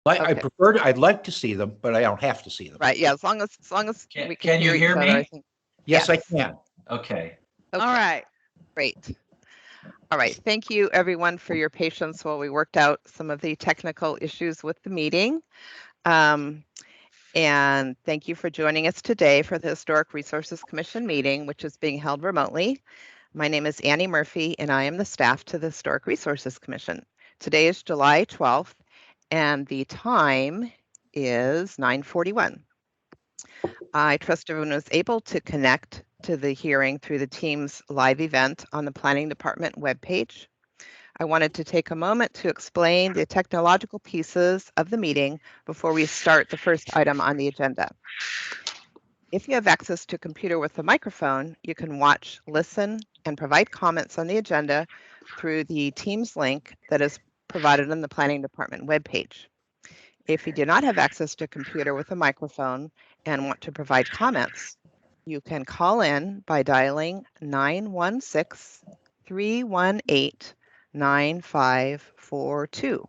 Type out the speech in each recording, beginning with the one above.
I Okay. prefer to, I'd like to see them, but I don't have to see them. Right. Yeah. As long as we can Can you hear each hear other, I me? think. Yes, I Yes. can. Okay. Okay. All right. Great. All right. Thank you, everyone, for your patience while we worked out some of the technical issues with the meeting. Um, and thank you for joining us today for the Historic Resources Commission meeting, which is being held remotely. My name is Annie Murphy, and I am the staff to the Historic Resources Commission. Today is July 12th, and the time is 9:41. I trust everyone was able to connect to the hearing through the Teams live event on the Planning Department webpage. I wanted to take a moment to explain the technological pieces of the meeting before we start the first item on the agenda. If you have access to a computer with a microphone, you can watch, listen, and provide comments on the agenda through the Teams link that is provided on the Planning Department webpage. If you do not have access to a computer with a microphone and want to provide comments, you can call in by dialing 916-318-9542.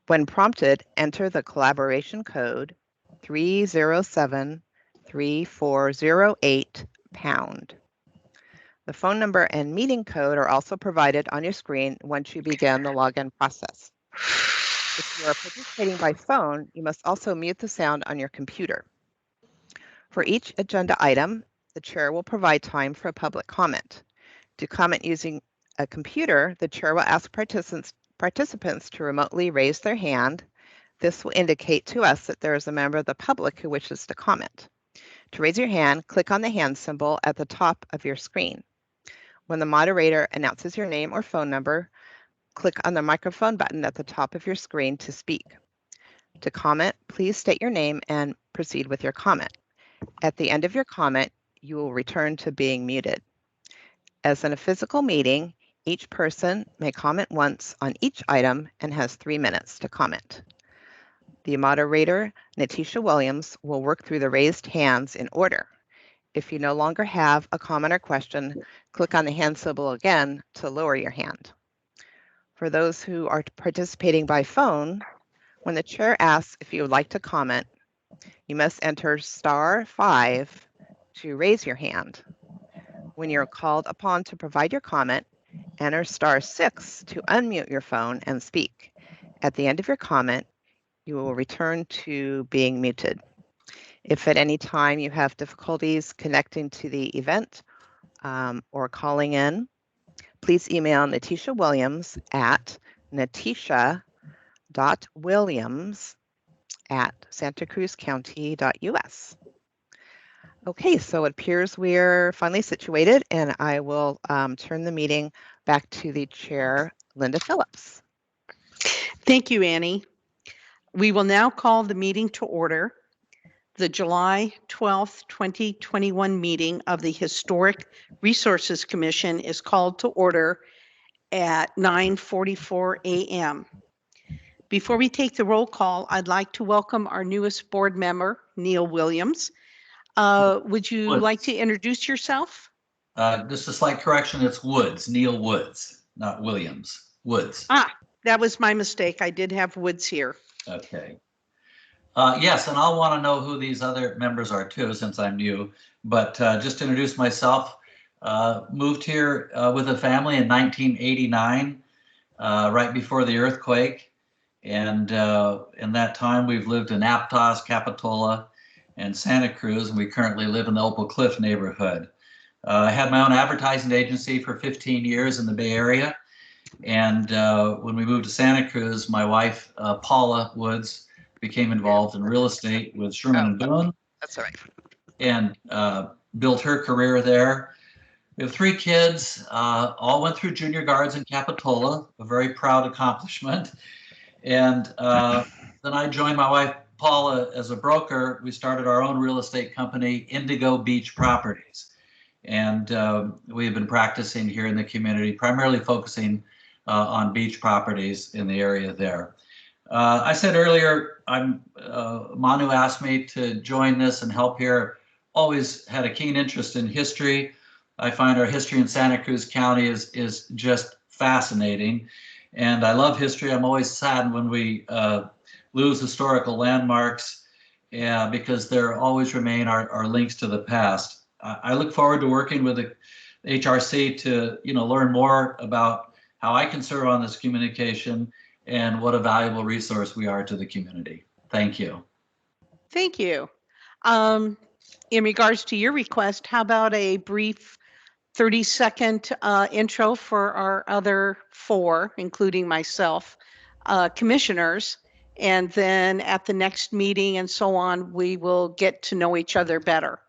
When prompted, enter the collaboration code 307-3408#. The phone number and meeting code are also provided on your screen once you begin the login process. If you are participating by phone, you must also mute the sound on your computer. For each agenda item, the chair will provide time for a public comment. To comment using a computer, the chair will ask participants to remotely raise their hand. This will indicate to us that there is a member of the public who wishes to comment. To raise your hand, click on the hand symbol at the top of your screen. When the moderator announces your name or phone number, click on the microphone button at the top of your screen to speak. To comment, please state your name and proceed with your comment. At the end of your comment, you will return to being muted. As in a physical meeting, each person may comment once on each item and has 3 minutes to comment. The moderator, Natisha Williams, will work through the raised hands in order. If you no longer have a comment or question, click on the hand symbol again to lower your hand. For those who are participating by phone, when the chair asks if you would like to comment, you must enter *5 to raise your hand. When you're called upon to provide your comment, enter *6 to unmute your phone and speak. At the end of your comment, you will return to being muted. If at any time you have difficulties connecting to the event or calling in, please email Natisha Williams at natisha.williams@santacruzcounty.us. Okay, so it appears we're finally situated, and I will turn the meeting back to the chair, Linda Phillips. Thank you, Annie. We will now call the meeting to order. The July 12th, 2021 meeting of the Historic Resources Commission is called to order at 9:44 a.m. Before we take the roll call, I'd like to welcome our newest board member, Neil Williams. Would you Woods. like to introduce yourself? Just a slight correction. It's Woods, Neil Woods, not Williams. Woods. That was my mistake. I did have Woods here. Okay. Yes, and I'll want to know who these other members are too, since I'm new. But just to introduce myself, moved here with a family in 1989, right before the earthquake. And in that time, we've lived in Aptos, Capitola, and Santa Cruz, and we currently live in the Opal Cliff neighborhood. I had my own advertising agency for 15 years in the Bay Area. And when we moved to Santa Cruz, my wife, Paula Woods, became involved in real estate with Sherman and Boone. That's all right. And built her career there. We have 3 kids, all went through junior guards in Capitola, a very proud accomplishment. And then I joined my wife, Paula, as a broker. We started our own real estate company, Indigo Beach Properties. And we have been practicing here in the community, primarily focusing on beach properties in the area there. I said earlier, Manu asked me to join this and help here. Always had a keen interest in history. I find our history in Santa Cruz County is just fascinating. And I love history. I'm always sad when we lose historical landmarks, because there always remain our links to the past. I look forward to working with the HRC to learn more about how I can serve on this communication and what a valuable resource we are to the community. Thank you. Thank you. In regards to your request, how about a brief 30-second intro for our other 4, including myself, commissioners, and then at the next meeting and so on, we will get to know each other better.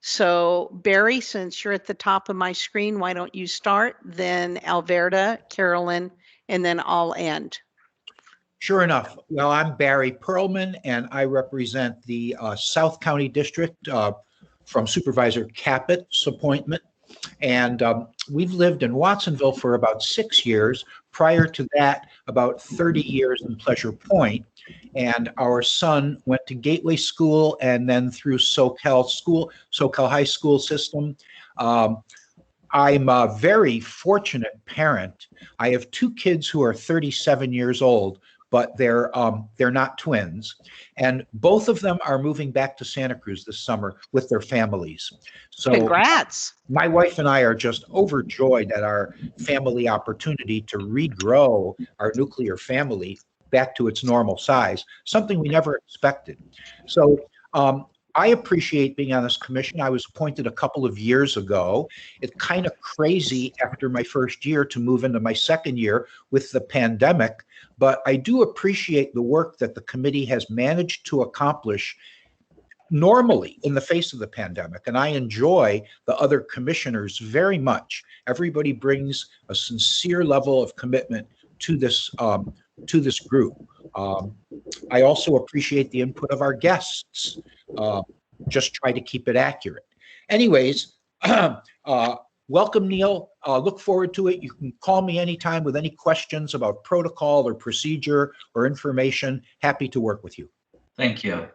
So Barry, since you're at the top of my screen, why don't you start, then Alverda, Carolyn, and then I'll end. Sure enough. Well, I'm Barry Perlman, and I represent the South County District from Supervisor Cappett's appointment. And we've lived in Watsonville for about 6 years. Prior to that, about 30 years in Pleasure Point. And our son went to Gateway School and then through SoCal High School system. I'm a very fortunate parent. I have 2 kids who are 37 years old, but they're not twins, and both of them are moving back to Santa Cruz this summer with their families. So Congrats. my wife and I are just overjoyed at our family opportunity to regrow our nuclear family back to its normal size, something we never expected. So I appreciate being on this commission. I was appointed a couple of years ago. It's kind of crazy after my first year to move into my second year with the pandemic, but I do appreciate the work that the committee has managed to accomplish normally in the face of the pandemic. And I enjoy the other commissioners very much. Everybody brings a sincere level of commitment to this group. I also appreciate the input of our guests. Just try to keep it accurate. Anyways, welcome, Neil. Look forward to it. You can call me anytime with any questions about protocol or procedure or information. Happy to work with you. Thank you.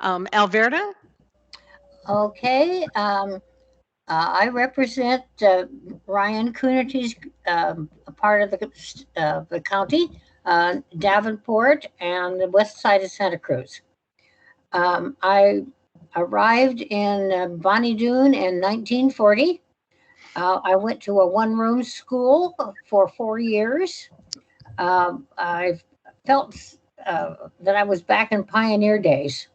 Alverda? Okay. I represent Ryan Coonerty's a part of the county, Davenport, and the west side of Santa Cruz. I arrived in Bonnie Doon in 1940. I went to a one-room school for 4 years. I felt that I was back in pioneer days.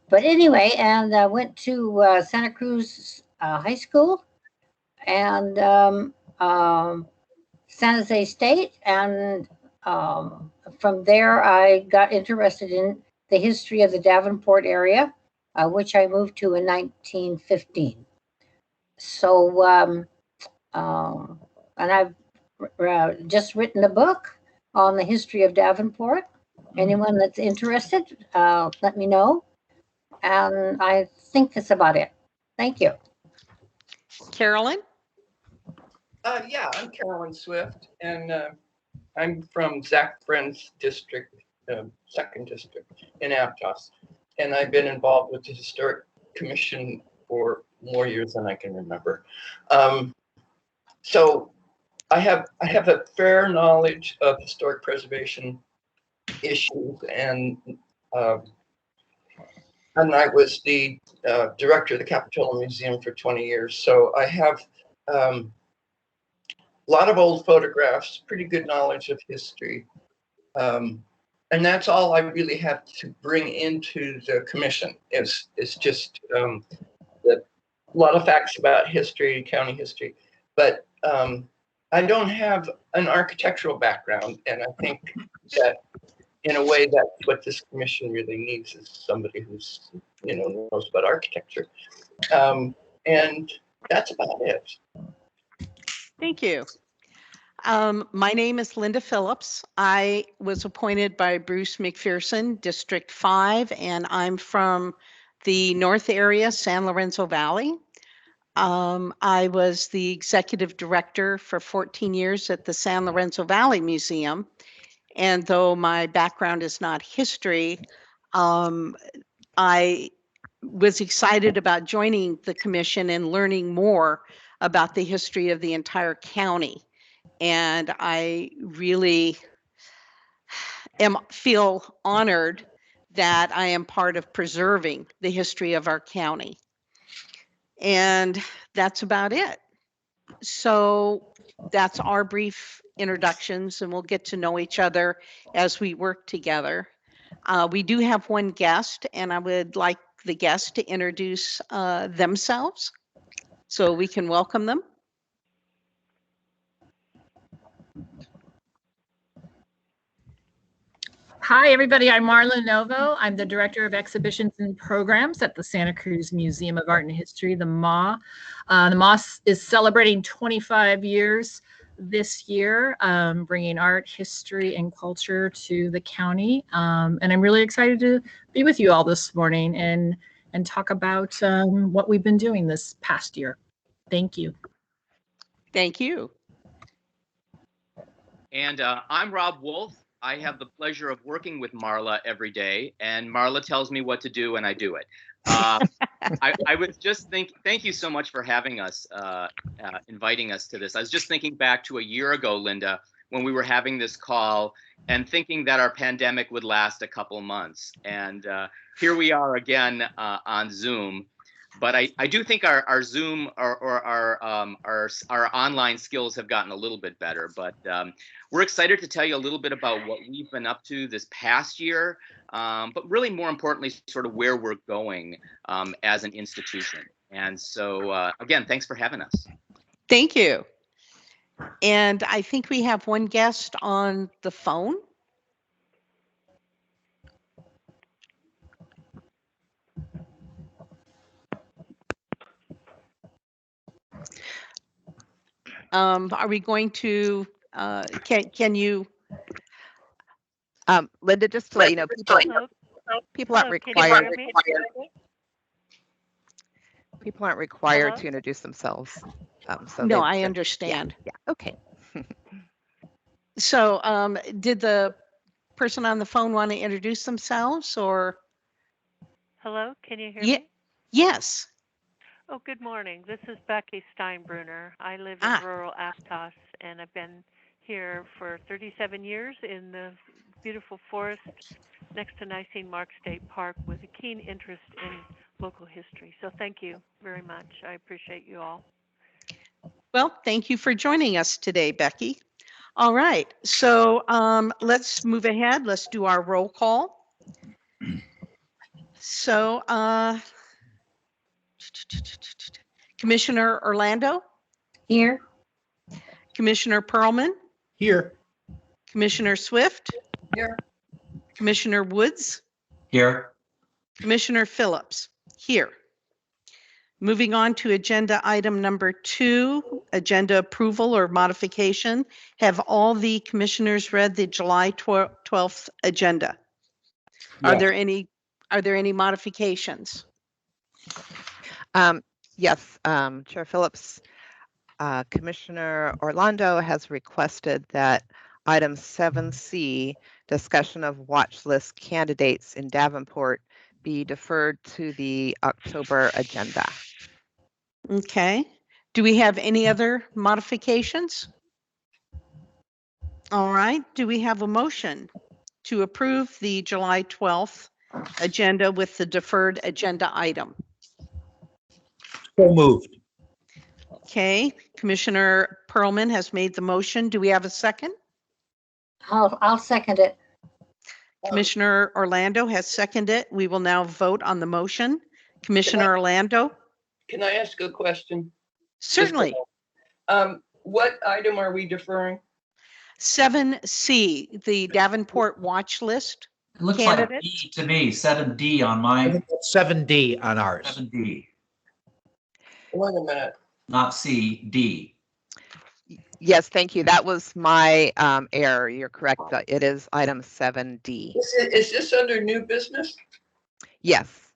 But anyway, and I went to Santa Cruz High School and San Jose State. And from there, I got interested in the history of the Davenport area, which I moved to in 1915. So, and I've just written a book on the history of Davenport. Anyone that's interested, let me know. And I think that's about it. Thank you. Carolyn? Yeah, I'm Carolyn Swift, and I'm from Zach Friend's district, 2nd district in Aptos. And I've been involved with the Historic Commission for more years than I can remember. So I have a fair knowledge of historic preservation issues, and I was the director of the Capitola Museum for 20 years. So I have a lot of old photographs, pretty good knowledge of history. And that's all I really have to bring into the commission is just a lot of facts about history, county history. But I don't have an architectural background, and I think that in a way, that's what this commission really needs is somebody who's, knows about architecture. And that's about it. Thank you. My name is Linda Phillips. I was appointed by Bruce McPherson, District 5, and I'm from the North area, San Lorenzo Valley. I was the executive director for 14 years at the San Lorenzo Valley Museum. And though my background is not history, I was excited about joining the commission and learning more about the history of the entire county. And I really feel honored that I am part of preserving the history of our county. And that's about it. So that's our brief introductions, and we'll get to know each other as we work together. We do have one guest, and I would like the guest to introduce themselves so we can welcome them. Hi, everybody. I'm Marla Novo. I'm the Director of Exhibitions and Programs at the Santa Cruz Museum of Art and History, the MA. The MA is celebrating 25 years this year, bringing art, history, and culture to the county. And I'm really excited to be with you all this morning and talk about what we've been doing this past year. Thank you. Thank you. And I'm Rob Wolf. I have the pleasure of working with Marla every day, and Marla tells me what to do, and I do it. I was just thank you so much for having us, inviting us to this. I was just thinking back to a year ago, Linda, when we were having this call and thinking that our pandemic would last a couple months. And here we are again on Zoom. But I do think our Zoom or our online skills have gotten a little bit better. But we're excited to tell you a little bit about what we've been up to this past year, but really more importantly, sort of where we're going as an institution. And so again, thanks for having us. Thank you. And I think we have one guest on the phone. Are we going to, can you? Linda, just to let you know, people aren't required. People aren't required to introduce themselves. So No, I understand. Yeah. Okay. So did the person on the phone want to introduce themselves or? Hello, can you hear me? Yes. Oh, good morning. This is Becky Steinbrunner. I live in rural Aptos, and I've been here for 37 years in the beautiful forest next to Nicene Mark State Park with a keen interest in local history. So thank you very much. I appreciate you all. Well, thank you for joining us today, Becky. All right, so let's move ahead. Let's do our roll call. So Commissioner Orlando? Here. Commissioner Perlman? Here. Commissioner Swift? Here. Commissioner Woods? Here. Commissioner Phillips? Here. Moving on to agenda item number 2, agenda approval or modification. Have all the commissioners read the July 12th agenda? Yes. Are there any modifications? Yes, Chair Phillips, Commissioner Orlando has requested that item 7C, discussion of watch list candidates in Davenport, be deferred to the October agenda. Okay. Do we have any other modifications? All right. Do we have a motion to approve the July 12th agenda with the deferred agenda item? So moved. Okay. Commissioner Perlman has made the motion. Do we have a second? I'll second it. Commissioner Orlando has seconded it. We will now vote on the motion. Commissioner Orlando? Can I ask a question? Certainly. What item are we deferring? 7C, the Davenport watch list. It looks Candidates? like D to me, 7D on mine. 7D on ours. 7D, Wait a minute. not C, D. Yes, thank you. That was my error. You're correct. It is item 7D. Is this under new business? Yes.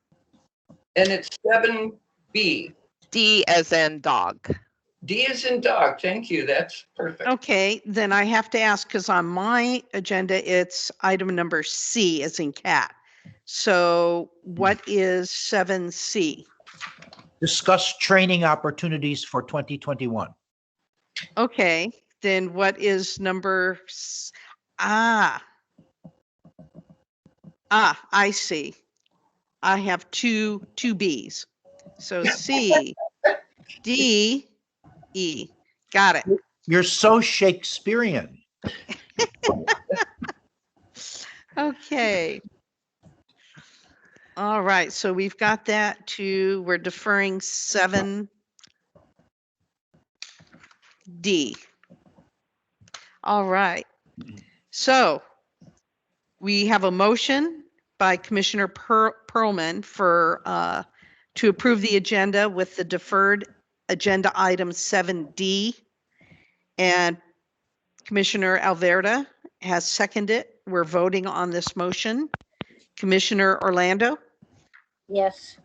And it's 7B. D as in dog. D is in dog. Thank you. That's perfect. Okay, then I have to ask, because on my agenda, it's item number C as in cat. So what is 7C? Discuss training opportunities for 2021. Okay, then what is number, I see. I have two B's. So C, D, E. Got it. You're so Shakespearean. Okay. All right, so we've got that to, we're deferring 7D. All right. So we have a motion by Commissioner Perlman for to approve the agenda with the deferred agenda item 7D. And Commissioner Alverda has seconded. We're voting on this motion. Commissioner Orlando, Yes.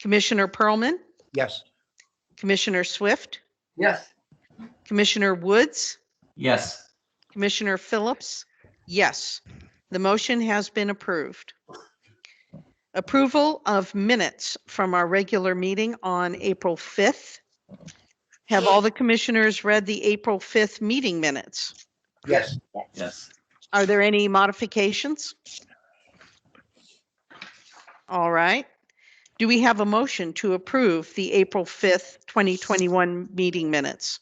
Commissioner Perlman, Yes. Commissioner Swift, Yes. Commissioner Woods, Yes. Commissioner Phillips, yes. The motion has been approved. Approval of minutes from our regular meeting on April 5th. Have all the commissioners read the April 5th meeting minutes? Yes. Yes. Are there any modifications? All right. Do we have a motion to approve the April 5th, 2021 meeting minutes?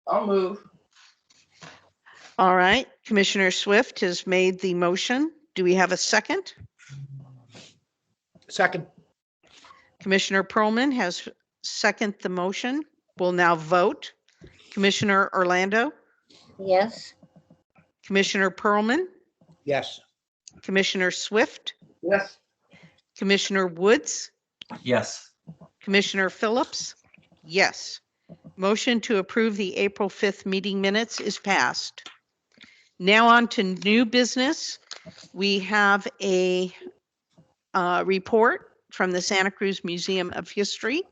I'll move. All right. Commissioner Swift has made the motion. Do we have a second? Second. Commissioner Perlman has seconded the motion. We'll now vote. Commissioner Orlando, Yes. Commissioner Perlman, Yes. Commissioner Swift, Yes. Commissioner Woods, Yes. Commissioner Phillips, yes. Motion to approve the April 5th meeting minutes is passed. Now on to new business. We have a report from the Santa Cruz Museum of History.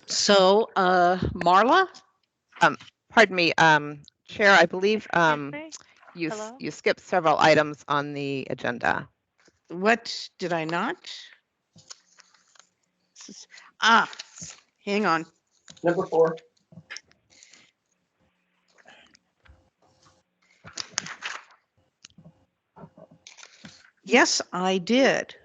So, Marla? Pardon me, Chair, I believe Excuse me? Hello? you skipped several items on the agenda. What did I not? Hang on. Number 4. Yes, I did.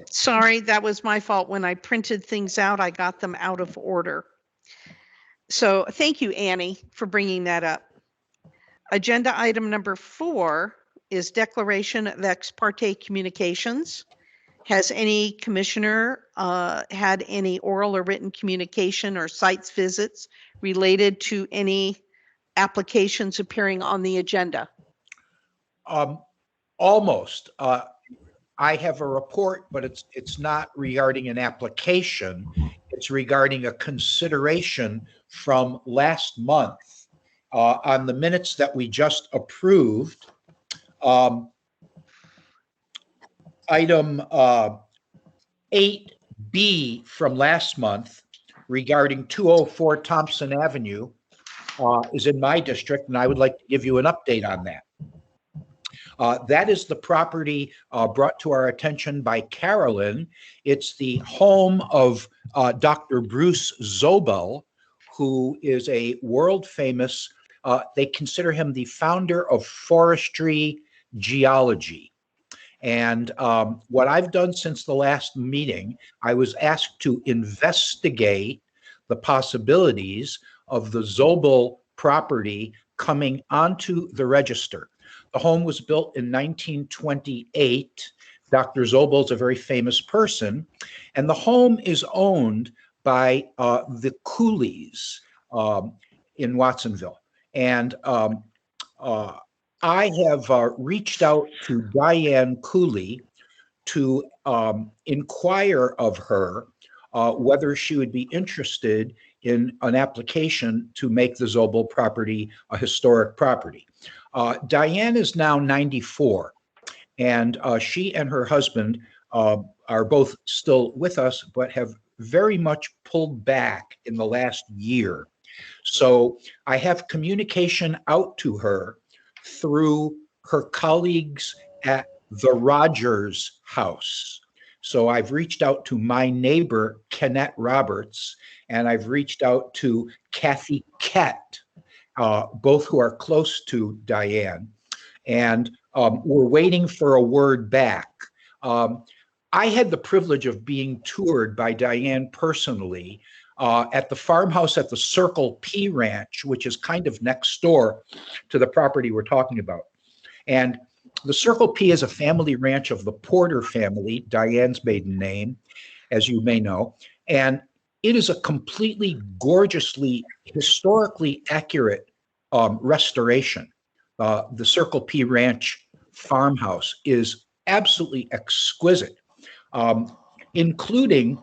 Sorry, that was my fault. When I printed things out, I got them out of order. So thank you, Annie, for bringing that up. Agenda item number 4 is declaration of ex parte communications. Has any commissioner had any oral or written communication or sites visits related to any applications appearing on the agenda? Almost. I have a report, but it's not regarding an application. It's regarding a consideration from last month on the minutes that we just approved. Item 8B from last month regarding 204 Thompson Avenue is in my district, and I would like to give you an update on that. That is the property brought to our attention by Carolyn. It's the home of Dr. Bruce Zobel, who is a world famous, they consider him the founder of forestry geology. And what I've done since the last meeting, I was asked to investigate the possibilities of the Zobel property coming onto the register. The home was built in 1928. Dr. Zobel is a very famous person, and the home is owned by the Coolies in Watsonville. And I have reached out to Diane Cooley to inquire of her whether she would be interested in an application to make the Zobel property a historic property. Diane is now 94, and she and her husband are both still with us, but have very much pulled back in the last year. So I have communication out to her through her colleagues at the Rogers House. So I've reached out to my neighbor, Kennette Roberts, and I've reached out to Kathy Kett, both who are close to Diane. And we're waiting for a word back. I had the privilege of being toured by Diane personally at the farmhouse at the Circle P Ranch, which is kind of next door to the property we're talking about. And the Circle P is a family ranch of the Porter family, Diane's maiden name, as you may know. And it is a completely gorgeously, historically accurate restoration. The Circle P Ranch farmhouse is absolutely exquisite, including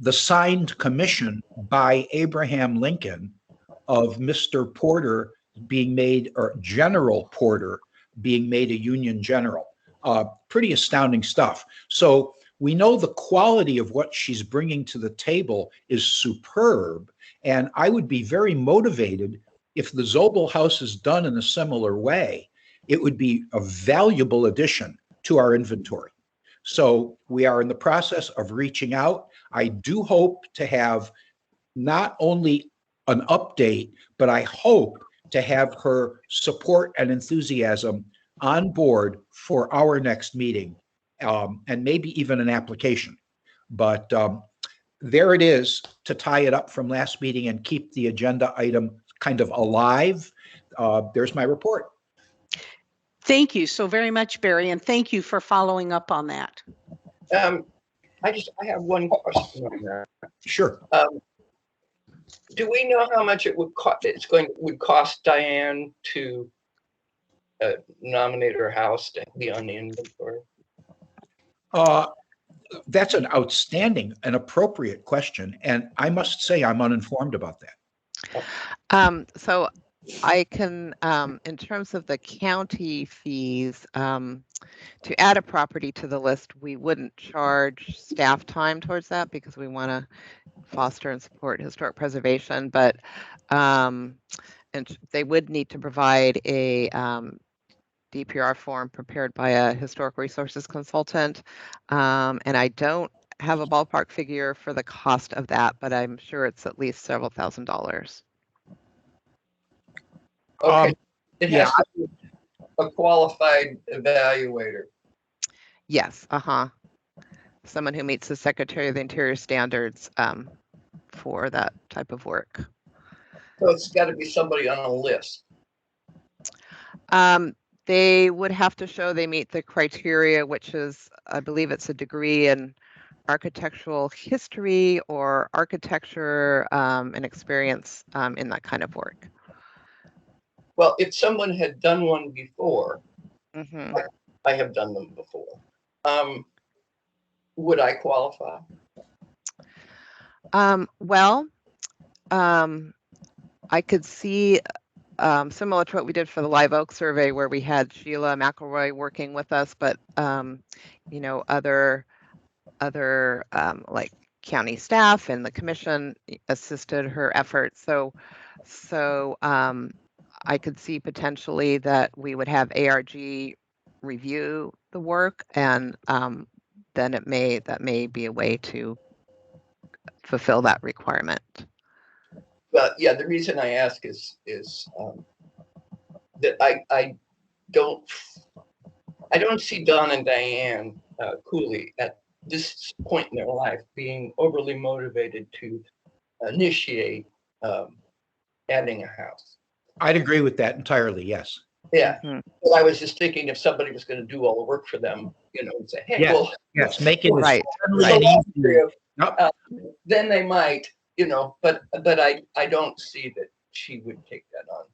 the signed commission by Abraham Lincoln of Mr. Porter being made, or General Porter being made a Union general. Pretty astounding stuff. So we know the quality of what she's bringing to the table is superb. And I would be very motivated if the Zobel house is done in a similar way. It would be a valuable addition to our inventory. So we are in the process of reaching out. I do hope to have not only an update, but I hope to have her support and enthusiasm on board for our next meeting, and maybe even an application. But there it is, to tie it up from last meeting and keep the agenda item kind of alive. There's my report. Thank you so very much, Barry, and thank you for following up on that. I have one question on that. Sure. Do we know how much it would cost Diane to nominate her house to be on the inventory? That's an outstanding and appropriate question, and I must say I'm uninformed about that. So I can, in terms of the county fees, to add a property to the list, we wouldn't charge staff time towards that because we want to foster and support historic preservation. But and they would need to provide a DPR form prepared by a historic resources consultant. And I don't have a ballpark figure for the cost of that, but I'm sure it's at least several $1,000s. Okay. It has to be a qualified evaluator. Yes, someone who meets the Secretary of the Interior standards for that type of work. So it's got to be somebody on a list. They would have to show they meet the criteria, which is, I believe it's a degree in architectural history or architecture, and experience in that kind of work. Well, if someone had done one before, Mm-hmm. I have done them before, would I qualify? I could see, similar to what we did for the Live Oak survey, where we had Sheila McElroy working with us, but you know, other like county staff and the commission assisted her efforts. So I could see potentially that we would have ARG review the work, and then that may be a way to fulfill that requirement. But yeah, the reason I ask is that I don't see Don and Diane Cooley at this point in their life being overly motivated to initiate adding a house. I'd agree with that entirely, yes. Yeah. Mhm. Well, I was just thinking if somebody was going to do all the work for them, you know, and say, hey, Yeah. well, Yes, make it Right. friendly so and long easy. for you, Yep. then they might, you know, but I don't see that she would take that on.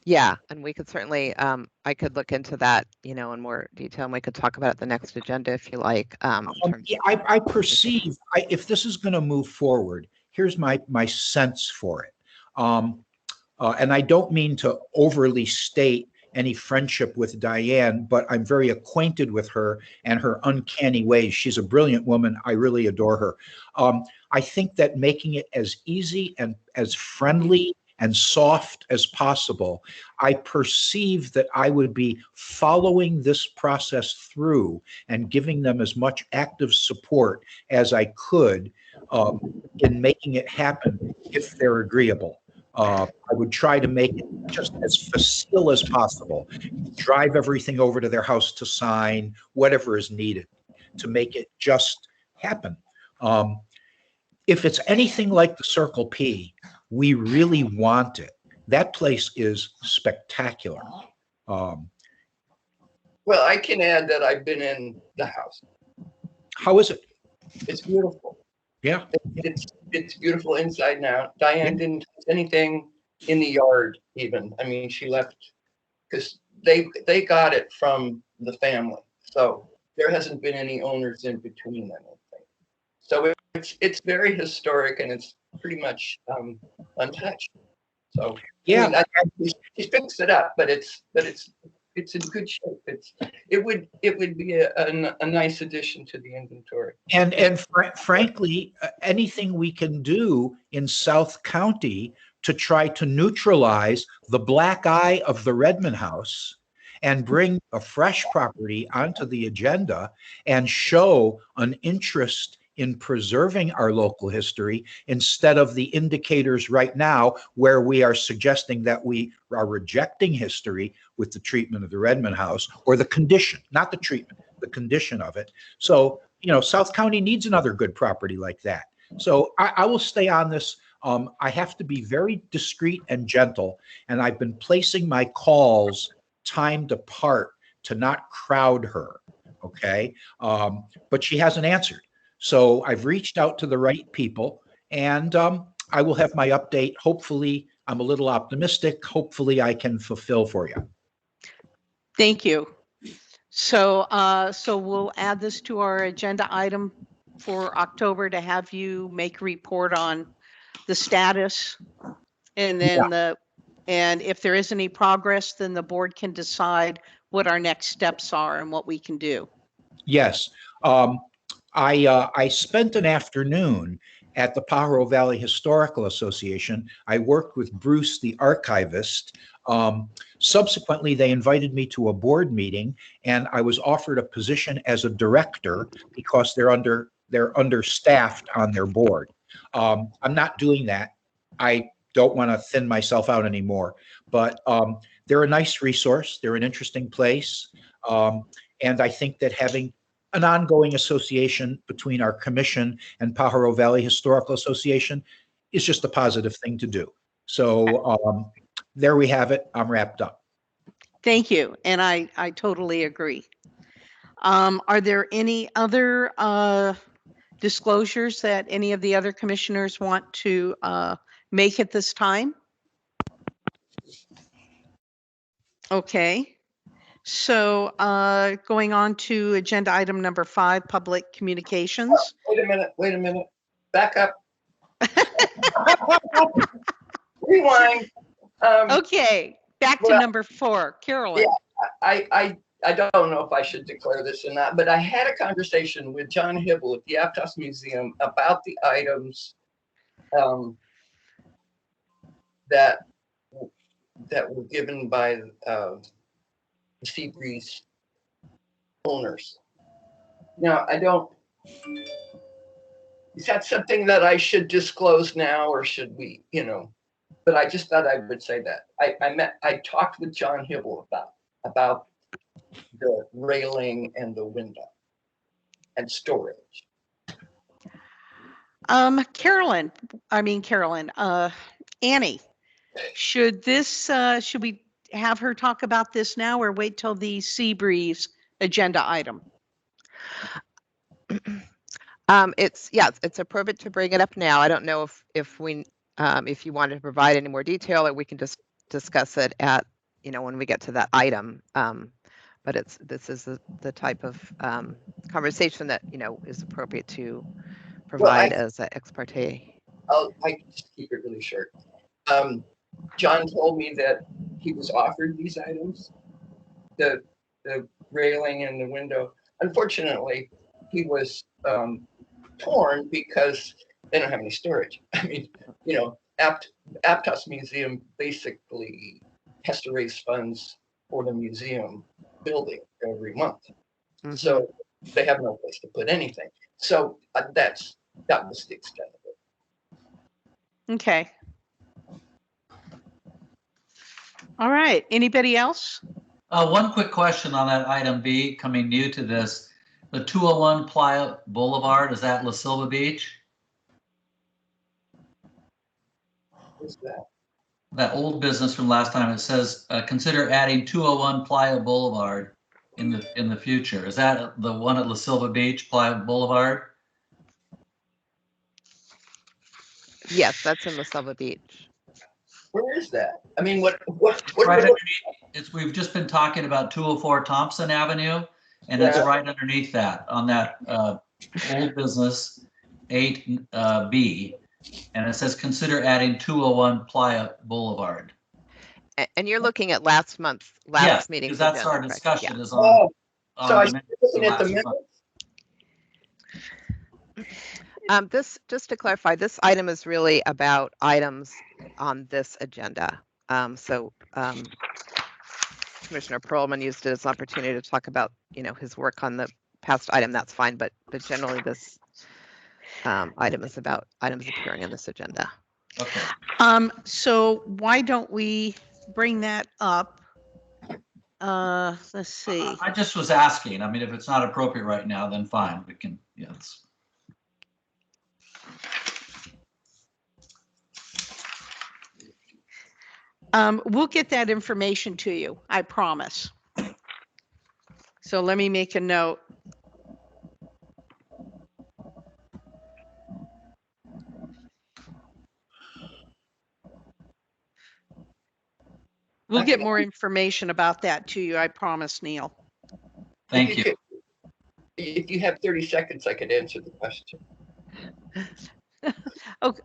Yeah, and we could certainly, I could look into that, you know, in more detail, and we could talk about it the next agenda if you like. In terms Yeah, I perceive, if this is going to move forward, here's my sense for it. And I don't mean to overly state any friendship with Diane, but I'm very acquainted with her and her uncanny ways. She's a brilliant woman. I really adore her. I think that making it as easy and as friendly and soft as possible, I perceived that I would be following this process through and giving them as much active support as I could in making it happen if they're agreeable. I would try to make it just as facile as possible, drive everything over to their house to sign, whatever is needed to make it just happen. If it's anything like the Circle P, we really want it. That place is spectacular. Well, I can add that I've been in the house. How is it? It's beautiful. Yeah. It's beautiful inside and out. Diane didn't touch anything in the yard even. I mean, she left because they got it from the family. So there hasn't been any owners in between them. So it's very historic and it's pretty much untouched. So yeah, I mean, she fixed it up, but it's in good shape. It would be a nice addition to the inventory. And frankly, anything we can do in South County to try to neutralize the black eye of the Redmond House and bring a fresh property onto the agenda and show an interest in preserving our local history instead of the indicators right now where we are suggesting that we are rejecting history with the treatment of the Redmond House, or the condition, not the treatment, the condition of it. So, South County needs another good property like that. So I will stay on this. I have to be very discreet and gentle, and I've been placing my calls timed apart to not crowd her, okay? But she hasn't answered. So I've reached out to the right people, and I will have my update. Hopefully, I'm a little optimistic. Hopefully, I can fulfill for you. Thank you. So we'll add this to our agenda item for October to have you make a report on the status, and then and if there is any progress, then the board can decide what our next steps are and what we can do. Yes. I spent an afternoon at the Pajaro Valley Historical Association. I worked with Bruce, the archivist. Subsequently, they invited me to a board meeting, and I was offered a position as a director because they're understaffed on their board. I'm not doing that. I don't want to thin myself out anymore, but they're a nice resource. They're an interesting place. And I think that having an ongoing association between our commission and Pajaro Valley Historical Association is just a positive thing to do. So there we have it. I'm wrapped up. Thank you. And I totally agree. Are there any other disclosures that any of the other commissioners want to make at this time? Okay. So going on to agenda item number 5, public communications. Wait a minute. Back up. Rewind. Okay, back to number 4, Carolyn. Yeah, I don't know if I should declare this or not, but I had a conversation with John Hibble at the Aptos Museum about the items that were given by the Seabreeze owners. Now, is that something that I should disclose now, or should we, but I just thought I would say that. I talked with John Hibble about the railing and the window and storage. Carolyn, Annie, should we have her talk about this now or wait till the Seabreeze agenda item? It's appropriate to bring it up now. I don't know if you wanted to provide any more detail, or we can just discuss it at when we get to that item. But this is the type of conversation that is appropriate to provide as an ex parte. I can just keep it really short. John told me that he was offered these items, the railing and the window. Unfortunately, he was torn because they don't have any storage. I mean, Aptos Museum basically has to raise funds for the museum building every month. Mhm. So they have no place to put anything. So that was the extent of it. Okay. All right. Anybody else? One quick question on that item B, coming new to this. The 201 Playa Boulevard, is that La Silva Beach? What's that? That old business from last time, it says, consider adding 201 Playa Boulevard in the future. Is that the one at La Silva Beach, Playa Boulevard? Yes, that's in La Selva Beach. Where is that? I mean, what Right underneath, we've just been talking about 204 Thompson Avenue, and it's Yeah. right underneath that, on that old business 8B, and it says consider adding 201 Playa Boulevard. And you're looking at last Yes, meeting's because that's agenda, our correct? discussion Yeah. is on. So I on should the be looking at the last month. minutes. This, just to clarify, this item is really about items on this agenda. Commissioner Perlman used it as an opportunity to talk about, his work on the past item. That's fine, but generally this item is about items appearing on this agenda. Okay. So why don't we bring that up? Let's see. I just was asking. I mean, if it's not appropriate right now, then fine. We can, yes. We'll get that information to you, I promise. So let me make a note. We'll get more information about that to you, I promise, Neil. Thank you. If you have 30 seconds, I could answer the question. Okay.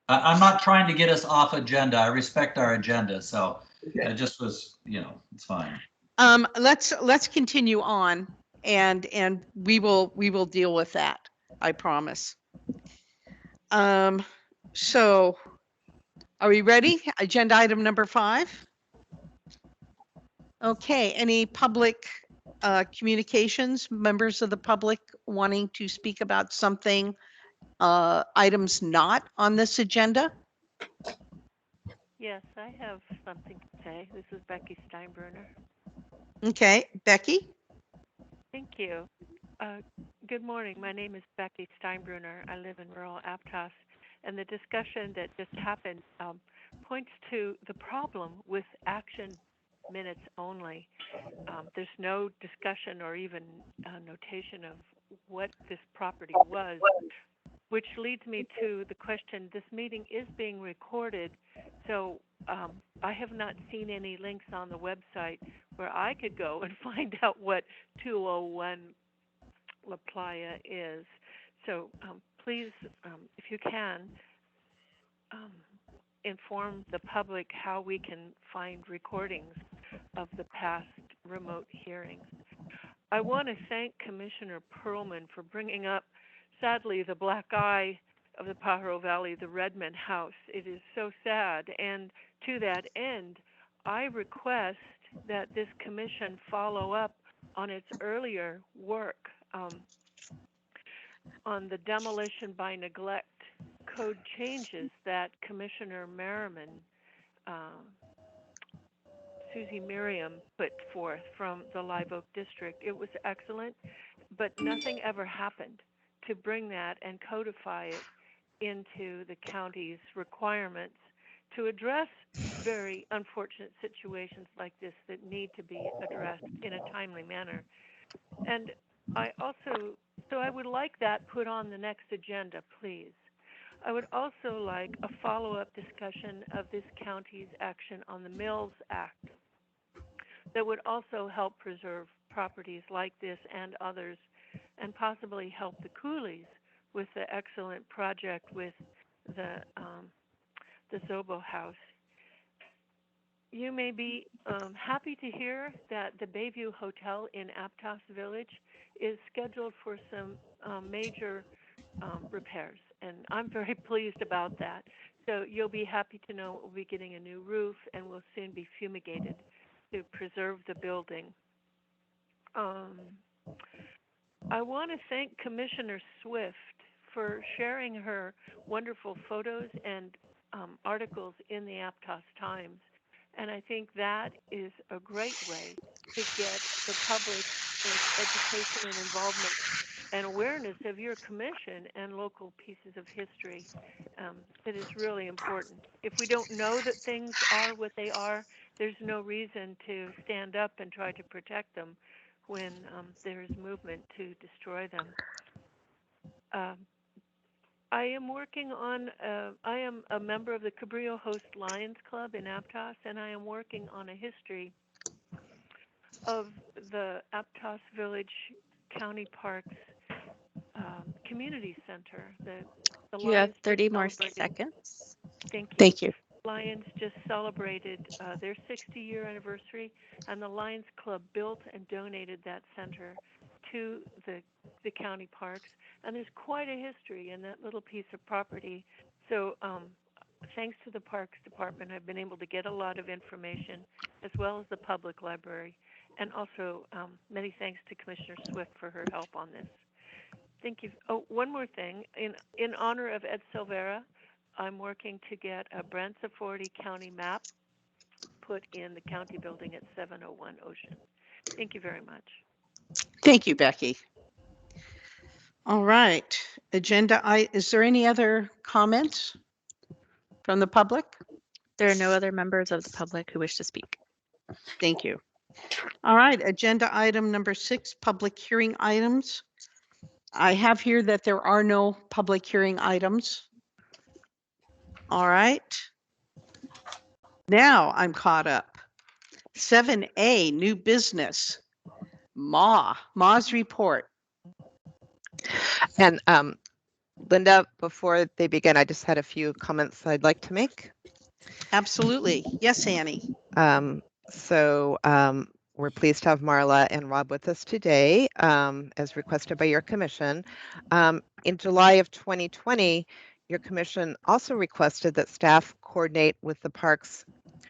I'm not trying to get us off agenda. I respect our agenda. So Okay. I just was, it's fine. Let's continue on, and we will deal with that, I promise. So are we ready? Agenda item number 5. Okay, any public communications, members of the public wanting to speak about something, items not on this agenda? Yes, I have something to say. This is Becky Steinbruner. Okay, Becky? Thank you. Good morning. My name is Becky Steinbruner. I live in rural Aptos, and the discussion that just happened points to the problem with action minutes only. There's no discussion or even notation of what this property was, which leads me to the question, this meeting is being recorded, so I have not seen any links on the website where I could go and find out what 201 La Playa is. So please, if you can, inform the public how we can find recordings of the past remote hearings. I want to thank Commissioner Perlman for bringing up, sadly, the black eye of the Pajaro Valley, the Redmond House. It is so sad. And to that end, I request that this commission follow up on its earlier work on the demolition by neglect code changes that Commissioner Merriman, Susie Miriam put forth from the Live Oak District. It was excellent, but nothing ever happened to bring that and codify it into the county's requirements to address very unfortunate situations like this that need to be addressed in a timely manner. And I would like that put on the next agenda, please. I would also like a follow-up discussion of this county's action on the Mills Act that would also help preserve properties like this and others, and possibly help the Coolies with the excellent project with the Zobo House. You may be happy to hear that the Bayview Hotel in Aptos Village is scheduled for some major repairs, and I'm very pleased about that. So you'll be happy to know we'll be getting a new roof and will soon be fumigated to preserve the building. I want to thank Commissioner Swift for sharing her wonderful photos and articles in the Aptos Times. And I think that is a great way to get the public education and involvement and awareness of your commission and local pieces of history. It is really important. If we don't know that things are what they are, there's no reason to stand up and try to protect them when there's movement to destroy them. I am working on, I am a member of the Cabrillo Host Lions Club in Aptos, and I am working on a history of the Aptos Village County Parks Community Center. The You have Lions 30 more celebrated, seconds. thank you. Thank you. Lions just celebrated their 60-year anniversary, and the Lions Club built and donated that center to the county parks. And there's quite a history in that little piece of property. So thanks to the Parks Department, I've been able to get a lot of information, as well as the public library. And also many thanks to Commissioner Swift for her help on this. Thank you. Oh, one more thing. In honor of Ed Silvera, I'm working to get a Branciforte County map put in the county building at 701 Ocean. Thank you very much. Thank you, Becky. All right. Is there any other comments from the public? There are no other members of the public who wish to speak. Thank you. All right. Agenda item number 6, public hearing items. I have here that there are no public hearing items. All right. Now I'm caught up. 7A, new business. Ma's report. And Linda, before they begin, I just had a few comments I'd like to make. Absolutely. Yes, Annie. We're pleased to have Marla and Rob with us today, as requested by your commission. In July of 2020, your commission also requested that staff coordinate with the Parks,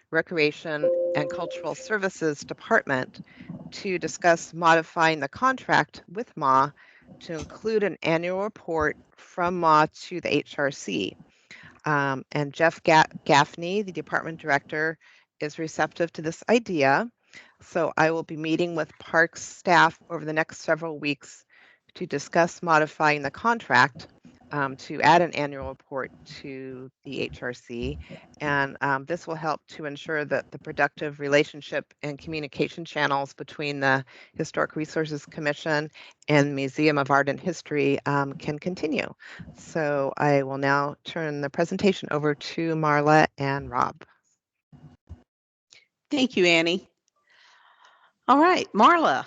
Recreation, and Cultural Services Department to discuss modifying the contract with MA to include an annual report from MA to the HRC. And Jeff Gaffney, the department director, is receptive to this idea. So I will be meeting with Parks staff over the next several weeks to discuss modifying the contract to add an annual report to the HRC. And this will help to ensure that the productive relationship and communication channels between the Historic Resources Commission and Museum of Art and History can continue. So I will now turn the presentation over to Marla and Rob. Thank you, Annie. All right, Marla.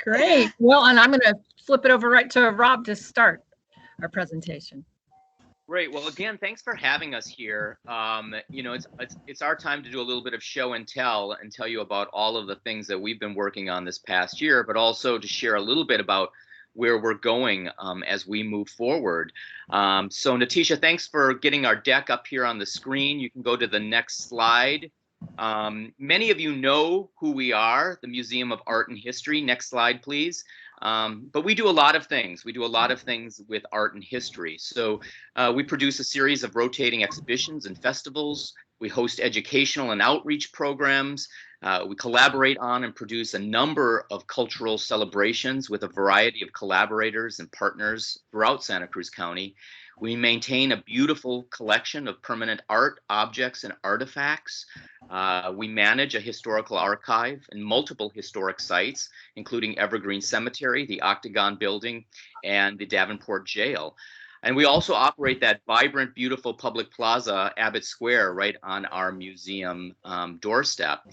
Great. Well, and I'm going to flip it over right to Rob to start our presentation. Great. Well, again, thanks for having us here. It's our time to do a little bit of show and tell you about all of the things that we've been working on this past year, but also to share a little bit about where we're going as we move forward. So Natisha, thanks for getting our deck up here on the screen. You can go to the next slide. Many of you know who we are, the Museum of Art and History. Next slide, please. But we do a lot of things. We do a lot of things with art and history. So we produce a series of rotating exhibitions and festivals. We host educational and outreach programs. We collaborate on and produce a number of cultural celebrations with a variety of collaborators and partners throughout Santa Cruz County. We maintain a beautiful collection of permanent art, objects, and artifacts. We manage a historical archive and multiple historic sites, including Evergreen Cemetery, the Octagon Building, and the Davenport Jail. And we also operate that vibrant, beautiful public plaza, Abbott Square, right on our museum doorstep.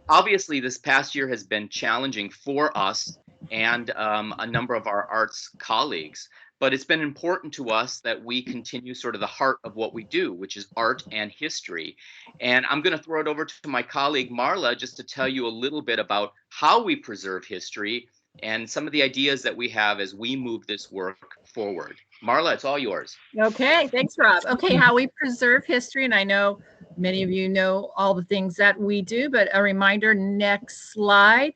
Obviously, this past year has been challenging for us and a number of our arts colleagues. But it's been important to us that we continue sort of the heart of what we do, which is art and history. And I'm going to throw it over to my colleague, Marla, just to tell you a little bit about how we preserve history and some of the ideas that we have as we move this work forward. Marla, it's all yours. Okay, thanks, Rob. Okay, how we preserve history, and I know many of you know all the things that we do, but a reminder, next slide.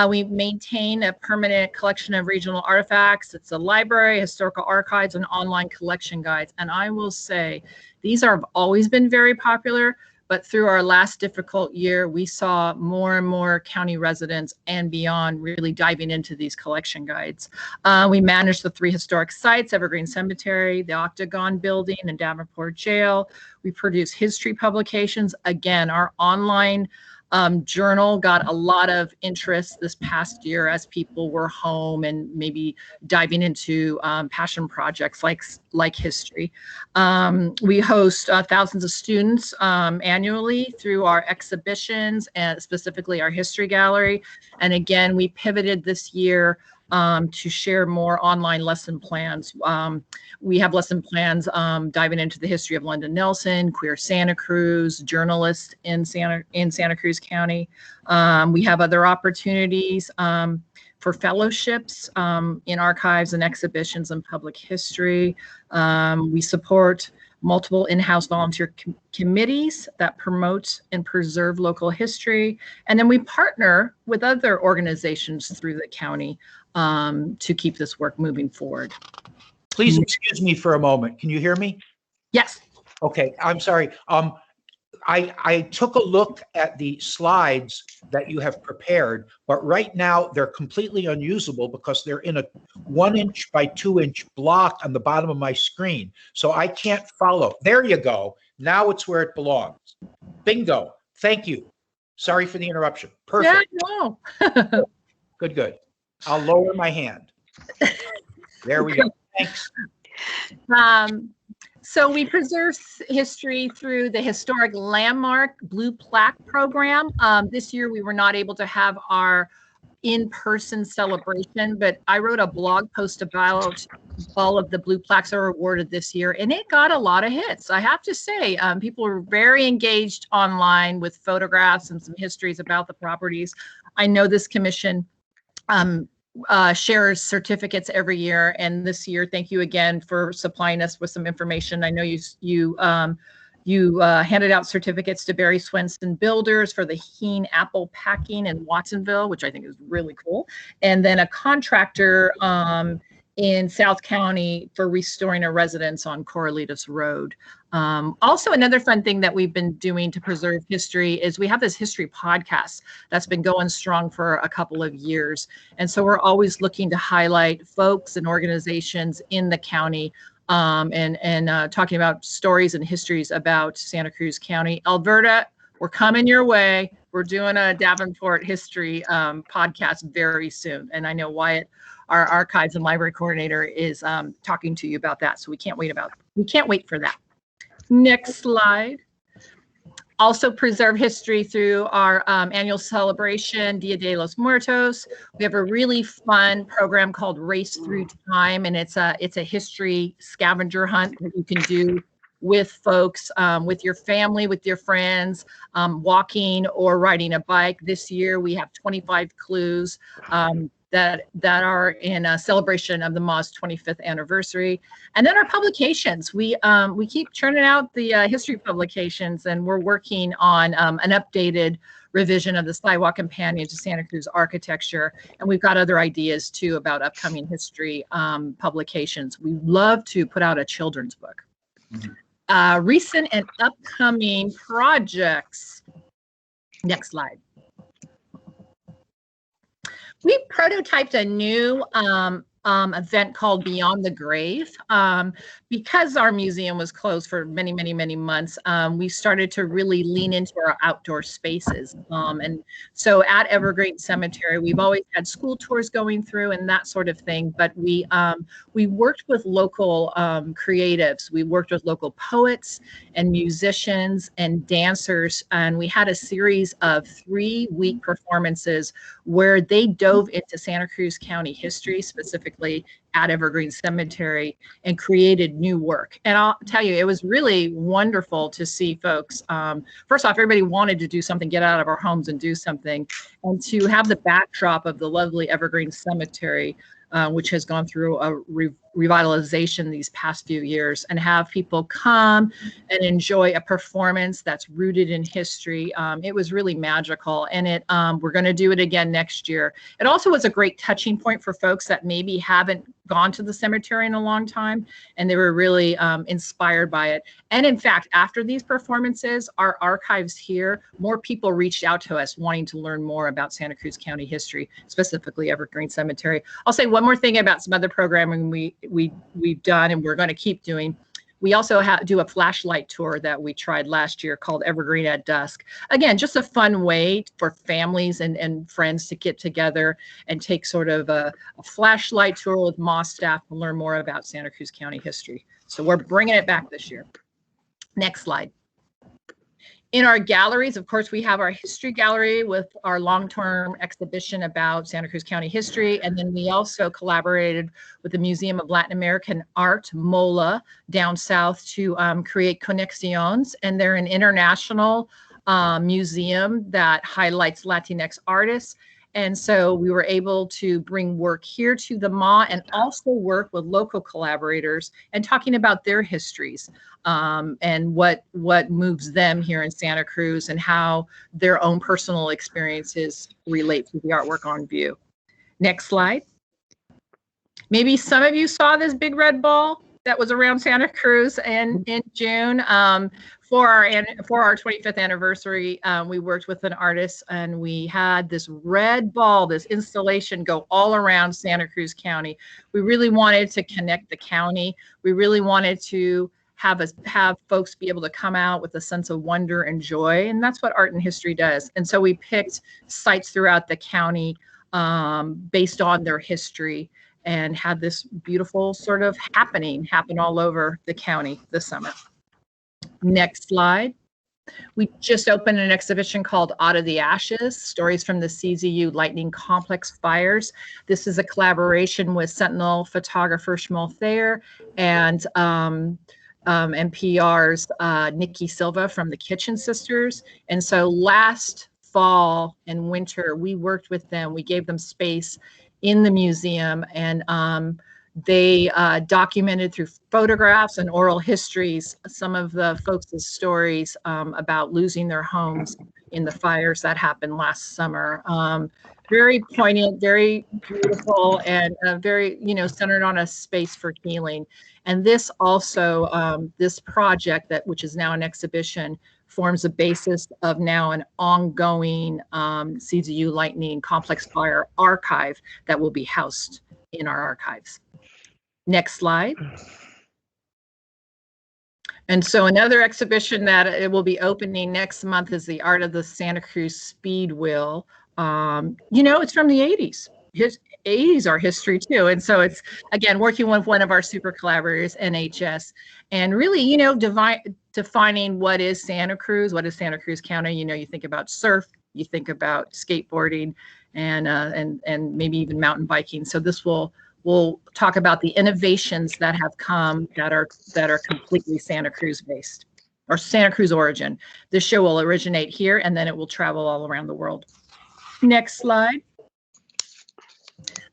We maintain a permanent collection of regional artifacts. It's a library, historical archives, and online collection guides. And I will say, these have always been very popular, but through our last difficult year, we saw more and more county residents and beyond really diving into these collection guides. We manage the 3 historic sites, Evergreen Cemetery, the Octagon Building, and Davenport Jail. We produce history publications. Again, our online journal got a lot of interest this past year as people were home and maybe diving into passion projects like history. We host thousands of students annually through our exhibitions and specifically our history gallery. And again, we pivoted this year to share more online lesson plans. We have lesson plans diving into the history of London Nelson, queer Santa Cruz, journalists in Santa Cruz County. We have other opportunities for fellowships in archives and exhibitions and public history. We support multiple in-house volunteer committees that promote and preserve local history. And then we partner with other organizations through the county to keep this work moving forward. Please excuse me for a moment. Can you hear me? Yes. Okay, I'm sorry. I took a look at the slides that you have prepared, but right now they're completely unusable because they're in a 1-inch by 2-inch block on the bottom of my screen. So I can't follow. There you go. Now it's where it belongs. Bingo. Thank you. Sorry for the interruption. Perfect. Yeah, no. Good. I'll lower my hand. There we go. Thanks. So we preserve history through the Historic Landmark Blue Plaque program. This year we were not able to have our in-person celebration, but I wrote a blog post about all of the blue plaques that are awarded this year, and it got a lot of hits. I have to say, people were very engaged online with photographs and some histories about the properties. I know this commission shares certificates every year, and this year, thank you again for supplying us with some information. I know you handed out certificates to Barry Swenson Builders for the Heen Apple Packing in Watsonville, which I think is really cool, and then a contractor in South County for restoring a residence on Corralitos Road. Also, another fun thing that we've been doing to preserve history is we have this history podcast that's been going strong for a couple of years. And so we're always looking to highlight folks and organizations in the county and talking about stories and histories about Santa Cruz County. Alberta, we're coming your way. We're doing a Davenport history podcast very soon. And I know Wyatt, our archives and library coordinator, is talking to you about that. So we can't wait for that. Next slide. Also preserve history through our annual celebration, Dia de los Muertos. We have a really fun program called Race Through Time, and it's a history scavenger hunt that you can do with folks, with your family, with your friends, walking or riding a bike. This year we have 25 clues that are in a celebration of the MA's 25th anniversary. And then our publications, we keep churning out the history publications, and we're working on an updated revision of the Sidewalk Companion to Santa Cruz Architecture. And we've got other ideas too about upcoming history publications. We love to put out a children's book. Recent and upcoming projects. Next slide. We prototyped a new event called Beyond the Grave. Because our museum was closed for many, many, many months, we started to really lean into our outdoor spaces. And so at Evergreen Cemetery, we've always had school tours going through and that sort of thing, but we worked with local creatives. We worked with local poets and musicians and dancers, and we had a series of 3-week performances where they dove into Santa Cruz County history, specifically at Evergreen Cemetery and created new work. And I'll tell you, it was really wonderful to see folks. First off, everybody wanted to do something, get out of our homes and do something. And to have the backdrop of the lovely Evergreen Cemetery, which has gone through a revitalization these past few years, and have people come and enjoy a performance that's rooted in history. It was really magical, and we're going to do it again next year. It also was a great touching point for folks that maybe haven't gone to the cemetery in a long time, and they were really inspired by it. And in fact, after these performances, our archives here, more people reached out to us wanting to learn more about Santa Cruz County history, specifically Evergreen Cemetery. I'll say one more thing about some other programming we've done and we're going to keep doing. We also do a flashlight tour that we tried last year called Evergreen at Dusk. Again, just a fun way for families and friends to get together and take sort of a flashlight tour with Moss staff and learn more about Santa Cruz County history. So we're bringing it back this year. Next slide. In our galleries, of course, we have our history gallery with our long-term exhibition about Santa Cruz County history. And then we also collaborated with the Museum of Latin American Art, MOLA, down south to create Conexiones. And they're an international museum that highlights Latinx artists. And so we were able to bring work here to the MA and also work with local collaborators and talking about their histories and what moves them here in Santa Cruz and how their own personal experiences relate to the artwork on view. Next slide. Maybe some of you saw this big red ball that was around Santa Cruz in June. For our 25th anniversary, we worked with an artist and we had this red ball, this installation go all around Santa Cruz County. We really wanted to connect the county. We really wanted to have folks be able to come out with a sense of wonder and joy, and that's what art and history does. And so we picked sites throughout the county based on their history and had this beautiful sort of happen all over the county this summer. Next slide. We just opened an exhibition called Out of the Ashes, Stories from the CZU Lightning Complex Fires. This is a collaboration with Sentinel photographer Shmuel Thayer and NPR's Nikki Silva from the Kitchen Sisters. And so last fall and winter, we worked with them. We gave them space in the museum, and they documented through photographs and oral histories some of the folks' stories about losing their homes in the fires that happened last summer. Very poignant, very beautiful, and very, centered on a space for healing. And this also, this project which is now an exhibition, forms the basis of now an ongoing CZU Lightning Complex Fire archive that will be housed in our archives. Next slide. And so another exhibition that it will be opening next month is the Art of the Santa Cruz Speed Wheel. It's from the 80s. 80s are history too. And so it's, again, working with one of our super collaborators, NHS, and really, defining what is Santa Cruz, what is Santa Cruz County. You think about surf, you think about skateboarding, and maybe even mountain biking. So this we'll talk about the innovations that have come that are completely Santa Cruz based or Santa Cruz origin. This show will originate here and then it will travel all around the world. Next slide.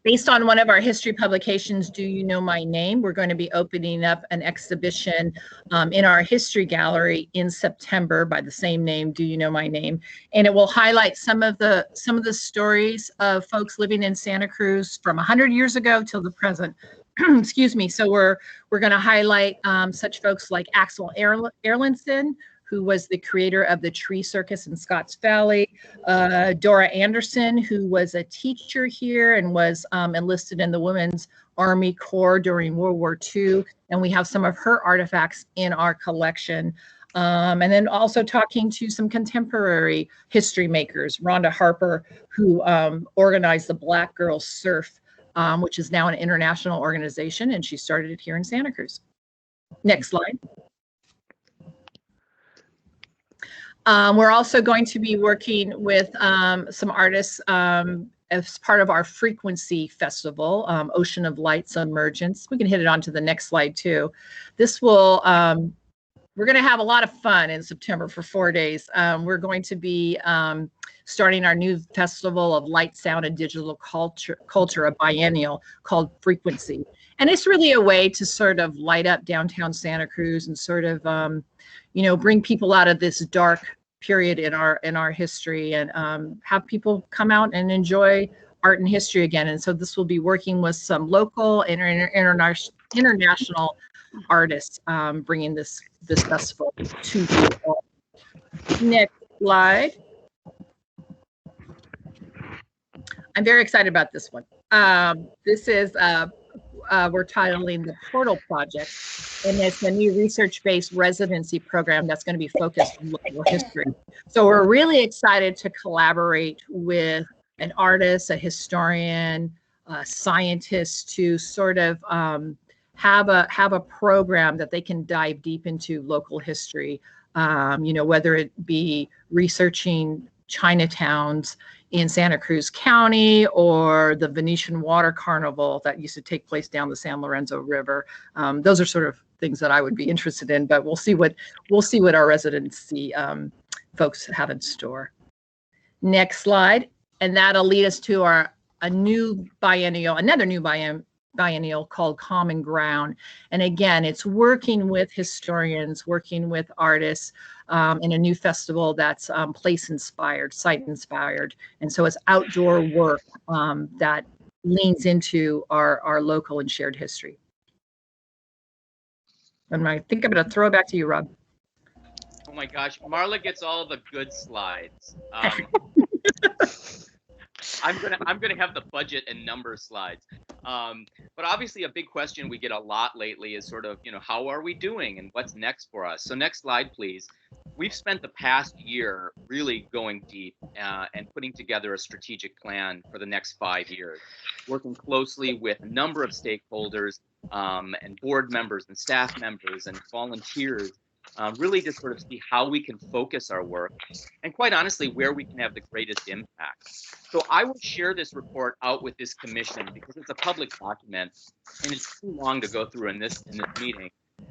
Based on one of our history publications, Do You Know My Name? We're going to be opening up an exhibition in our history gallery in September by the same name, Do You Know My Name? And it will highlight some of the stories of folks living in Santa Cruz from 100 years ago till the present. Excuse me. So we're going to highlight such folks like Axel Erlandson, who was the creator of the Tree Circus in Scotts Valley, Dora Anderson, who was a teacher here and was enlisted in the Women's Army Corps during World War II. And we have some of her artifacts in our collection. And then also talking to some contemporary history makers, Rhonda Harper, who organized the Black Girls Surf, which is now an international organization, and she started it here in Santa Cruz. Next slide. We're also going to be working with some artists as part of our Frequency Festival, Ocean of Light Submergence. We can hit it on to the next slide too. This will, we're going to have a lot of fun in September for 4 days. We're going to be starting our new festival of light, sound, and digital culture, a biennial called Frequency. And it's really a way to sort of light up downtown Santa Cruz and sort of, bring people out of this dark period in our history and have people come out and enjoy art and history again. And so this will be working with some local and international artists, bringing this festival to you all. Next slide. I'm very excited about this one. This is we're titling the Portal Project, and it's a new research-based residency program that's going to be focused on local history. So we're really excited to collaborate with an artist, a historian, a scientist to sort of have a program that they can dive deep into local history. Whether it be researching Chinatowns in Santa Cruz County or the Venetian Water Carnival that used to take place down the San Lorenzo River. Those are sort of things that I would be interested in, but we'll see what our residency folks have in store. Next slide, and that'll lead us to another new biennial called Common Ground. And again, it's working with historians, working with artists in a new festival that's place inspired, site inspired. And so it's outdoor work that leans into our local and shared history. And I think I'm going to throw it back to you, Rob. Oh my gosh, Marla gets all the good slides. I'm gonna have the budget and number slides. But obviously a big question we get a lot lately is sort of, how are we doing and what's next for us? So next slide, please. We've spent the past year really going deep and putting together a strategic plan for the next 5 years, working closely with a number of stakeholders and board members and staff members and volunteers, really to sort of see how we can focus our work and, quite honestly, where we can have the greatest impact. So I will share this report out with this commission because it's a public document and it's too long to go through in this meeting.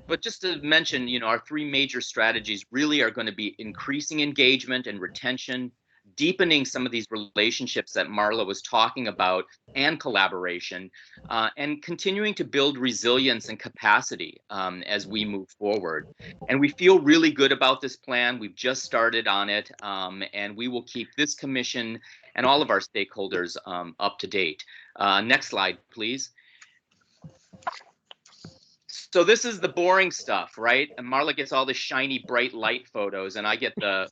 But just to mention, our 3 major strategies really are going to be increasing engagement and retention, deepening some of these relationships that Marla was talking about, and collaboration, and continuing to build resilience and capacity as we move forward. And we feel really good about this plan. We've just started on it, and we will keep this commission and all of our stakeholders up to date. Next slide, please. So this is the boring stuff, right? And Marla gets all the shiny, bright light photos, and I get the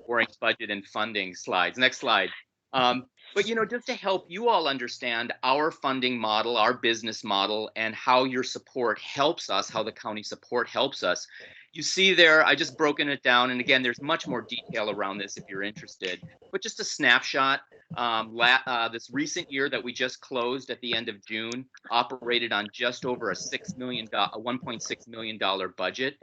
boring budget and funding slides. Next slide. But just to help you all understand our funding model, our business model, and how your support helps us, how the county support helps us. You see there, I just broken it down, and again, there's much more detail around this if you're interested. But just a snapshot. This recent year that we just closed at the end of June operated on just over a $1.6 million budget,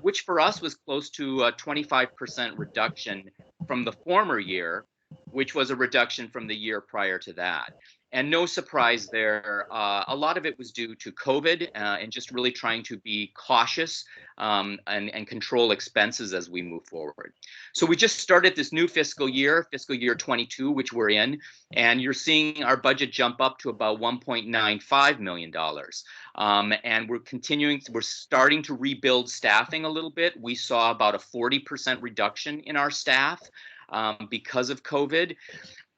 which for us was close to a 25% reduction from the former year, which was a reduction from the year prior to that. And no surprise there, a lot of it was due to COVID and just really trying to be cautious and control expenses as we move forward. So we just started this new fiscal year 22, which we're in, and you're seeing our budget jump up to about $1.95 million. And we're starting to rebuild staffing a little bit. We saw about a 40% reduction in our staff because of COVID.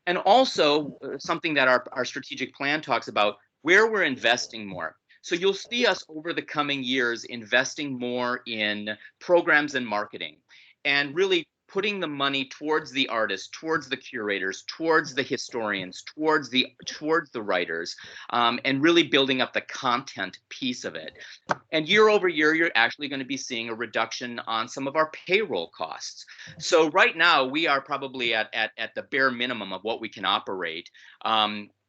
And also something that our strategic plan talks about, where we're investing more. So you'll see us over the coming years investing more in programs and marketing and really putting the money towards the artists, towards the curators, towards the historians, towards the writers, and really building up the content piece of it. And year over year, you're actually going to be seeing a reduction on some of our payroll costs. So right now, we are probably at the bare minimum of what we can operate.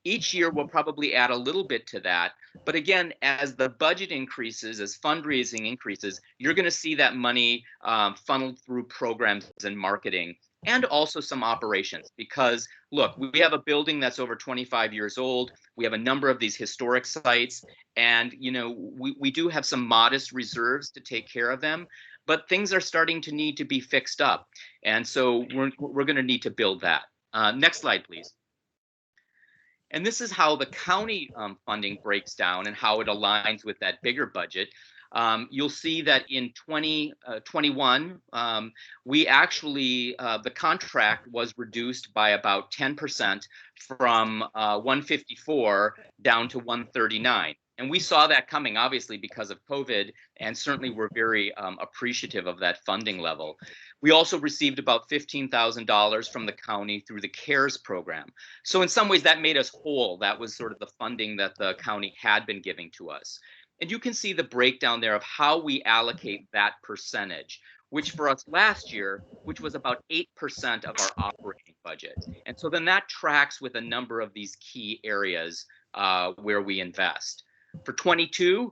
Each year, we'll probably add a little bit to that. But again, as the budget increases, as fundraising increases, you're going to see that money funneled through programs and marketing and also some operations, because look, we have a building that's over 25 years old. We have a number of these historic sites, and we do have some modest reserves to take care of them, but things are starting to need to be fixed up, and so we're going to need to build that. Next slide, please. And this is how the county funding breaks down and how it aligns with that bigger budget. You'll see that in 2021, we actually, the contract was reduced by about 10% from 154 down to 139. And we saw that coming, obviously, because of COVID, and certainly we're very appreciative of that funding level. We also received about $15,000 from the county through the CARES program. So in some ways that made us whole. That was sort of the funding that the county had been giving to us. And you can see the breakdown there of how we allocate that percentage, which for us last year, which was about 8% of our operating budget. And so then that tracks with a number of these key areas where we invest. For 22,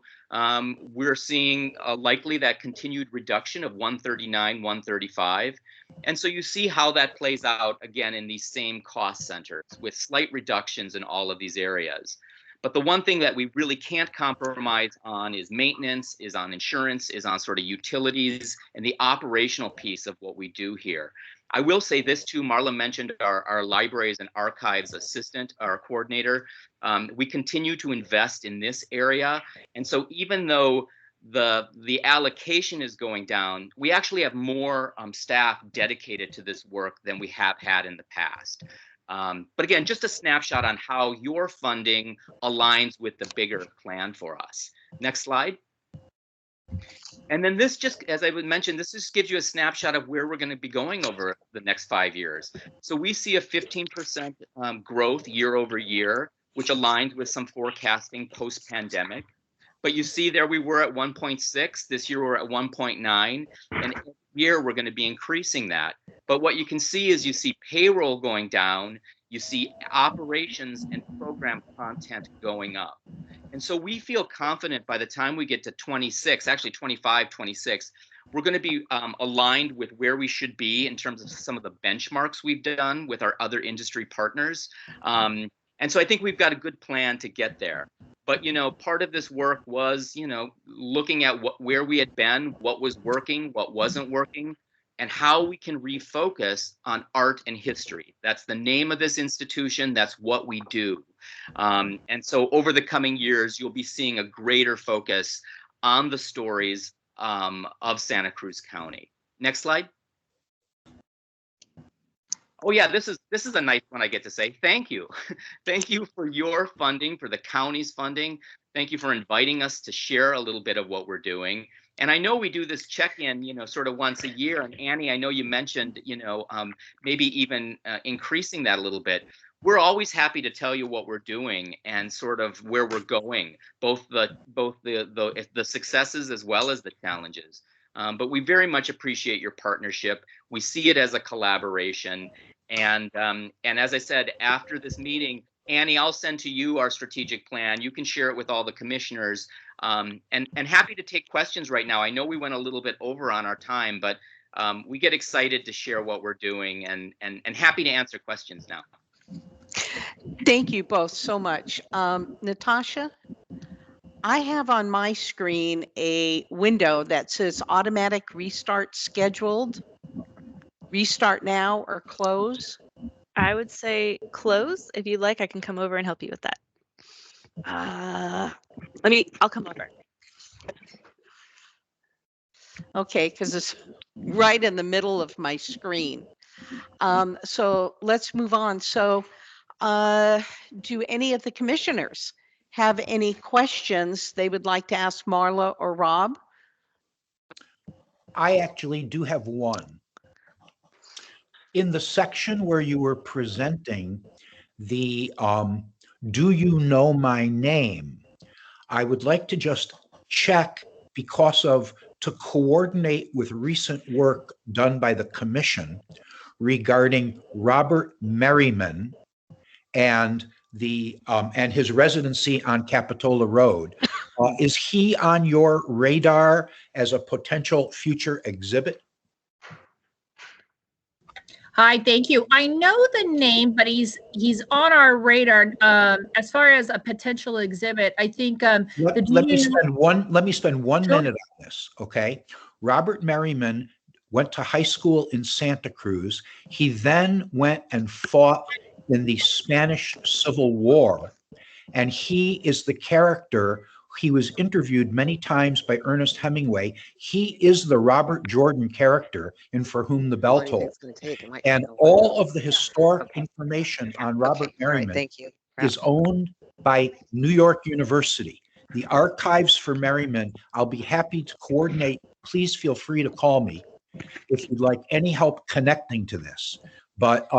we're seeing likely that continued reduction of 139, 135. And so you see how that plays out again in these same cost centers with slight reductions in all of these areas. But the one thing that we really can't compromise on is maintenance, is on insurance, is on sort of utilities and the operational piece of what we do here. I will say this too, Marla mentioned our libraries and archives assistant, our coordinator. We continue to invest in this area. And so even though the allocation is going down, we actually have more staff dedicated to this work than we have had in the past. But again, just a snapshot on how your funding aligns with the bigger plan for us. Next slide. And then this just, as I would mention, this just gives you a snapshot of where we're going to be going over the next 5 years. So we see a 15% growth year over year, which aligns with some forecasting post-pandemic. But you see there we were at 1.6, this year we're at 1.9, and every year we're going to be increasing that. But what you can see is you see payroll going down, you see operations and program content going up. And so we feel confident by the time we get to 26, actually 25, 26, we're going to be aligned with where we should be in terms of some of the benchmarks we've done with our other industry partners. And so I think we've got a good plan to get there. But, part of this work was, looking at where we had been, what was working, what wasn't working, and how we can refocus on art and history. That's the name of this institution. That's what we do. And so over the coming years, you'll be seeing a greater focus on the stories of Santa Cruz County. Next slide. Oh yeah, this is a nice one I get to say. Thank you. Thank you for your funding, for the county's funding. Thank you for inviting us to share a little bit of what we're doing. And I know we do this check-in, sort of once a year. And Annie, I know you mentioned, maybe even increasing that a little bit. We're always happy to tell you what we're doing and sort of where we're going, both the successes as well as the challenges. But we very much appreciate your partnership. We see it as a collaboration. And as I said, after this meeting, Annie, I'll send to you our strategic plan. You can share it with all the commissioners. And happy to take questions right now. I know we went a little bit over on our time, but we get excited to share what we're doing and happy to answer questions now. Thank you both so much. Natasha, I have on my screen a window that says automatic restart scheduled, restart now, or close. I would say close. If you'd like, I can come over and help you with that. I'll come over. Okay, because it's right in the middle of my screen. So let's move on. So do any of the commissioners have any questions they would like to ask Marla or Rob? I actually do have one. In the section where you were presenting the do you know my name, I would like to just check to coordinate with recent work done by the commission regarding Robert Merriman and his residency on Capitola Road. Is he on your radar as a potential future exhibit? Hi, thank you. I know the name, but he's on our radar as far as a potential exhibit. I think Let me spend one Sure. minute on this, okay? Robert Merriman went to high school in Santa Cruz. He then went and fought in the Spanish Civil War, and he is the character. He was interviewed many times by Ernest Hemingway. He is the Robert Jordan character in For Whom the Bell Tolls. And all of the historic information on Robert Merriman Thank you. is owned by New York University. The archives for Merriman, I'll be happy to coordinate. Please feel free to call me if you'd like any help connecting to this. But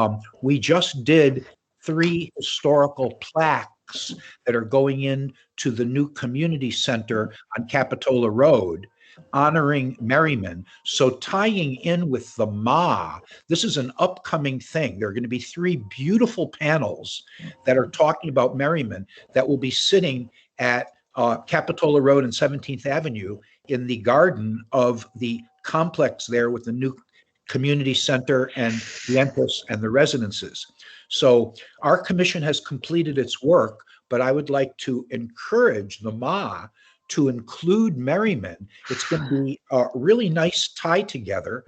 we just did 3 historical plaques that are going in to the new community center on Capitola Road, honoring Merriman. So tying in with the Ma, this is an upcoming thing. There are going to be 3 beautiful panels that are talking about Merriman that will be sitting at Capitola Road and 17th Avenue in the garden of the complex there with the new community center and the Entis and the residences. So our commission has completed its work, but I would like to encourage the Ma to include Merriman. It's going to be a really nice tie together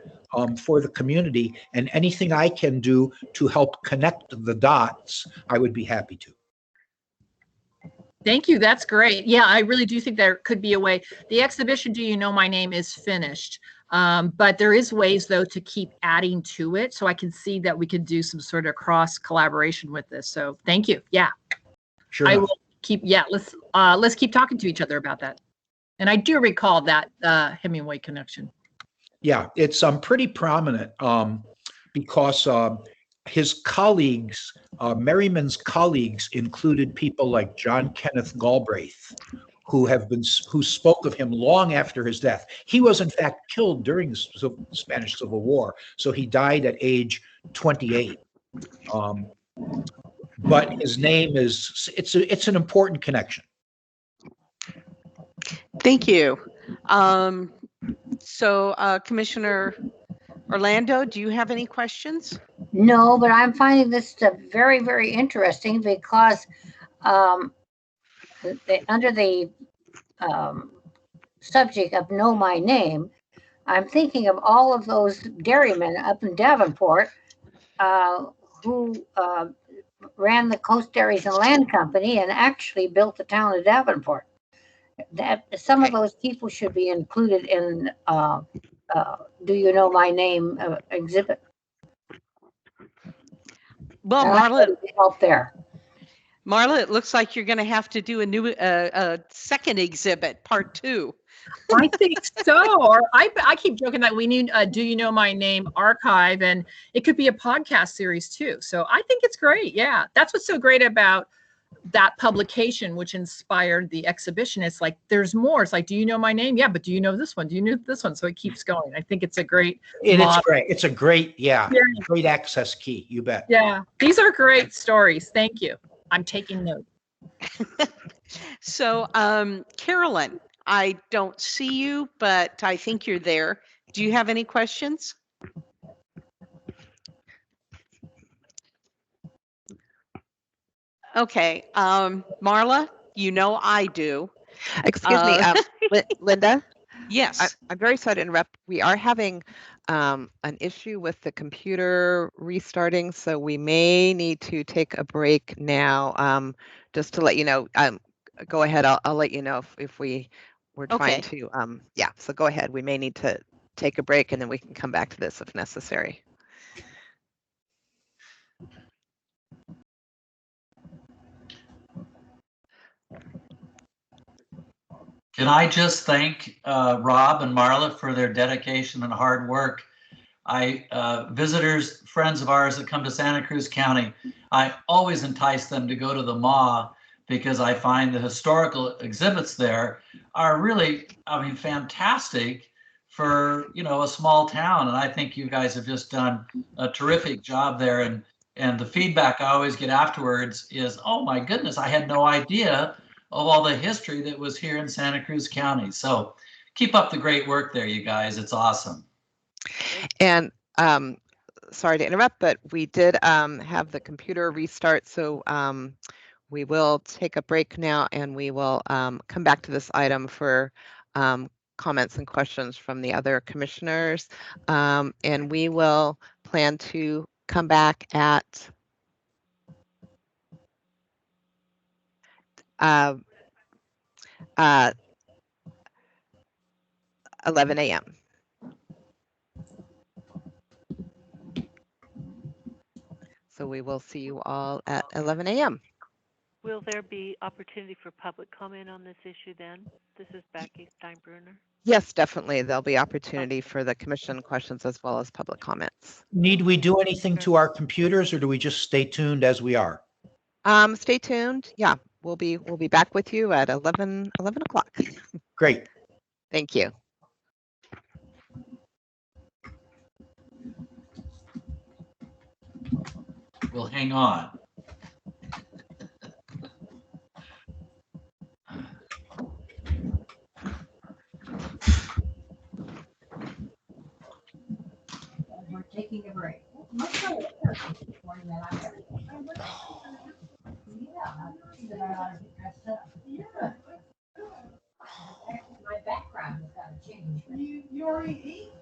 for the community, and anything I can do to help connect the dots, I would be happy to. Thank you. That's great. Yeah, I really do think there could be a way. The exhibition, Do You Know My Name, is finished. But there is ways, though, to keep adding to it. So I can see that we could do some sort of cross collaboration with this. So thank you. Yeah, Sure. I will keep. Yeah, let's keep talking to each other about that. And I do recall that Hemingway connection. Yeah, it's pretty prominent because his colleagues, Merriman's colleagues, included people like John Kenneth Galbraith, who spoke of him long after his death. He was in fact killed during the Spanish Civil War, so he died at age 28. But his name it's an important connection. Thank you. So Commissioner Orlando, do you have any questions? No, but I'm finding this very, very interesting because under the subject of Know My Name, I'm thinking of all of those dairymen up in Davenport who ran the Coast Dairies and Land Company and actually built the town of Davenport. That some of those people should be included in Do You Know My Name exhibit. Well, Marla, help there. Marla, it looks like you're going to have to do a new second exhibit, part 2. I think so. Or I keep joking that we need a Do You Know My Name archive, and it could be a podcast series too. So I think it's great. Yeah, that's what's so great about that publication, which inspired the exhibition. It's like there's more. It's like, do you know my name? Yeah, but do you know this one? Do you know this one? So it keeps going. I think it's a great. It's great. It's a great, great access key. You bet. Yeah, these are great stories. Thank you. I'm taking note. So, Carolyn, I don't see you, but I think you're there. Do you have any questions? Okay, Marla, you know I do. Excuse me, Linda? Yes. I'm very sorry to interrupt. We are having an issue with the computer restarting, so we may need to take a break now. Just to let you know, go ahead. I'll let you know if we're trying to. Yeah, so go ahead. We may need to take a break, and then we can come back to this if necessary. Can I just thank Rob and Marla for their dedication and hard work? Visitors, friends of ours that come to Santa Cruz County, I always entice them to go to the MA because I find the historical exhibits there are really, fantastic for, a small town. And I think you guys have just done a terrific job there. And the feedback I always get afterwards is, oh my goodness, I had no idea of all the history that was here in Santa Cruz County. So keep up the great work there, you guys. It's awesome. And sorry to interrupt, but we did have the computer restart, so we will take a break now, and we will come back to this item for comments and questions from the other commissioners. And we will plan to come back at 11 a.m. So we will see you all at 11 a.m. Will there be opportunity for public comment on this issue then? This is Becky Steinbruner. Yes, definitely. There'll be opportunity for the commission questions as well as public comments. Need we do anything to our computers, or do we just stay tuned as we are? Stay tuned. Yeah, we'll be back with you at 11 o'clock. Great. Thank you. We'll hang on. We're taking a break. My background has got to change. You already ate?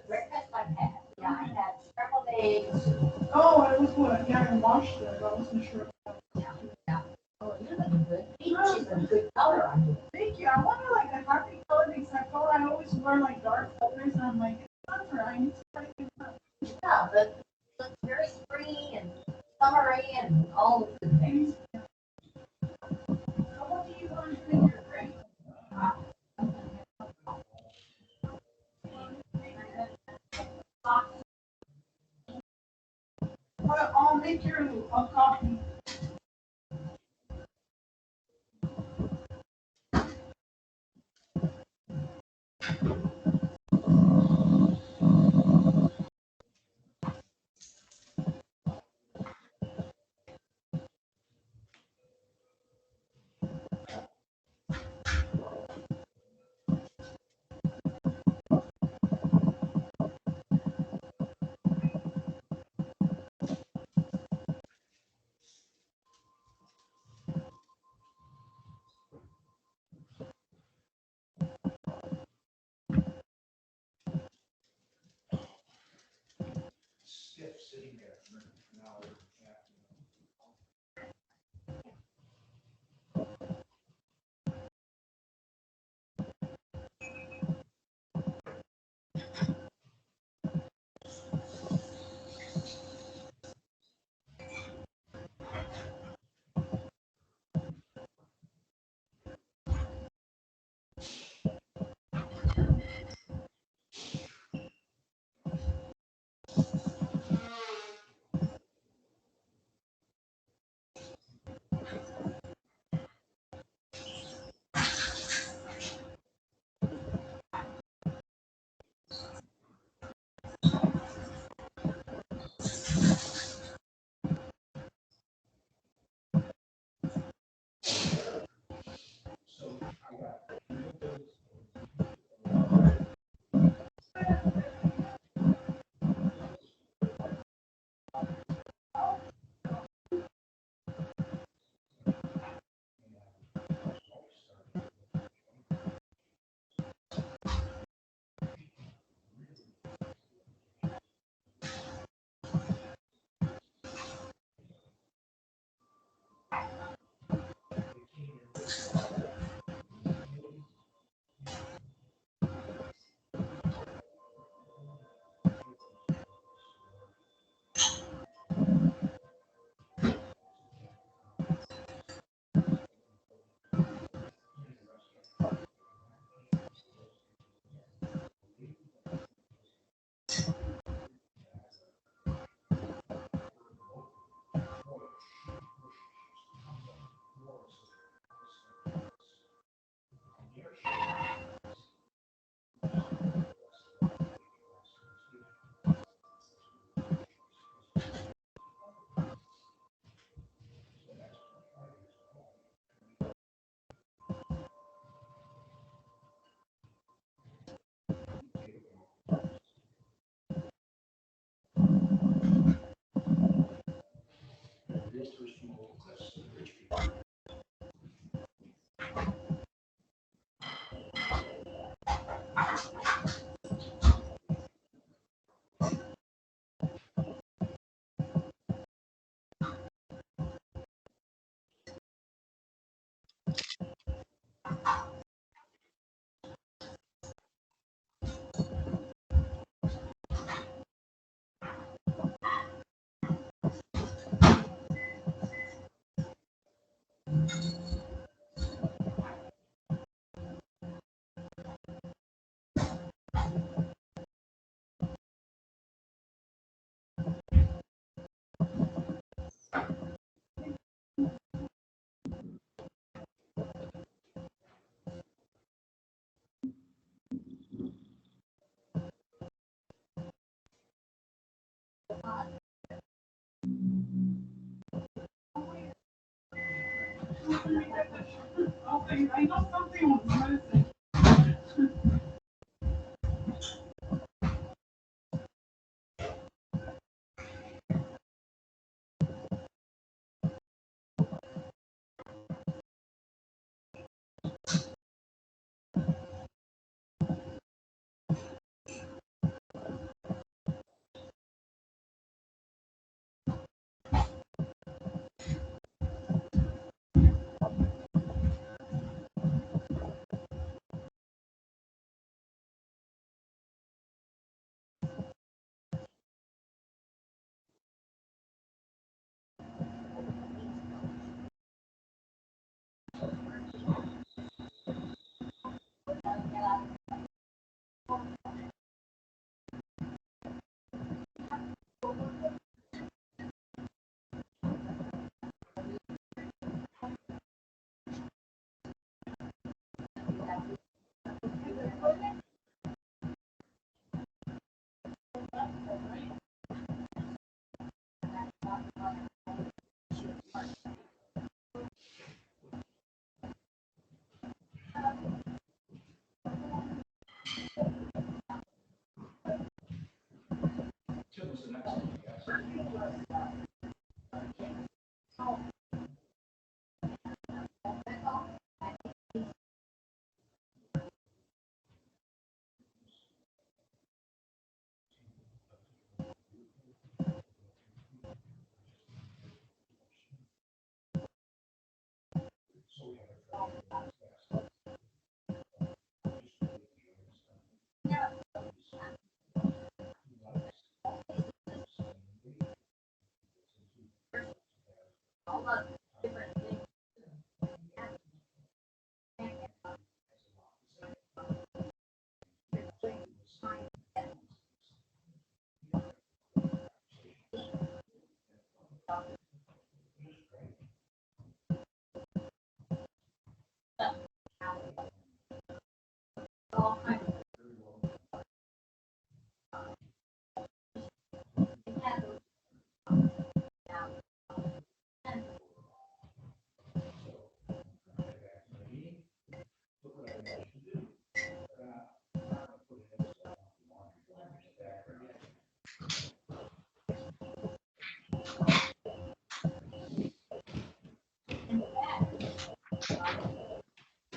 Breakfast I've had. Yeah, I had scrambled eggs. Oh, I was what? Yeah, I washed it. I wasn't sure. Yeah. Oh, you're looking good. Peach is a good color on you. Thank you. I wonder like the happy color because I always wear like dark colors and I'm like, it's not right. I need to try to get that. Yeah, but it looks very springy and summery and all the good things. So what do you want to do in your break? I'll make you a coffee.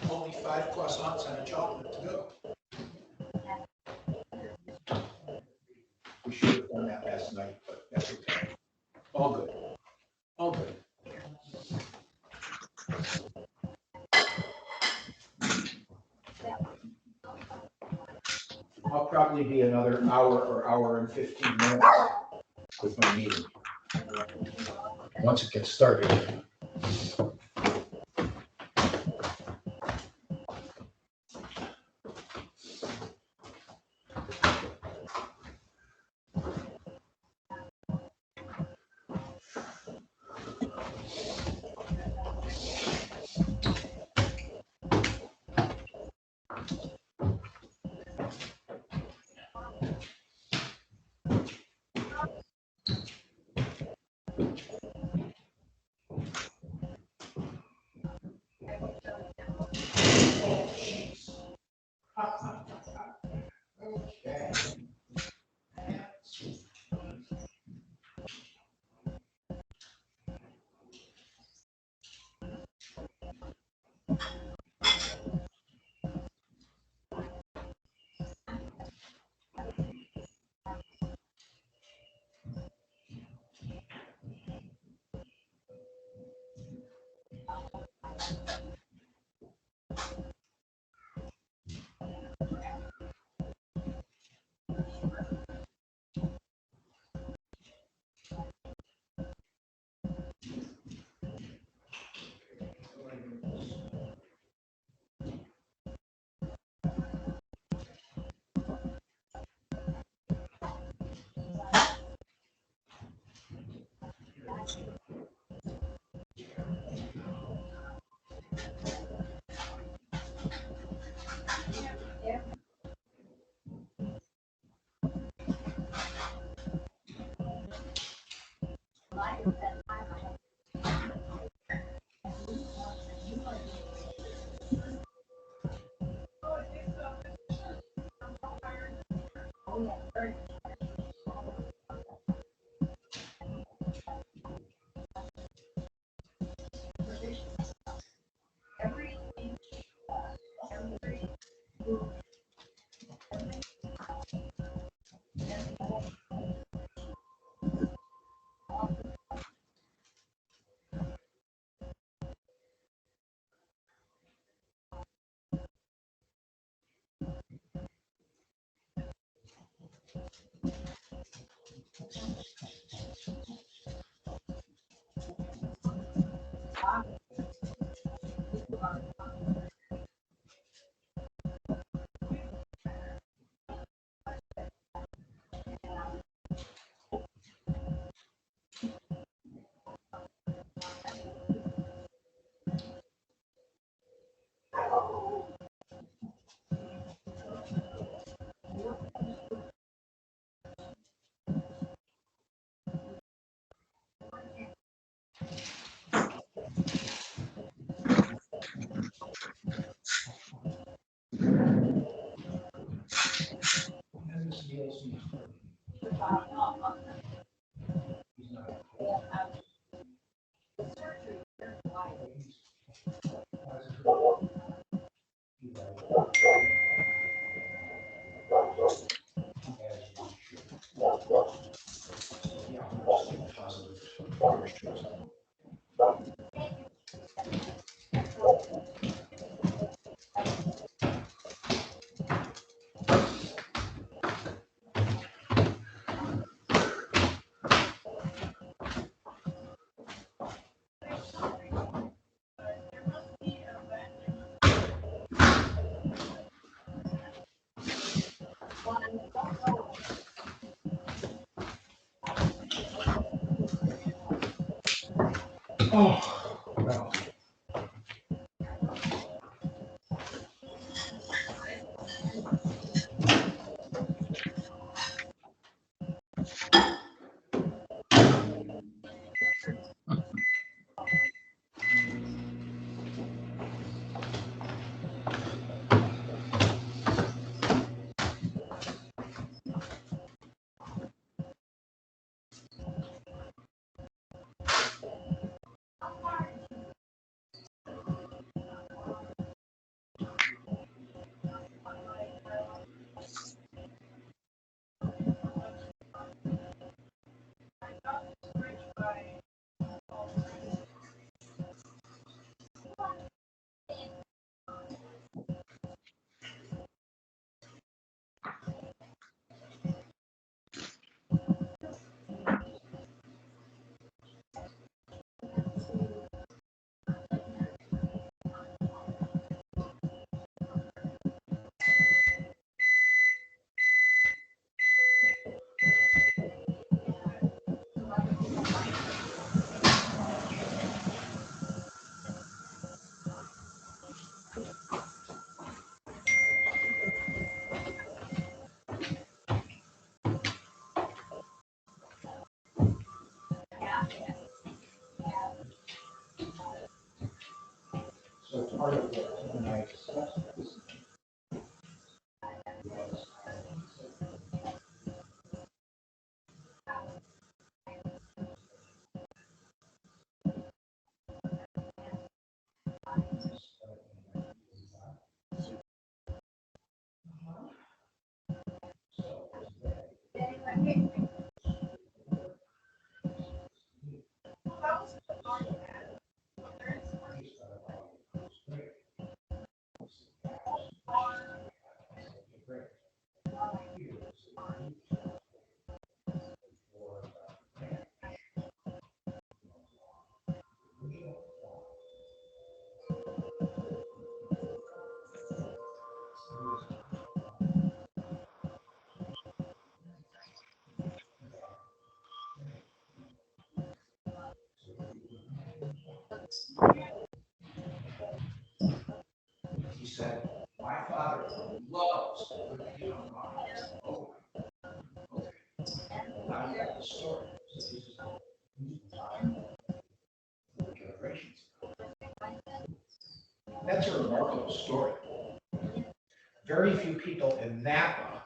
Only 5 croissants and a chocolate to go. We should have done that last night, but that's okay. All good. All good. I'll probably be another hour or hour and 15 minutes with my meeting. Once it gets started. Okay. Oh, well. So part of what Tim and I discussed was he said, my father loves to put piano on. I said, oh, okay. Now you got the story. So this is the generations. That's a remarkable story. Very few people in Napa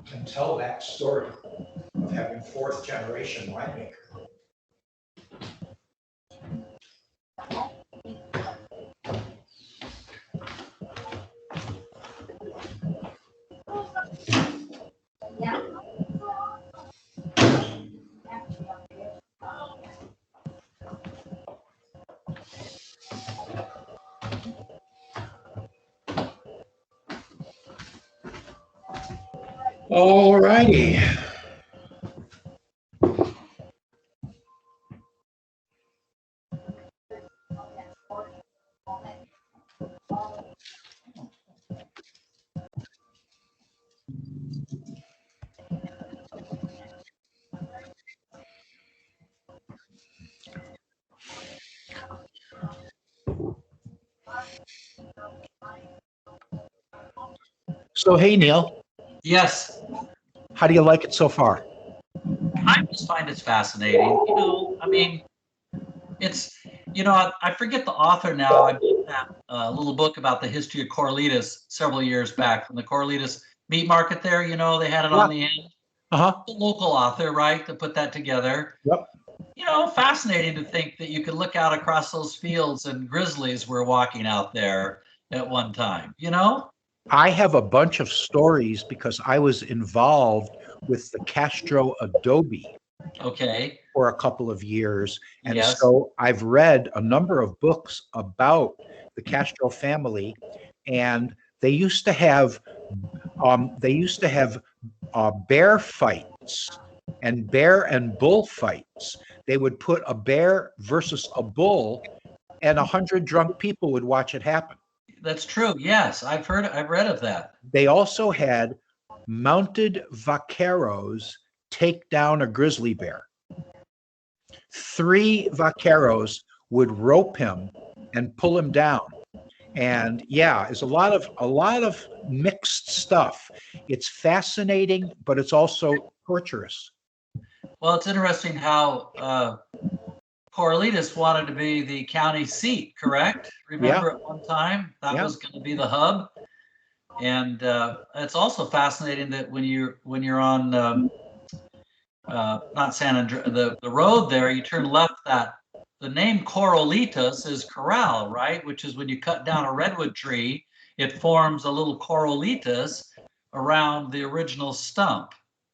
can tell that story of having fourth generation winemaker. All righty. So, hey, Neil, Yes, how do you like it so far? I just find it's fascinating. You know, I mean, it's, you know, I forget the author now. I bought that little book about the history of Corralitos several years back from the Corralitos meat market there. You know, they had it on the end. Uh-huh. The local author, right, to put that together. Yep. You know, fascinating to think that you could look out across those fields and grizzlies were walking out there at one time, you know? I have a bunch of stories because I was involved with the Castro Adobe Okay. for a couple of years. And Yes. so I've read a number of books about the Castro family, and they used to have bear fights and bear and bull fights. They would put a bear versus a bull, and 100 drunk people would watch it happen. That's true. Yes, I've read of that. They also had mounted vaqueros take down a grizzly bear. 3 vaqueros would rope him and pull him down. And yeah, it's a lot of mixed stuff. It's fascinating, but it's also torturous. Well, it's interesting how Corralitos wanted to be the county seat, correct? Remember at one time that was going to be the hub. And it's also fascinating that when you're on not San Andreas, the road there, you turn left. That the name Corralitos is corral, right? Which is when you cut down a redwood tree, it forms a little corralitos around the original stump.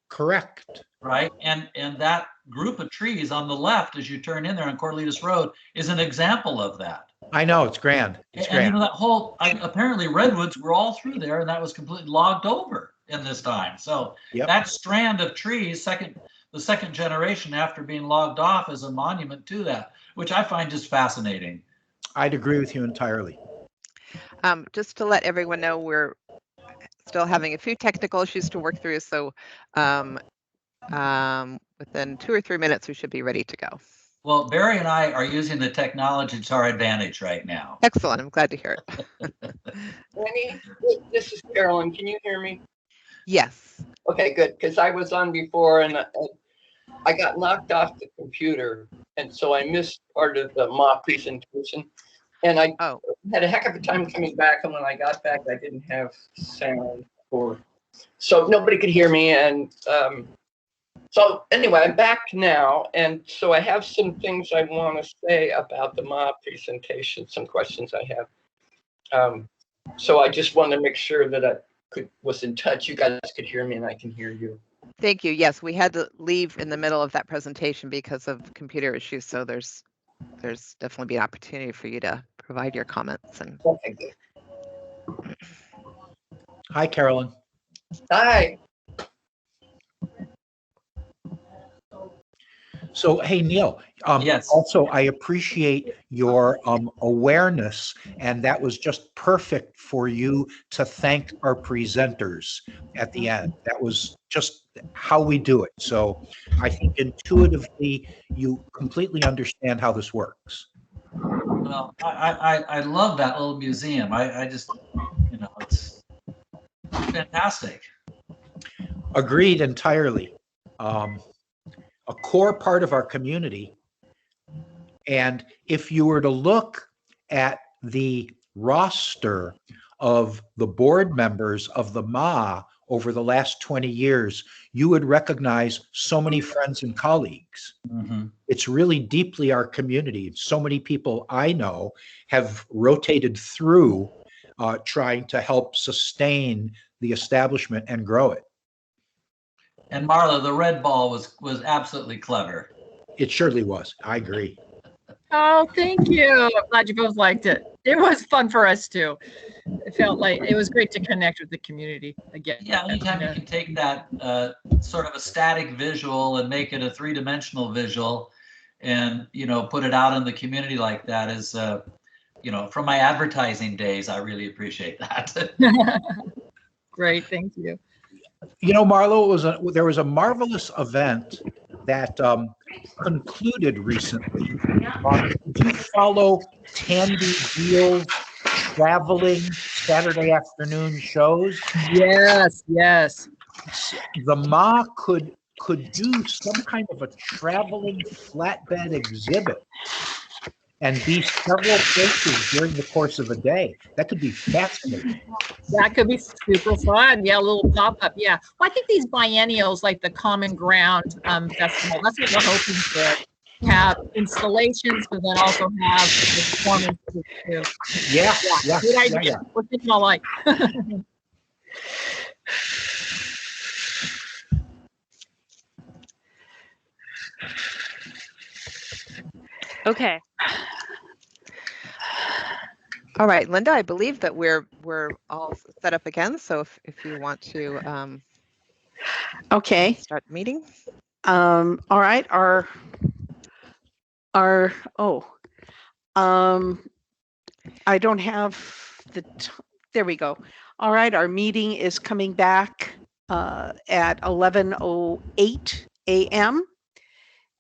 Correct. Right, and that group of trees on the left as you turn in there on Corralitos Road is an example of that. I know, it's grand. It's and grand. You know, that whole apparently redwoods were all through there, and that was completely logged over in this time. So that strand of trees, the second generation after being logged off, is a monument to that, which I find just fascinating. I'd agree with you entirely. Just to let everyone know, we're still having a few technical issues to work through, so within 2 or 3 minutes, we should be ready to go. Well, Barry and I are using the technology to our advantage right now. Excellent. I'm glad to hear it. Annie, this is Carolyn. Can you hear me? Yes. Okay, good. Because I was on before and I got knocked off the computer. And so I missed part of the mock presentation. And I had a heck of a time coming back. And when I got back, I didn't have sound so nobody could hear me. And so anyway, I'm back now. And so I have some things I want to say about the mock presentation, some questions I have. So I just want to make sure that I was in touch. You guys could hear me and I can hear you. Thank you. Yes, we had to leave in the middle of that presentation because of computer issues. So there's definitely be an opportunity for you to provide your comments. And okay, good. Hi, Carolyn. Hi. So, hey, Neil, yes. Also, I appreciate your awareness, and that was just perfect for you to thank our presenters at the end. That was just how we do it. So I think intuitively, you completely understand how this works. Well, I love that little museum. I just, you know, it's fantastic. Agreed entirely. A core part of our community. And if you were to look at the roster of the board members of the MA over the last 20 years, you would recognize so many friends and colleagues. It's really deeply our community. So many people I know have rotated through trying to help sustain the establishment and grow it. And Marla, the red ball was absolutely clever. It surely was. I agree. Oh, thank you. I'm glad you both liked it. It was fun for us too. It felt like it was great to connect with the community again. Yeah, anytime you can take that sort of a static visual and make it a three-dimensional visual and, put it out in the community like that is, from my advertising days, I really appreciate that. Great, thank you. Marlo, there was a marvelous event that concluded recently. Did you follow Tandy Deal's traveling Saturday afternoon shows? Yes. The Ma could do some kind of a traveling flatbed exhibit and be several places during the course of a day. That could be fascinating. That could be super fun. Yeah, a little pop-up. Yeah. Well, I think these biennials, like the Common Ground Festival, that's what we're hoping to have installations, but then also have performances too. Yeah. Good idea. Yeah. We're thinking all like. Okay. All right, Linda, I believe that we're all set up again. So if you want to Okay. start the meeting. All right. I don't have there we go. All right. Our meeting is coming back at 11:08 a.m.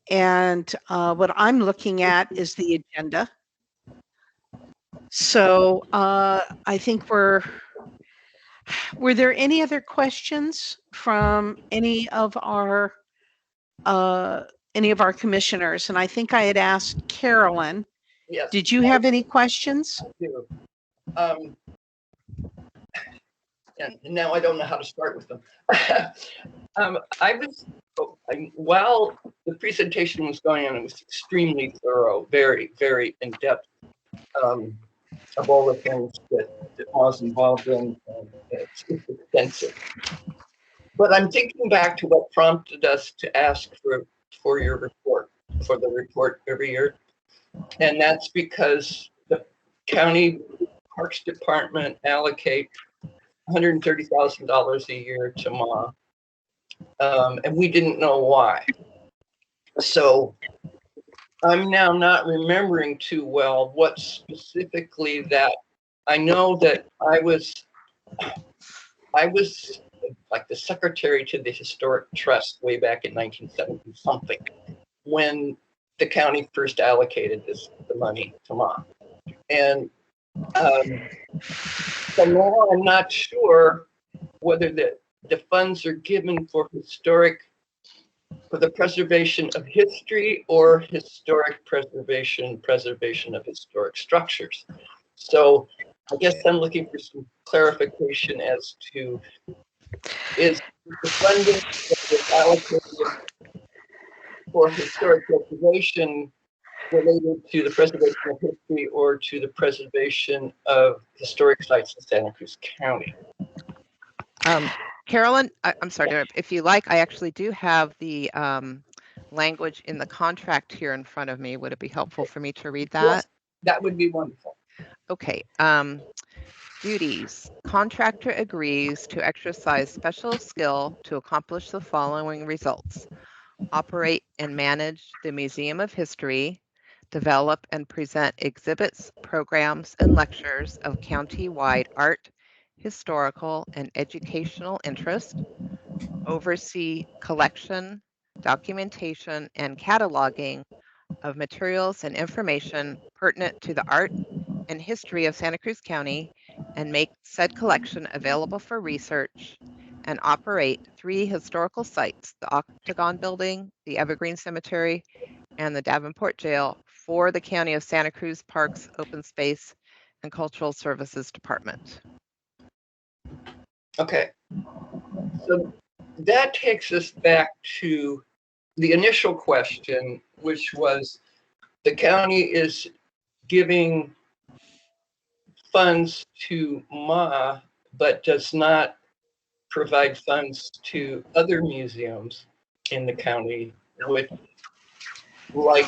And what I'm looking at is the agenda. So I think were there any other questions from any of our commissioners? And I think I had asked Carolyn. Yes. Did you have any questions? I do. And now I don't know how to start with them. While the presentation was going on, it was extremely thorough, very, very in-depth of all the things that I was involved in. It's extensive. But I'm thinking back to what prompted us to ask for your report, for the report every year. And that's because the county Parks Department allocate $130,000 a year to Ma. And we didn't know why. So I'm now not remembering too well what specifically that. I know that I was like the secretary to the Historic Trust way back in 1970 something when the county first allocated the money to Ma. And so now I'm not sure whether the funds are given for the preservation of history or historic preservation of historic structures. So I guess I'm looking for some clarification as to is the funding that was allocated for historic preservation related to the preservation of history or to the preservation of historic sites in Santa Cruz County? Carolyn, I'm sorry, if you like, I actually do have the language in the contract here in front of me. Would it be helpful for me to read that? Yes, that would be wonderful. Okay. Duties. Contractor agrees to exercise special skill to accomplish the following results. Operate and manage the Museum of History, develop and present exhibits, programs, and lectures of county-wide art, historical, and educational interest, oversee collection, documentation, and cataloging of materials and information pertinent to the art and history of Santa Cruz County, and make said collection available for research, and operate 3 historical sites, the Octagon Building, the Evergreen Cemetery, and the Davenport Jail for the County of Santa Cruz Parks, Open Space, and Cultural Services Department. Okay. So that takes us back to the initial question, which was the county is giving funds to MA, but does not provide funds to other museums in the county, which like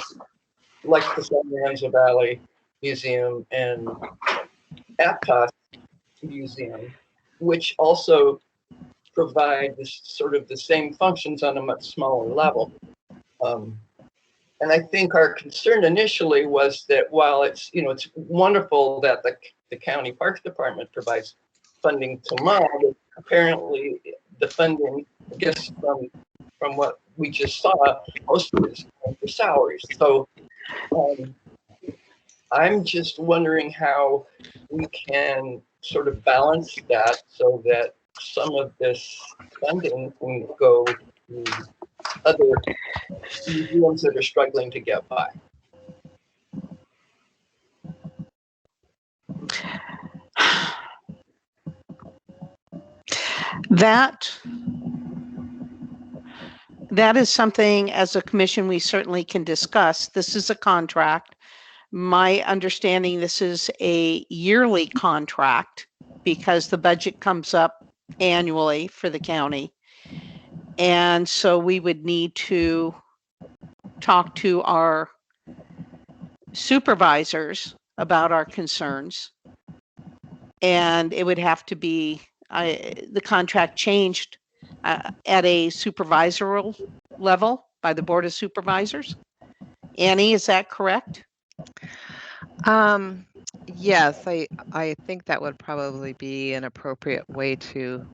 the San Lorenzo Valley Museum and Aptos Museum, which also provide this sort of the same functions on a much smaller level. And I think our concern initially was that while it's wonderful that the county parks department provides funding to MA, apparently the funding, I guess from what we just saw, most of it is going for salaries. So I'm just wondering how we can sort of balance that so that some of this funding can go to other museums that are struggling to get by. That is something as a commission we certainly can discuss. This is a contract. My understanding, this is a yearly contract because the budget comes up annually for the county. And so we would need to talk to our supervisors about our concerns. And it would have to be, the contract changed at a supervisory level by the Board of Supervisors. Annie, is that correct? Yes, I think that would probably be an appropriate way to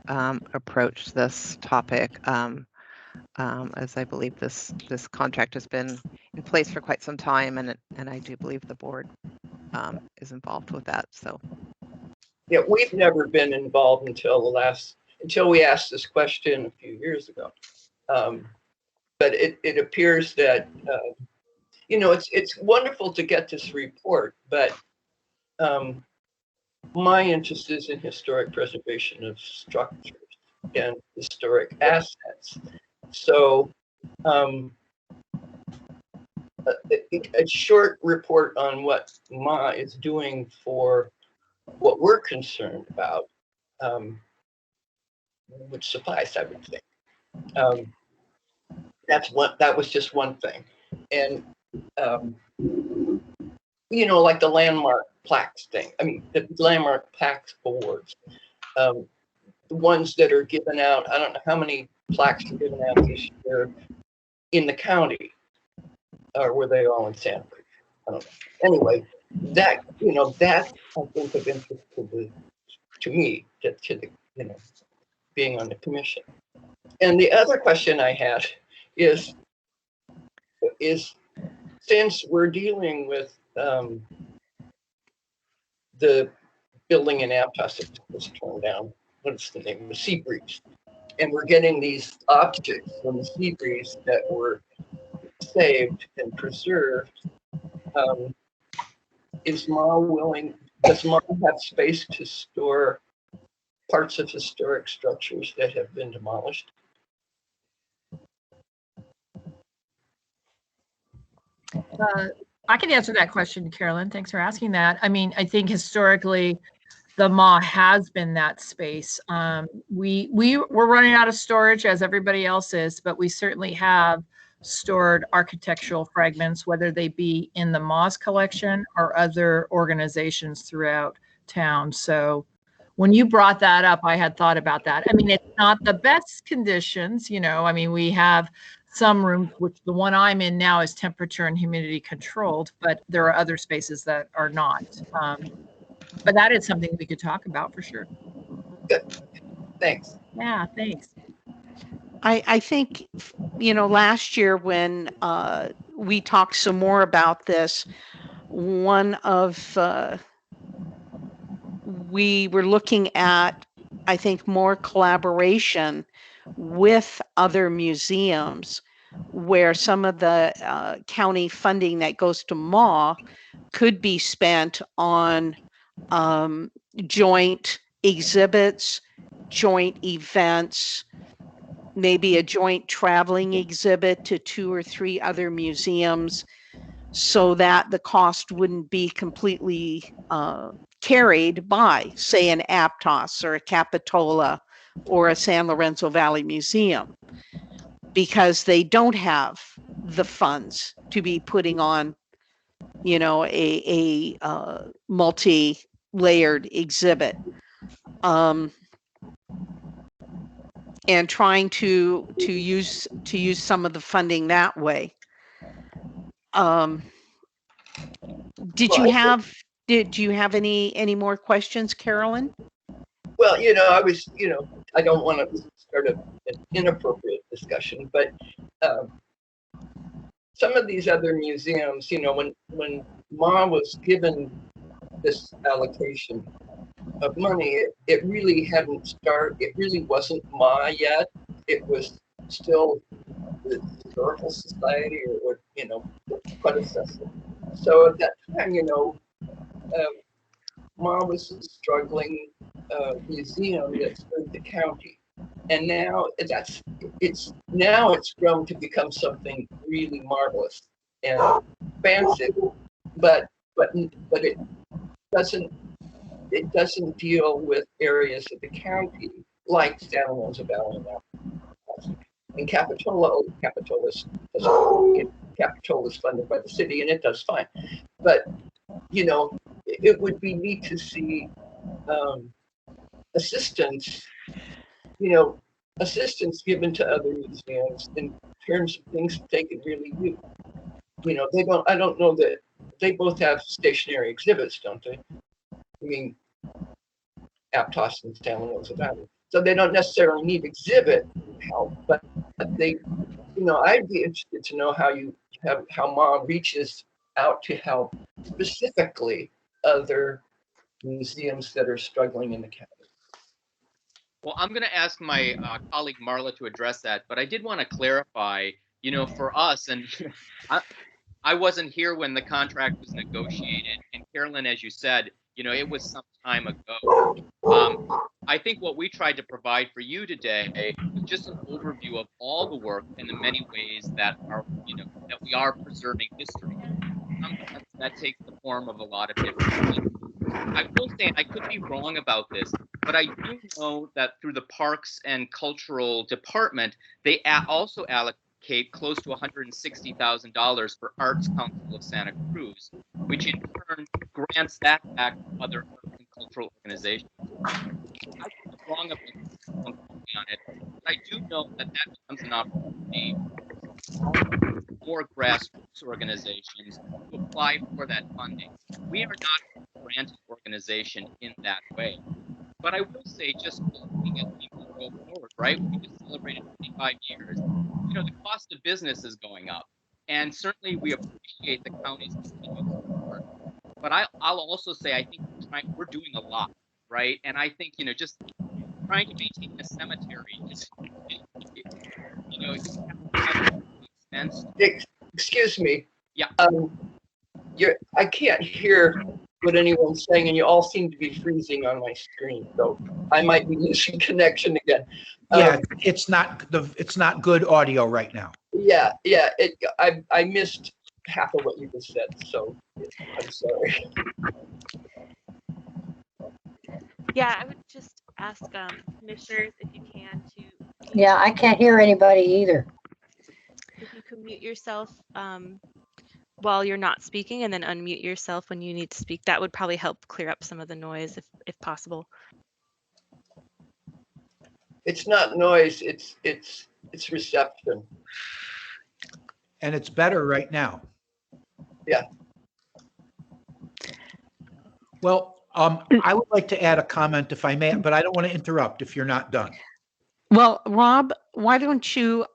approach this topic, as I believe this contract has been in place for quite some time, and I do believe the board is involved with that. So, yeah, we've never been involved until we asked this question a few years ago. But it appears that it's wonderful to get this report, but my interest is in historic preservation of structures and historic assets. So a short report on what MA is doing for what we're concerned about would suffice, I would think. That was just one thing. And like the landmark plaques thing. I mean, the landmark plaques awards, the ones that are given out. I don't know how many plaques are given out this year in the county, or were they all in Santa Cruz? I don't know. Anyway, that I think of interest to me, being on the commission. And the other question I had is since we're dealing with the building in Aptos that was torn down, what's the name? The sea breeze. And we're getting these objects from the sea breeze that were saved and preserved. Does MA have space to store parts of historic structures that have been demolished? I can answer that question, Carolyn. Thanks for asking that. I mean, I think historically, the MA has been that space. We're running out of storage as everybody else is, but we certainly have stored architectural fragments, whether they be in the MA's collection or other organizations throughout town. So when you brought that up, I had thought about that. I mean, it's not the best conditions, I mean, we have some rooms, which the one I'm in now is temperature and humidity controlled, but there are other spaces that are not. But that is something we could talk about for sure. Good. Thanks. Yeah, thanks. I think, last year when we talked some more about this, we were looking at, I think, more collaboration with other museums where some of the county funding that goes to MA could be spent on joint exhibits joint events, maybe a joint traveling exhibit to 2 or 3 other museums, so that the cost wouldn't be completely carried by, say, an Aptos or a Capitola or a San Lorenzo Valley Museum, because they don't have the funds to be putting on, you know, a multi-layered exhibit. And trying to use some of the funding that way. Did you have any more questions, Carolyn? Well, I don't want to start an inappropriate discussion, but some of these other museums, when Ma was given this allocation of money, it really hadn't started. It really wasn't Ma yet. It was still the Historical Society or the predecessor. So at that time, Ma was a struggling museum that served the county, and now it's grown to become something really marvelous and expansive, but it doesn't deal with areas of the county like San Lorenzo Valley and Capitola. Capitola's funded by the city, and it does fine. But it would be neat to see assistance given to other museums in terms of things that they can really do. I don't know that they both have stationary exhibits, don't they? I mean, Aptos and San Lorenzo Valley. So they don't necessarily need exhibit help, but they, I'd be interested to know how Ma reaches out to help specifically other museums that are struggling in the county. Well, I'm going to ask my colleague Marla to address that, but I did want to clarify, for us, and I wasn't here when the contract was negotiated, and Carolyn, as you said, it was some time ago. I think what we tried to provide for you today was just an overview of all the work and the many ways that that we are preserving history. Sometimes that takes the form of a lot of different things. I will say, I could be wrong about this, but I do know that through the Parks and Cultural Department, they also allocate close to $160,000 for Arts Council of Santa Cruz, which in turn grants that back to other arts and cultural organizations. I could be wrong about on it, but I do know that becomes an opportunity for grassroots organizations to apply for that funding. We are not a granted organization in that way. But I will say, just looking at people go forward, right? We just celebrated 25 years. The cost of business is going up. And certainly we appreciate the county's continued support. But I'll also say, I think we're doing a lot, right? And I think, just trying to maintain a cemetery is, expense. Excuse me. Yeah. I can't hear what anyone's saying, and you all seem to be freezing on my screen, so I might be losing connection again. Yeah, it's not good audio right now. Yeah. I missed half of what you just said, so I'm sorry. Yeah, I would just ask commissioners if you can to. Yeah, I can't hear anybody either. If you could mute yourself while you're not speaking, and then unmute yourself when you need to speak, that would probably help clear up some of the noise if possible. It's not noise, it's reception. And it's better right now. Yeah. Well, I would like to add a comment if I may, but I don't want to interrupt if you're not done. Well, Rob, why don't you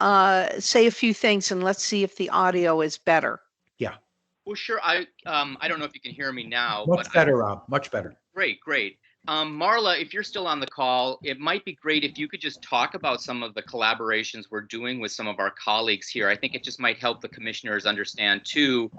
say a few things and let's see if the audio is better. Yeah. Well, sure. I don't know if you can hear me now. Much better, Rob. Much better. Great. Marla, if you're still on the call, it might be great if you could just talk about some of the collaborations we're doing with some of our colleagues here. I think it just might help the commissioners understand too,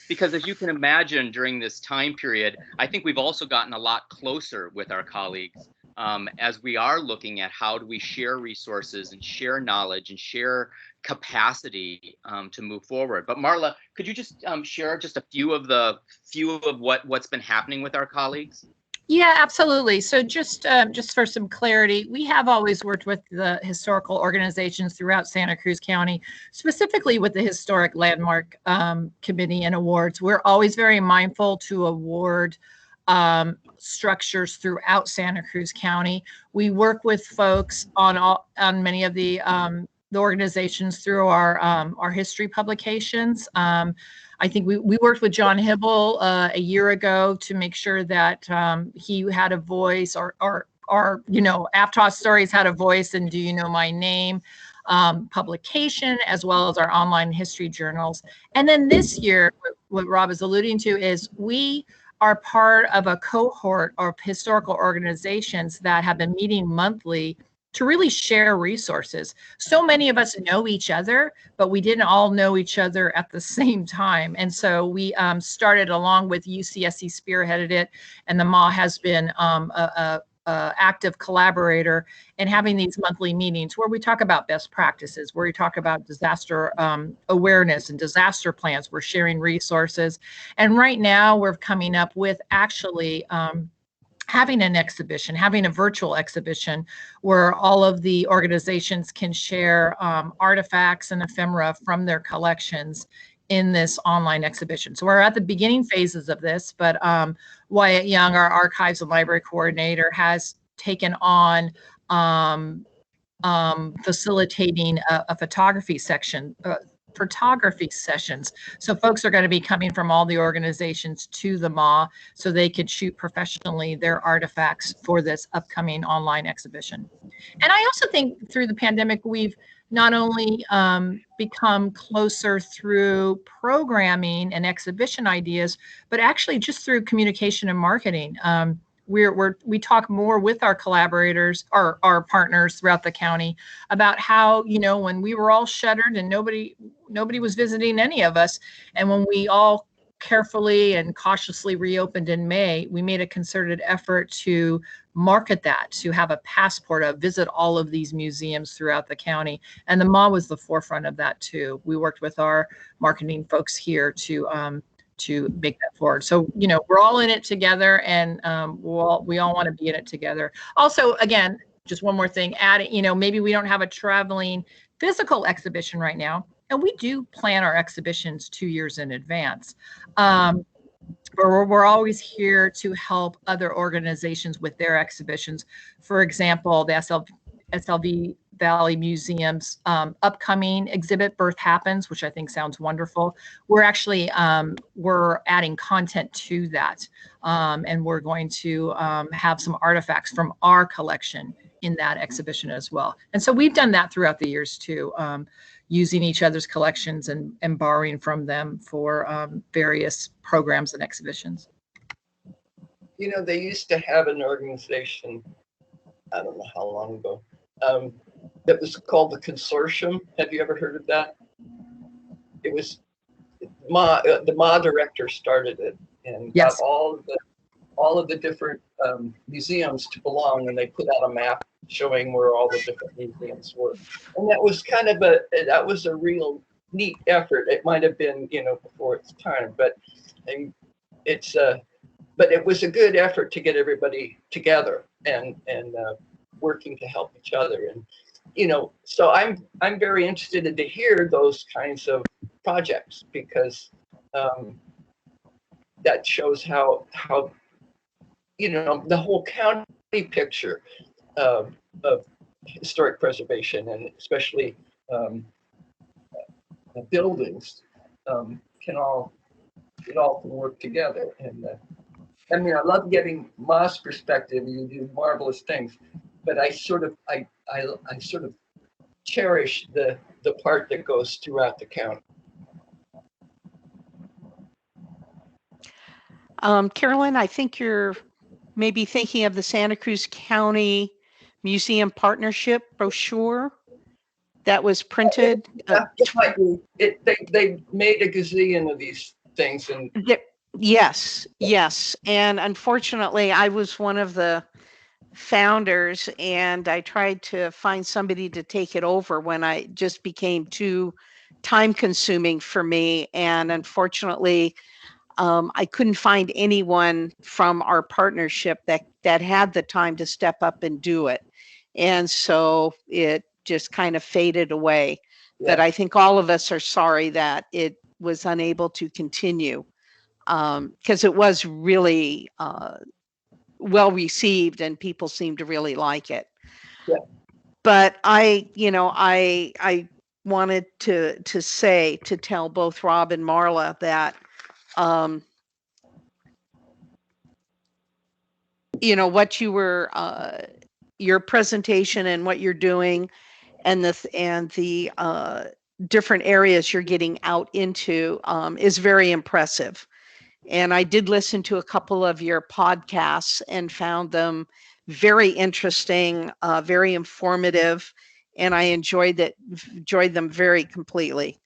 because as you can imagine during this time period, I think we've also gotten a lot closer with our colleagues. as we are looking at how do we share resources and share knowledge and share capacity to move forward. But Marla, could you just share just a few of what's been happening with our colleagues? Yeah, absolutely. So just for some clarity, we have always worked with the historical organizations throughout Santa Cruz County, specifically with the Historic Landmark Committee and awards. We're always very mindful to award structures throughout Santa Cruz County. We work with folks on many of the organizations through our history publications. I think we worked with John Hibble a year ago to make sure that he had a voice, or Aptos Stories had a voice in Do You Know My Name publication, as well as our online history journals. And then this year, what Rob is alluding to is we are part of a cohort of historical organizations that have been meeting monthly to really share resources. So many of us know each other, but we didn't all know each other at the same time. And so we started, along with UCSC spearheaded it, and the MA has been a active collaborator in having these monthly meetings where we talk about best practices, where we talk about disaster awareness and disaster plans. We're sharing resources. And right now we're coming up with actually having an exhibition, having a virtual exhibition where all of the organizations can share artifacts and ephemera from their collections in this online exhibition. So we're at the beginning phases of this, but Wyatt Young, our archives and library coordinator, has taken on facilitating a photography sessions. So folks are going to be coming from all the organizations to the MA so they could shoot professionally their artifacts for this upcoming online exhibition. And I also think through the pandemic, we've not only become closer through programming and exhibition ideas, but actually just through communication and marketing. We talk more with our collaborators, our partners throughout the county, about how, when we were all shuttered and nobody was visiting any of us, and when we all carefully and cautiously reopened in May, we made a concerted effort to market that, to have a passport, to visit all of these museums throughout the county. And the MA was the forefront of that too. We worked with our marketing folks here to make that forward. So, we're all in it together, and we all want to be in it together. Also, again, just one more thing, adding, maybe we don't have a traveling physical exhibition right now, and we do plan our exhibitions 2 years in advance. We're always here to help other organizations with their exhibitions. For example, the SLV Valley Museum's upcoming exhibit, Birth Happens, which I think sounds wonderful. We're actually, we're adding content to that. And we're going to have some artifacts from our collection in that exhibition as well. And so we've done that throughout the years too, using each other's collections and borrowing from them for various programs and exhibitions. They used to have an organization, I don't know how long ago, that was called the Consortium. Have you ever heard of that? It was the MA director started it and Yes. got all of the different museums to belong, and they put out a map showing where all the different museums were. And that was that was a real neat effort. It might have been, before its time, but it was a good effort to get everybody together and working to help each other. And so I'm very interested to hear those kinds of projects, because that shows how the whole county picture of historic preservation, and especially the buildings, can all work together. And I love getting MA's perspective. You do marvelous things, but I sort of cherish the part that goes throughout the county. Carolyn, I think you're maybe thinking of the Santa Cruz County Museum Partnership brochure that was printed. They made a gazillion of these things, and Yes. And unfortunately, I was one of the founders, and I tried to find somebody to take it over when I just became too time consuming for me. And unfortunately, I couldn't find anyone from our partnership that had the time to step up and do it. And so it just kind of faded away. But Yeah. I think all of us are sorry that it was unable to continue, because it was really well received and people seemed to really like it. Yeah. But I wanted to tell both Rob and Marla that what you were your presentation and what you're doing, and the different areas you're getting out into is very impressive. And I did listen to a couple of your podcasts and found them very interesting, very informative, and I enjoyed them very completely.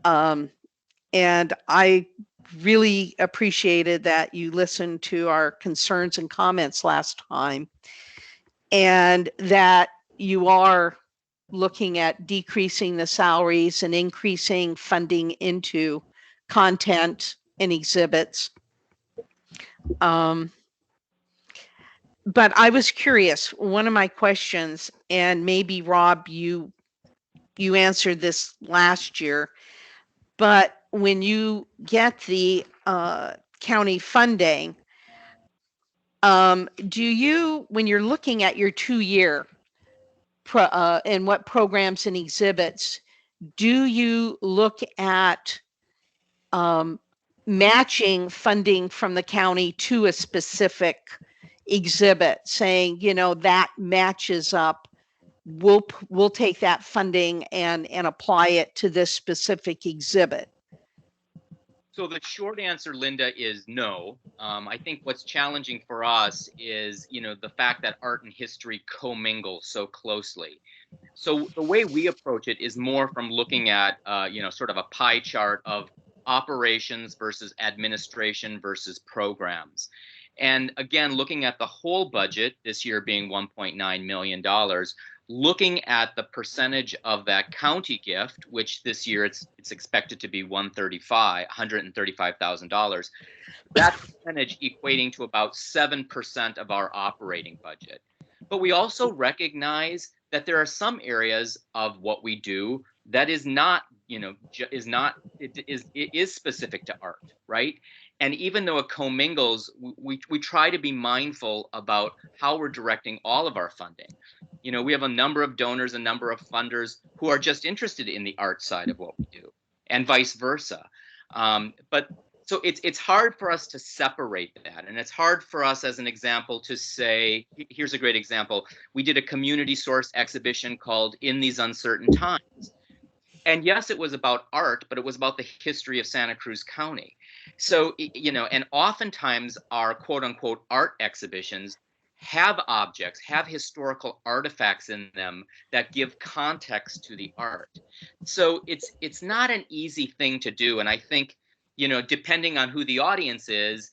And I really appreciated that you listened to our concerns and comments last time, and that you are looking at decreasing the salaries and increasing funding into content and exhibits. But I was curious, one of my questions, and maybe Rob, you answered this last year, but when you get the county funding, do you, when you're looking at your 2-year and what programs and exhibits, do you look at matching funding from the county to a specific exhibit, saying, that matches up, we'll take that funding and apply it to this specific exhibit? So the short answer, Linda, is no. I think what's challenging for us is, the fact that art and history commingle so closely. So the way we approach it is more from looking at, sort of a pie chart of operations versus administration versus programs. And again, looking at the whole budget, this year being $1.9 million, looking at the percentage of that county gift, which this year it's expected to be $135,000, that percentage equating to about 7% of our operating budget. But we also recognize that there are some areas of what we do that is not, it is specific to art, right? And even though it commingles, we try to be mindful about how we're directing all of our funding. We have a number of donors, a number of funders who are just interested in the art side of what we do, and vice versa. But so it's hard for us to separate that. And it's hard for us, as an example, to say, here's a great example. We did a community source exhibition called In These Uncertain Times. And yes, it was about art, but it was about the history of Santa Cruz County. So, and oftentimes our quote unquote art exhibitions have objects, have historical artifacts in them that give context to the art. So it's not an easy thing to do. And I think, depending on who the audience is,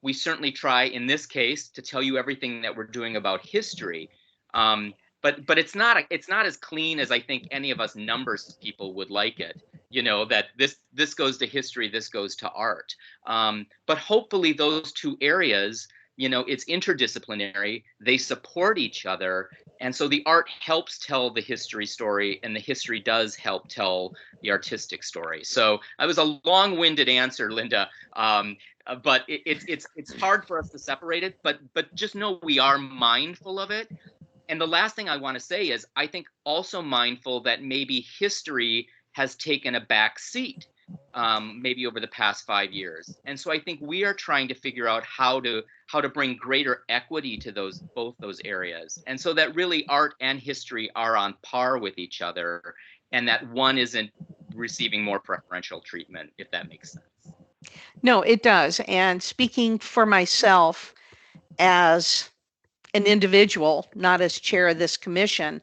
we certainly try in this case to tell you everything that we're doing about history. But it's not as clean as I think any of us numbers people would like it. That this goes to history, this goes to art. But hopefully those two areas, it's interdisciplinary. They support each other, and so the art helps tell the history story, and the history does help tell the artistic story. So I was a long-winded answer, Linda. But it's hard for us to separate it. But just know we are mindful of it. And the last thing I want to say is I think also mindful that maybe history has taken a back seat, maybe over the past 5 years. And so I think we are trying to figure out how to bring greater equity to both those areas. And so that really art and history are on par with each other, and that one isn't receiving more preferential treatment, if that makes sense. No, it does. And speaking for myself as an individual, not as chair of this commission,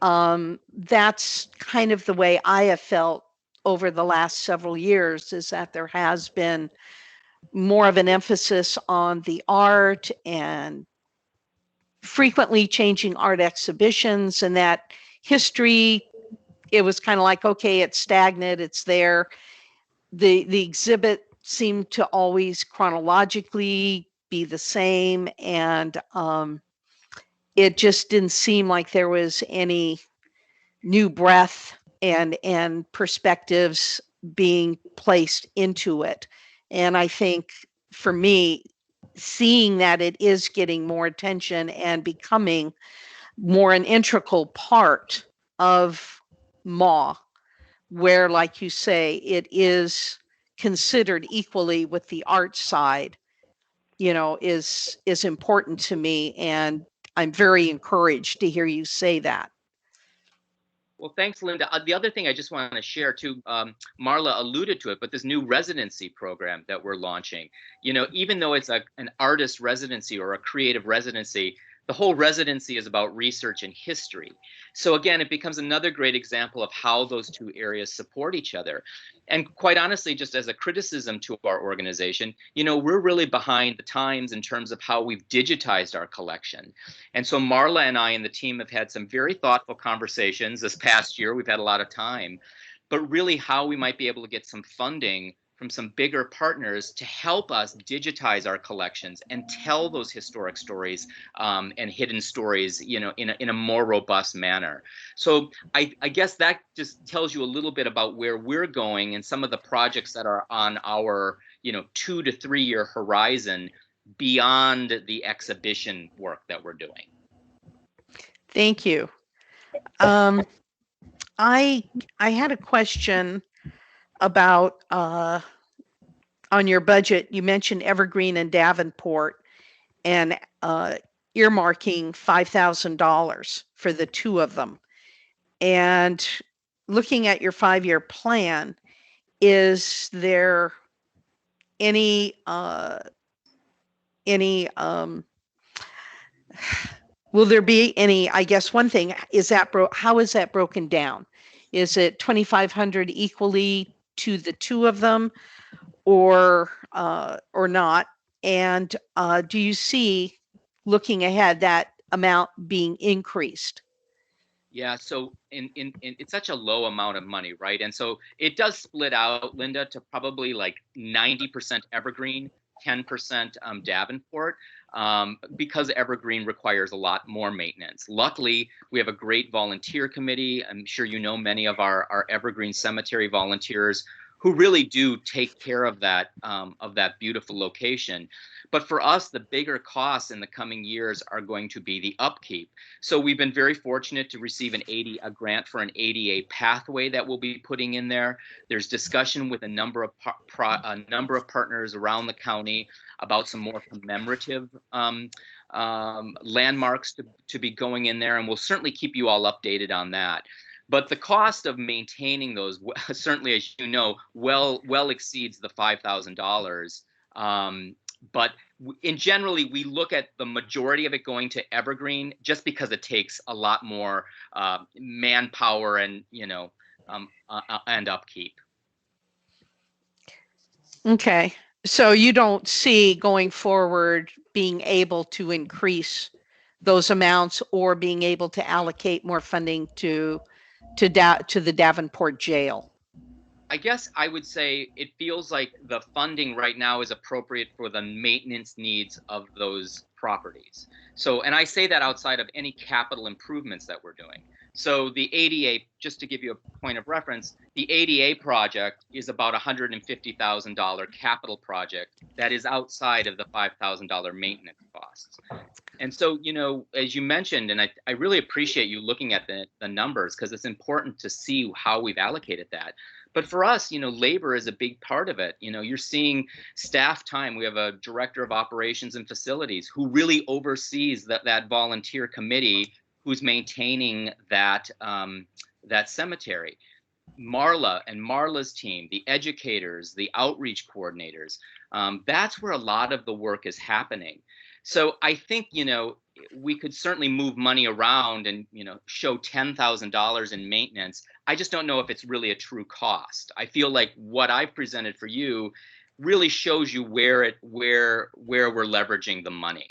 that's kind of the way I have felt over the last several years, is that there has been more of an emphasis on the art and frequently changing art exhibitions, and that history, it was kind of like, okay, it's stagnant, it's there. The exhibit seemed to always chronologically be the same, and it just didn't seem like there was any new breath and perspectives being placed into it. And I think for me, seeing that it is getting more attention and becoming more an integral part of MAW, where, like you say, it is considered equally with the art side, is important to me. And I'm very encouraged to hear you say that. Well, thanks, Linda. The other thing I just want to share too, Marla alluded to it, but this new residency program that we're launching, even though it's an artist residency or a creative residency, the whole residency is about research and history. So again, it becomes another great example of how those two areas support each other. And quite honestly, just as a criticism to our organization, we're really behind the times in terms of how we've digitized our collection. And so Marla and I and the team have had some very thoughtful conversations this past year. We've had a lot of time, but really how we might be able to get some funding from some bigger partners to help us digitize our collections and tell those historic stories and hidden stories, in a more robust manner. So I guess that just tells you a little bit about where we're going and some of the projects that are on our, 2 to 3 year horizon beyond the exhibition work that we're doing. Thank you. I had a question about on your budget. You mentioned Evergreen and Davenport, and earmarking $5,000 for the two of them. And looking at your 5-year plan, is there any will there be any, I guess one thing is that how is that broken down? Is it 2,500 equally to the two of them, or not? And do you see, looking ahead, that amount being increased? Yeah, so in it's such a low amount of money, right? And so it does split out, Linda, to probably like 90% Evergreen, 10% Davenport, because Evergreen requires a lot more maintenance. Luckily, we have a great volunteer committee. I'm sure you know many of our Evergreen Cemetery volunteers who really do take care of that beautiful location. But for us, the bigger costs in the coming years are going to be the upkeep. So we've been very fortunate to receive a grant for an ADA pathway that we'll be putting in there. There's discussion with a number of partners around the county about some more commemorative landmarks to be going in there, and we'll certainly keep you all updated on that. But the cost of maintaining those, certainly, as you know, well exceeds the $5,000. But generally, we look at the majority of it going to Evergreen just because it takes a lot more manpower and and upkeep. Okay, so you don't see going forward being able to increase those amounts or being able to allocate more funding to the Davenport jail? I guess I would say it feels like the funding right now is appropriate for the maintenance needs of those properties. So, and I say that outside of any capital improvements that we're doing. So the ADA, just to give you a point of reference, the ADA project is about $150,000 capital project that is outside of the $5,000 maintenance costs. And so, as you mentioned, and I really appreciate you looking at the numbers, because it's important to see how we've allocated that. But for us, labor is a big part of it. You're seeing staff time. We have a director of operations and facilities who really oversees that volunteer committee who's maintaining that cemetery. Marla and Marla's team, the educators, the outreach coordinators, that's where a lot of the work is happening. So I think, we could certainly move money around and, show $10,000 in maintenance. I just don't know if it's really a true cost. I feel like what I've presented for you really shows you where we're leveraging the money.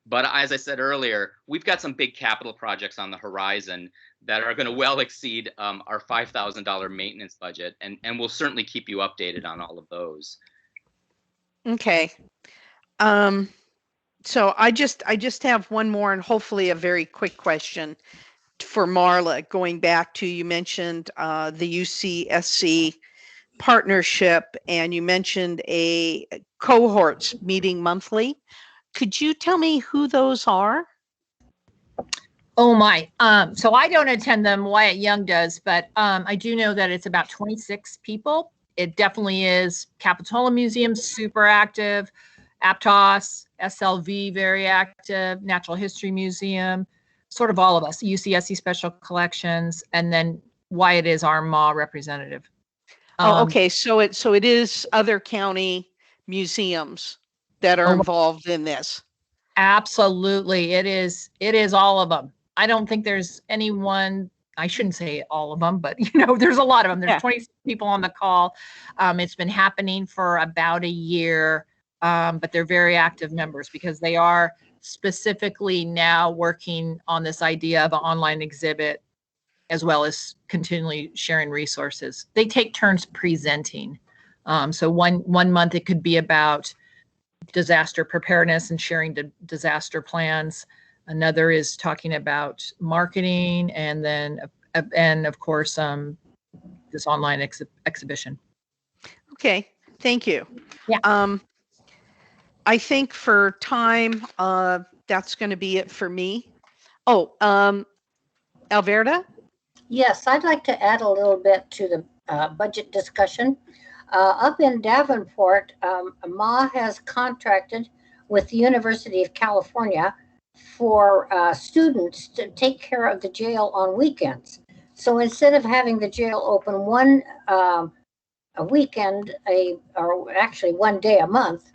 But as I said earlier, we've got some big capital projects on the horizon that are going to well exceed our $5,000 maintenance budget, and we'll certainly keep you updated on all of those. Okay. So I just have one more and hopefully a very quick question for Marla. Going back to, you mentioned the UCSC partnership, and you mentioned a cohorts meeting monthly. Could you tell me who those are? Oh my. So I don't attend them. Wyatt Young does, but I do know that it's about 26 people. It definitely is. Capitola Museum, super active. Aptos, SLV, very active. Natural History Museum, sort of all of us. UCSC Special Collections, and then Wyatt is our MA representative. Okay. So it is other county museums that are involved in this. Absolutely. It is all of them. I don't think there's anyone, I shouldn't say all of them, but there's a lot of them. There's 26 people on the call. It's been happening for about a year, but they're very active members because they are specifically now working on this idea of an online exhibit, as well as continually sharing resources. They take turns presenting. So one month it could be about disaster preparedness and sharing disaster plans. Another is talking about marketing, and then and of course this online exhibition. Okay, thank you. Yeah. I think for time, that's going to be it for me. Oh, Alberta? Yes, I'd like to add a little bit to the budget discussion. Up in Davenport, Ma has contracted with the University of California for students to take care of the jail on weekends. So instead of having the jail open one a weekend, or actually one day a month,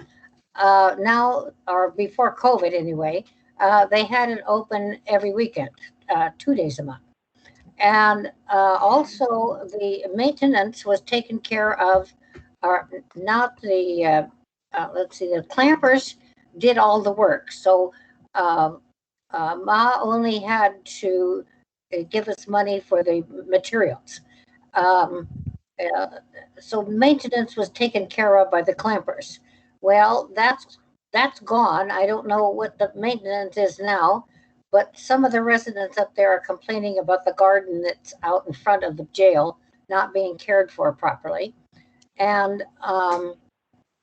now, or before COVID anyway, they had it open every weekend, 2 days a month. And also the maintenance was taken care of, or not the, let's see, the clampers did all the work. So Ma only had to give us money for the materials. So maintenance was taken care of by the clampers. Well, that's gone. I don't know what the maintenance is now, but some of the residents up there are complaining about the garden that's out in front of the jail not being cared for properly. And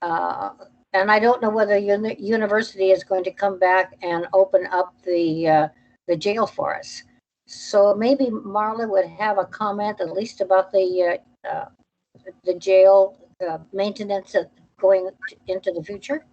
I don't know whether university is going to come back and open up the jail for us. So maybe Marla would have a comment at least about the jail maintenance going into the future.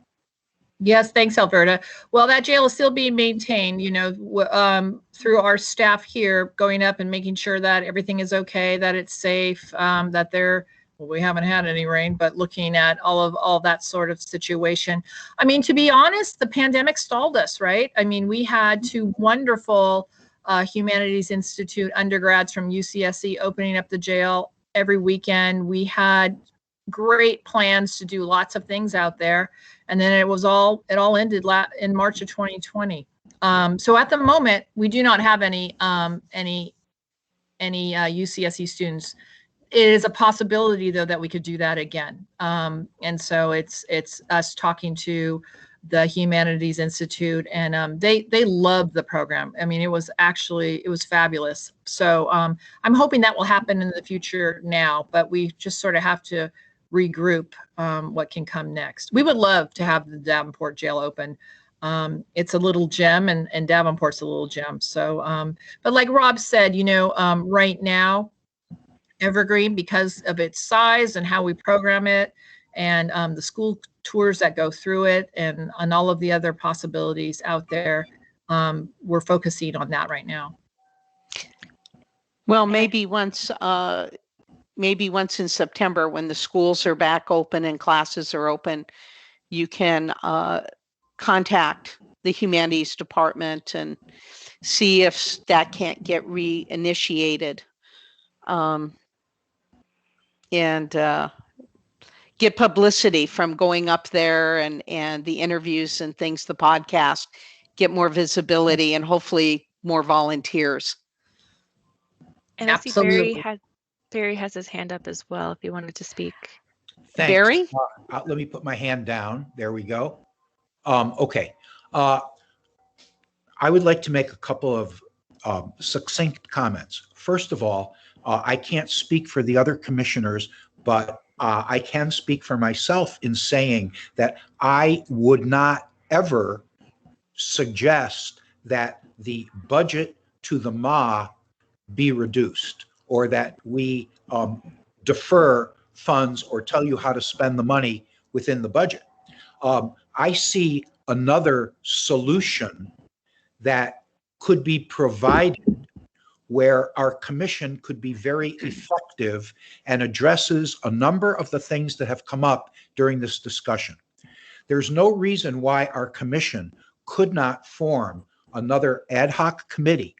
Yes, thanks, Alberta. Well, that jail is still being maintained, through our staff here, going up and making sure that everything is okay, that it's safe, that we haven't had any rain, but looking at all that sort of situation. I mean, to be honest, the pandemic stalled us, right? I mean, we had two wonderful Humanities Institute undergrads from UCSC opening up the jail every weekend. We had great plans to do lots of things out there, and then it all ended in March of 2020. So at the moment, we do not have any UCSC students. It is a possibility, though, that we could do that again. And so it's us talking to the Humanities Institute, and they love the program. I mean, it was fabulous. So I'm hoping that will happen in the future now, but we just sort of have to regroup what can come next. We would love to have the Davenport jail open. It's a little gem, and Davenport's a little gem. So, but like Rob said, right now, Evergreen, because of its size and how we program it, and the school tours that go through it, and on all of the other possibilities out there, we're focusing on that right now. Well, maybe once in September, when the schools are back open and classes are open, you can contact the humanities department and see if that can't get reinitiated, and get publicity from going up there, and the interviews and things, the podcast get more visibility and hopefully more volunteers. And I see Absolutely. Barry has his hand up as well if he wanted to speak. Thanks. Barry? Let me put my hand down. There we go. Okay. I would like to make a couple of succinct comments. First of all, I can't speak for the other commissioners, but I can speak for myself in saying that I would not ever suggest that the budget to the MA be reduced, or that we defer funds or tell you how to spend the money within the budget. I see another solution that could be provided where our commission could be very effective and addresses a number of the things that have come up during this discussion. There's no reason why our commission could not form another ad hoc committee.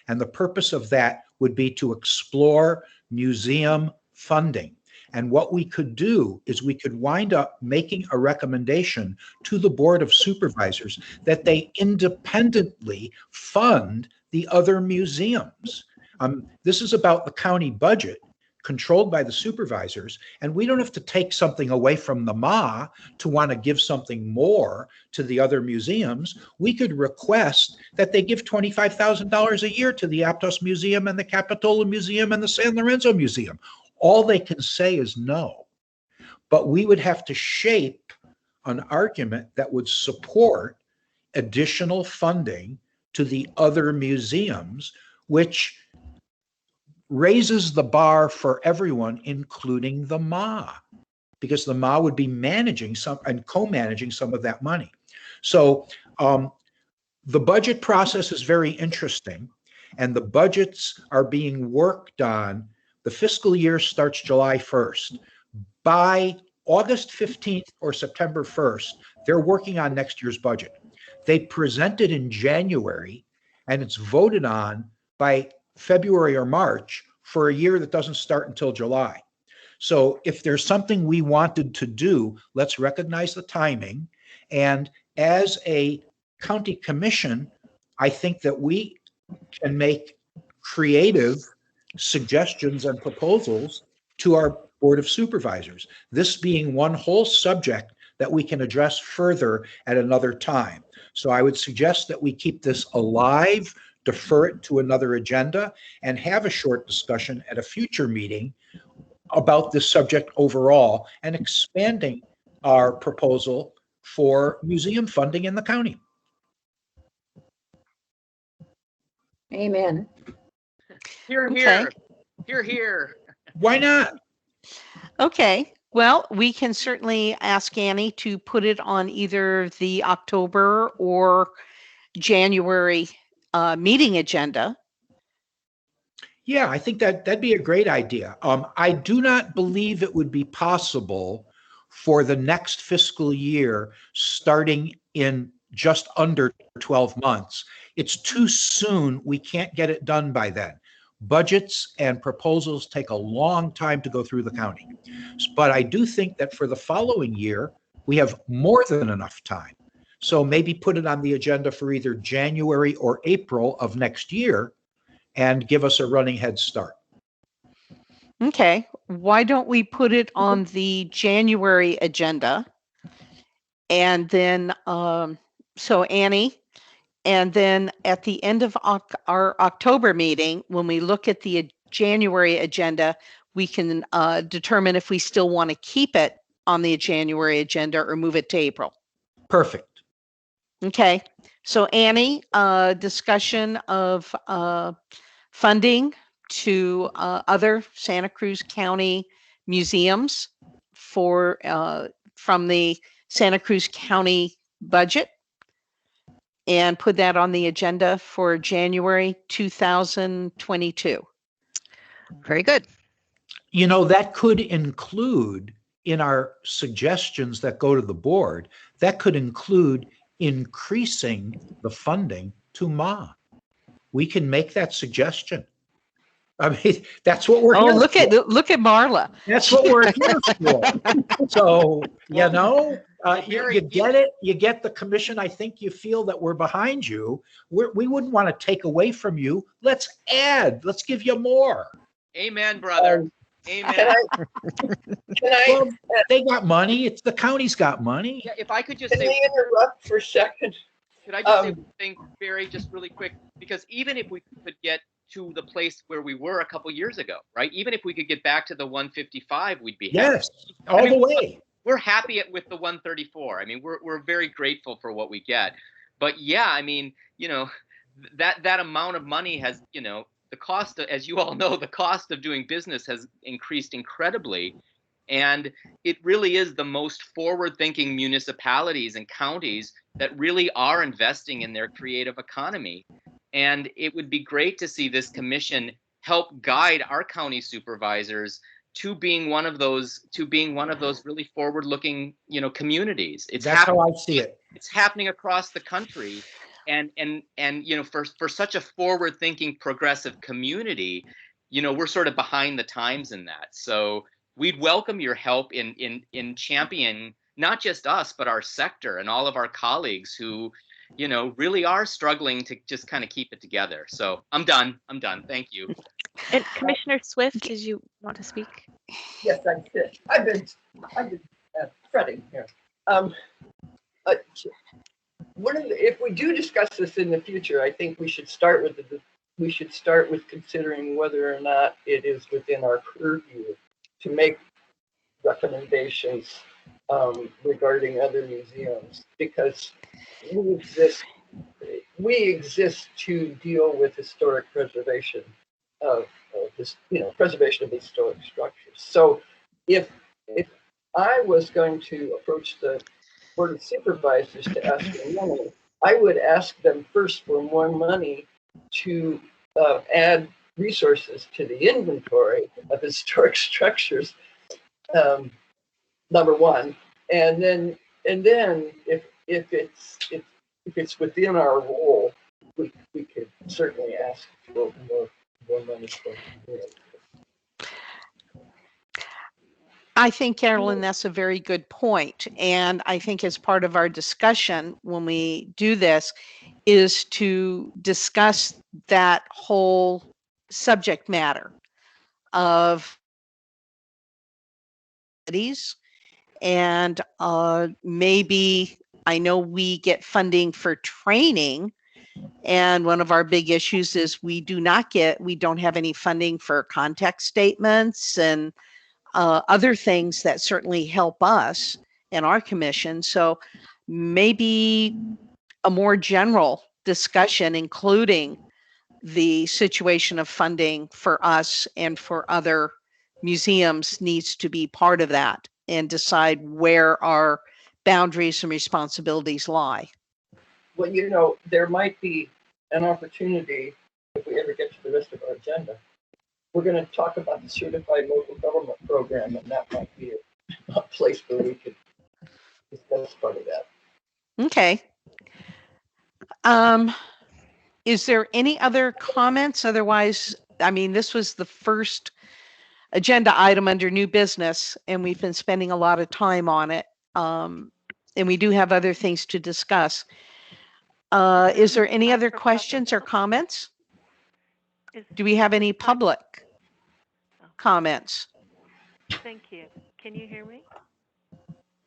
And the purpose of that would be to explore museum funding. And what we could do is we could wind up making a recommendation to the Board of Supervisors that they independently fund the other museums. This is about the county budget controlled by the supervisors, and we don't have to take something away from the MA to want to give something more to the other museums. We could request that they give $25,000 a year to the Aptos Museum and the Capitola Museum and the San Lorenzo Museum. All they can say is no. But we would have to shape an argument that would support additional funding to the other museums, which raises the bar for everyone, including the MA, because the MA would be managing some and co-managing some of that money. So the budget process is very interesting, and the budgets are being worked on. The fiscal year starts July 1st. By August 15th or September 1st, they're working on next year's budget. They present it in January, and it's voted on by February or March for a year that doesn't start until July. So if there's something we wanted to do, let's recognize the timing. And as a county commission, I think that we can make creative suggestions and proposals to our Board of Supervisors, this being one whole subject that we can address further at another time. So I would suggest that we keep this alive, defer it to another agenda, and have a short discussion at a future meeting about this subject overall and expanding our proposal for museum funding in the county. Amen. Here, Okay. here. Here, here. Why not? Okay, well, we can certainly ask Annie to put it on either the October or January meeting agenda. Yeah, I think that'd be a great idea. I do not believe it would be possible for the next fiscal year starting in just under 12 months. It's too soon. We can't get it done by then. Budgets and proposals take a long time to go through the county. But I do think that for the following year, we have more than enough time. So maybe put it on the agenda for either January or April of next year and give us a running head start. Okay, why don't we put it on the January agenda? And then, so Annie, and then at the end of our October meeting, when we look at the January agenda, we can determine if we still want to keep it on the January agenda or move it to April. Perfect. Okay, so Annie, discussion of funding to other Santa Cruz County museums for from the Santa Cruz County budget, and put that on the agenda for January 2022. Very good. You know, that could include in our suggestions that go to the board, that could include increasing the funding to MA. We can make that suggestion. I mean, that's what we're Oh, here look for. at Marla. That's what we're here for. So, you know, you get it. You get the commission. I think you feel that we're behind you. We wouldn't want to take away from you. Let's add. Let's give you more. Amen, brother. Amen. Can I Well, they got money. It's the county's got money. Yeah, if I could just can say, I interrupt for a second? could I just say one thing, Barry, just really quick? Because even if we could get to the place where we were a couple years ago, right? Even if we could get back to the 155, we'd be happy. Yes, all the way. We're happy with the 134. I mean, we're very grateful for what we get. But yeah, I mean, you know, that amount of money has, you know, the cost of, as you all know, the cost of doing business has increased incredibly. And it really is the most forward-thinking municipalities and counties that really are investing in their creative economy. And it would be great to see this commission help guide our county supervisors to being one of those really forward-looking, you know, communities. That's how I see it. It's happening across the country. And you know, for such a forward-thinking, progressive community, you know, we're sort of behind the times in that. So we'd welcome your help in championing not just us, but our sector and all of our colleagues who, you know, really are struggling to just kind of keep it together. So I'm done. Thank you. And Commissioner Swift, did you want to speak? Yes, I did. I've been fretting here. If we do discuss this in the future, I think we should start with considering whether or not it is within our purview to make recommendations regarding other museums, because we exist to deal with historic preservation of this, you know, preservation of historic structures. So if I was going to approach the Board of Supervisors to ask for money, I would ask them first for more money to add resources to the inventory of historic structures, number one, and then if it's within our role, we could certainly ask for more money for it. I think, Carolyn, that's a very good point. And I think as part of our discussion when we do this is to discuss that whole subject matter of cities. And maybe, I know we get funding for training, and one of our big issues is we don't have any funding for context statements and other things that certainly help us in our commission. So maybe a more general discussion, including the situation of funding for us and for other museums, needs to be part of that, and decide where our boundaries and responsibilities lie. Well, you know, there might be an opportunity if we ever get to the rest of our agenda. We're going to talk about the certified local government program, and that might be a place where we could discuss part of that. Okay. Is there any other comments? Otherwise, I mean, this was the first agenda item under new business, and we've been spending a lot of time on it. And we do have other things to discuss. Is there any other questions or comments? Do we have any public comments? Thank you. Can you hear me?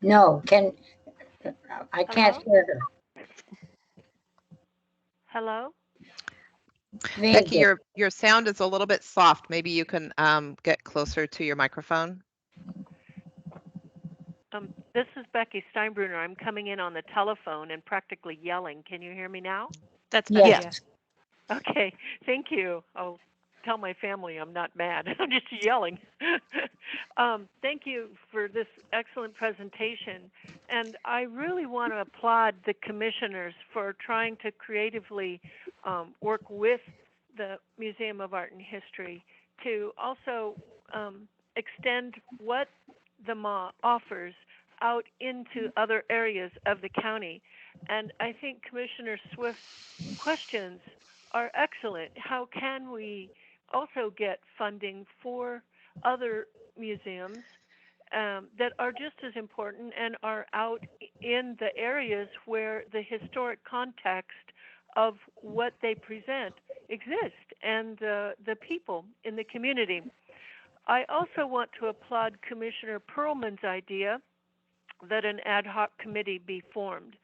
No, I can't hear her. Hello? Very Becky, good. your sound is a little bit soft. Maybe you can get closer to your microphone. This is Becky Steinbrunner. I'm coming in on the telephone and practically yelling. Can you hear me now? That's better. Yes. Okay, thank you. I'll tell my family I'm not mad. I'm just yelling. Thank you for this excellent presentation. And I really want to applaud the commissioners for trying to creatively work with the Museum of Art and History to also extend what the MA offers out into other areas of the county. And I think Commissioner Swift's questions are excellent. How can we also get funding for other museums that are just as important and are out in the areas where the historic context of what they present exist and the people in the community. I also want to applaud Commissioner Perlman's idea that an ad hoc committee be formed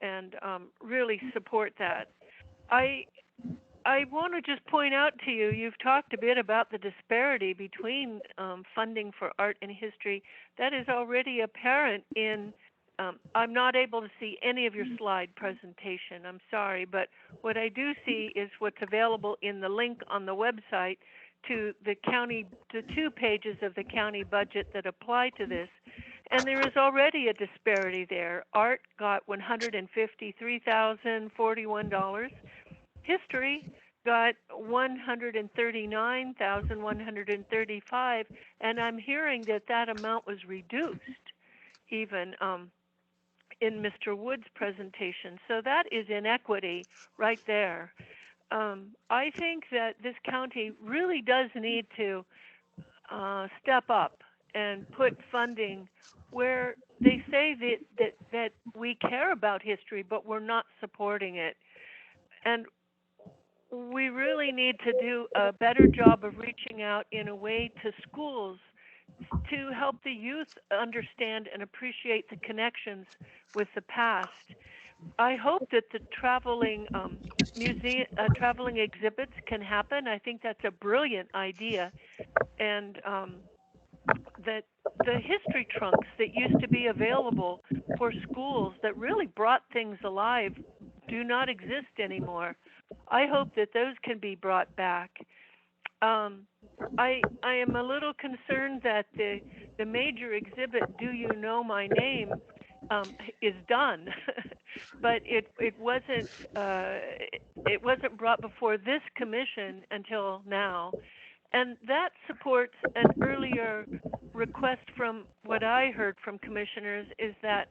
and really support that. I want to just point out to you, you've talked a bit about the disparity between funding for art and history. That is already apparent in, I'm not able to see any of your slide presentation, I'm sorry, but what I do see is what's available in the link on the website to the county, to 2 pages of the county budget that apply to this. And there is already a disparity there. Art got $153,041. History got $139,135, and I'm hearing that that amount was reduced even in Mr. Wood's presentation. So that is inequity right there. I think that this county really does need to step up and put funding where they say that we care about history, but we're not supporting it. And we really need to do a better job of reaching out in a way to schools to help the youth understand and appreciate the connections with the past. I hope that the traveling traveling exhibits can happen. I think that's a brilliant idea, and that the history trunks that used to be available for schools that really brought things alive do not exist anymore. I hope that those can be brought back. I am a little concerned that the major exhibit, Do You Know My Name, is done, but it wasn't brought before this commission until now, and that supports an earlier request from what I heard from commissioners is that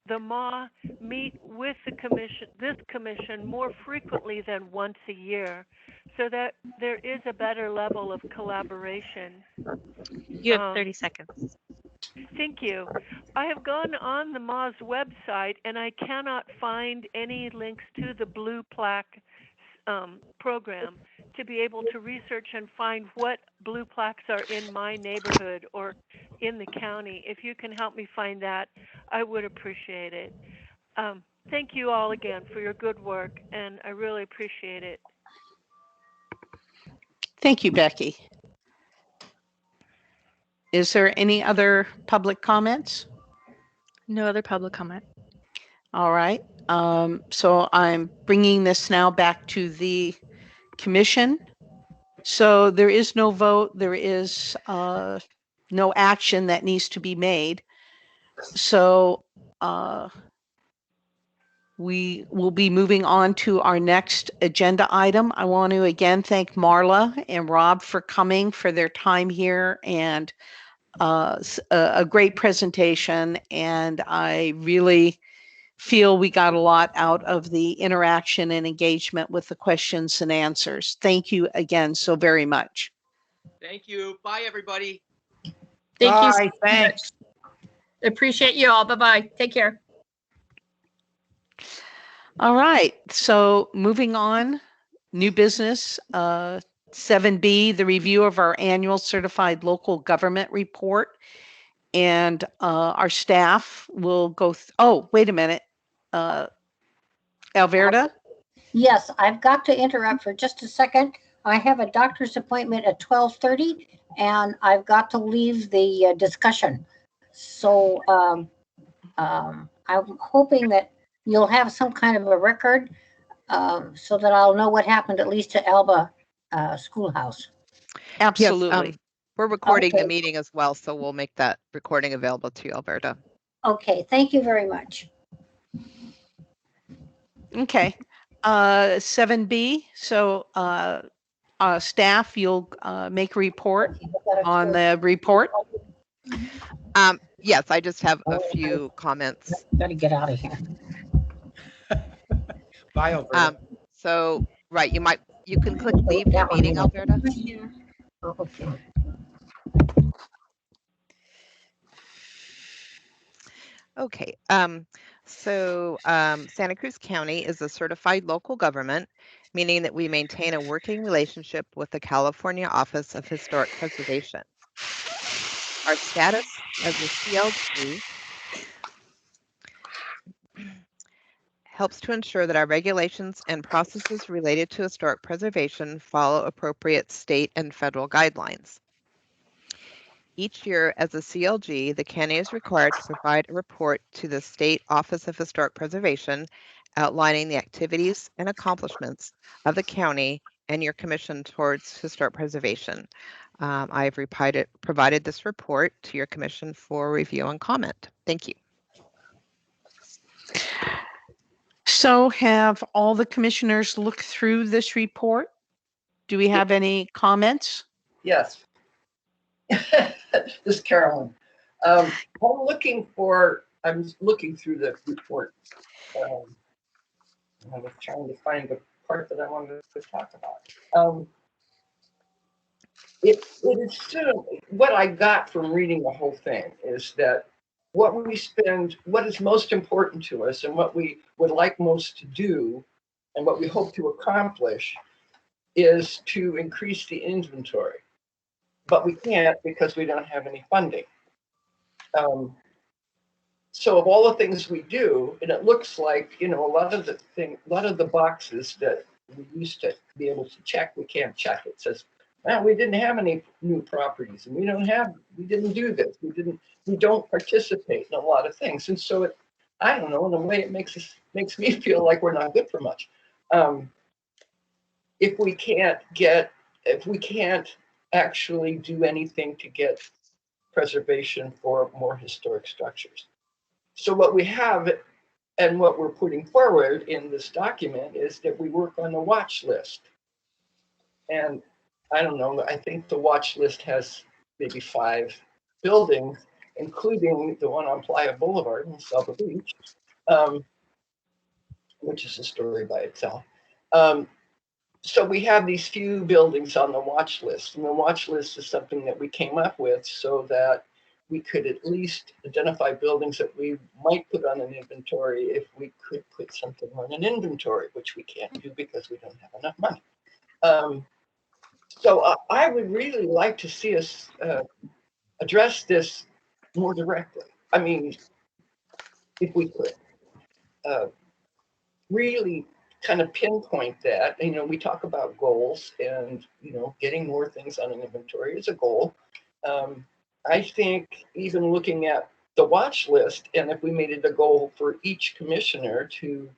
the MA meet with the commission, this commission, more frequently than once a year, so that there is a better level of collaboration. You have 30 seconds. Thank you. I have gone on the MA's website and I cannot find any links to the Blue Plaque program to be able to research and find what blue plaques are in my neighborhood or in the county. If you can help me find that, I would appreciate it. Thank you all again for your good work, and I really appreciate it. Thank you, Becky. Is there any other public comments? No other public comment. All right. So I'm bringing this now back to the commission. So there is no vote. There is no action that needs to be made. So we will be moving on to our next agenda item. I want to again thank Marla and Rob for coming, for their time here, and a great presentation. And I really feel we got a lot out of the interaction and engagement with the questions and answers. Thank you again so very much. Thank you. Bye, everybody. Thank you. Bye, thanks. Appreciate you all. Bye-bye. Take care. All right, so moving on, new business, 7B, the review of our annual certified local government report. And our staff will go, oh, wait a minute. Alverda? Yes, I've got to interrupt for just a second. I have a doctor's appointment at 12:30 and I've got to leave the discussion. So I'm hoping that you'll have some kind of a record so that I'll know what happened at least to Alba Schoolhouse. Absolutely. Yes, we're recording Okay. the meeting as well, so we'll make that recording available to you, Alberta. Okay, thank you very much. Okay, 7B, so staff, you'll make a report on the report. Yes, I just have a few comments. Got to get out of here. Bye, Alberta. So, right, you You can click leave the That one, meeting, yeah. Alberta. Oh, okay. Okay, Santa Cruz County is a certified local government, meaning that we maintain a working relationship with the California Office of Historic Preservation. Our status as a CLG helps to ensure that our regulations and processes related to historic preservation follow appropriate state and federal guidelines. Each year, as a CLG, the county is required to provide a report to the State Office of Historic Preservation outlining the activities and accomplishments of the county and your commission towards historic preservation. I've provided this report to your commission for review and comment. Thank you. So have all the commissioners looked through this report? Do we have any comments? Yes. This is Carolyn. I'm looking through the report. I was trying to find the part that I wanted to talk about. It is soon, what I got from reading the whole thing is that what is most important to us and what we would like most to do and what we hope to accomplish is to increase the inventory. But we can't because we don't have any funding. So of all the things we do, and it looks like, a lot of the boxes that we used to be able to check, we can't check. It says, well, we didn't have any new properties, and we didn't do this. We don't participate in a lot of things. And so I don't know, in a way it makes me feel like we're not good for much. If we can't actually do anything to get preservation for more historic structures. So what we have and what we're putting forward in this document is that we work on a watch list. And I don't know, I think the watch list has maybe 5 buildings, including the one on Playa Boulevard in Silver Beach, which is a story by itself. So we have these few buildings on the watch list, and the watch list is something that we came up with so that we could at least identify buildings that we might put on an inventory if we could put something on an inventory, which we can't do because we don't have enough money. So I would really like to see us address this more directly. I mean, if we could really kind of pinpoint that. We talk about goals, and getting more things on an inventory is a goal. I think even looking at the watch list, and if we made it a goal for each commissioner to,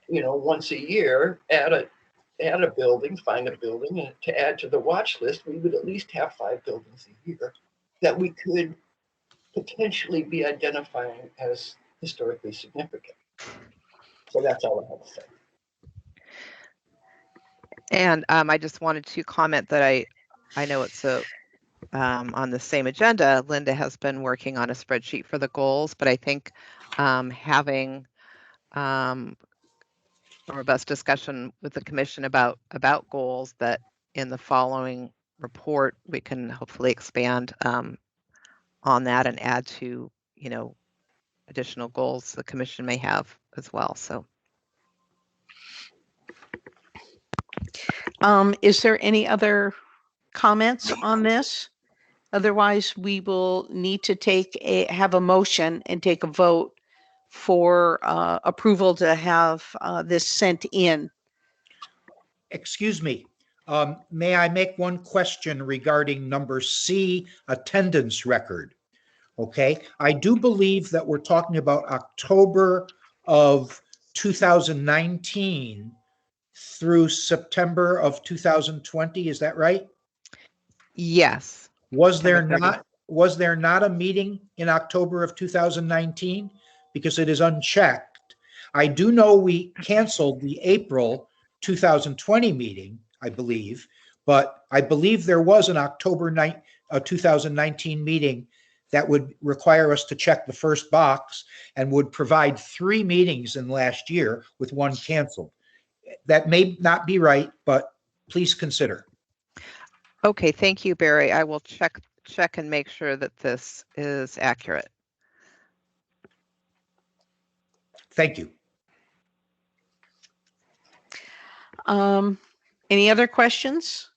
once a year add a building, find a building, and to add to the watch list, we would at least have 5 buildings a year that we could potentially be identifying as historically significant. So that's all I have to say. And I just wanted to comment that I know it's on the same agenda. Linda has been working on a spreadsheet for the goals, but I think having a robust discussion with the commission about goals, that in the following report we can hopefully expand on that and add to additional goals the commission may have as well. So is there any other comments on this? Otherwise, we will need to have a motion and take a vote for approval to have this sent in. Excuse me. May I make one question regarding number C, attendance record? Okay, I do believe that we're talking about October of 2019 through September of 2020. Is that right? yes. Was there September not a meeting in October of 2019? Because it is unchecked. I do know we canceled the April 2020 meeting, I believe, but I believe there was an October 2019 meeting that would require us to check the first box and would provide 3 meetings in last year with 1 canceled. that may not be right, but please consider. Okay, thank you, Barry. I will check and make sure that this is accurate. Thank you. Any other questions?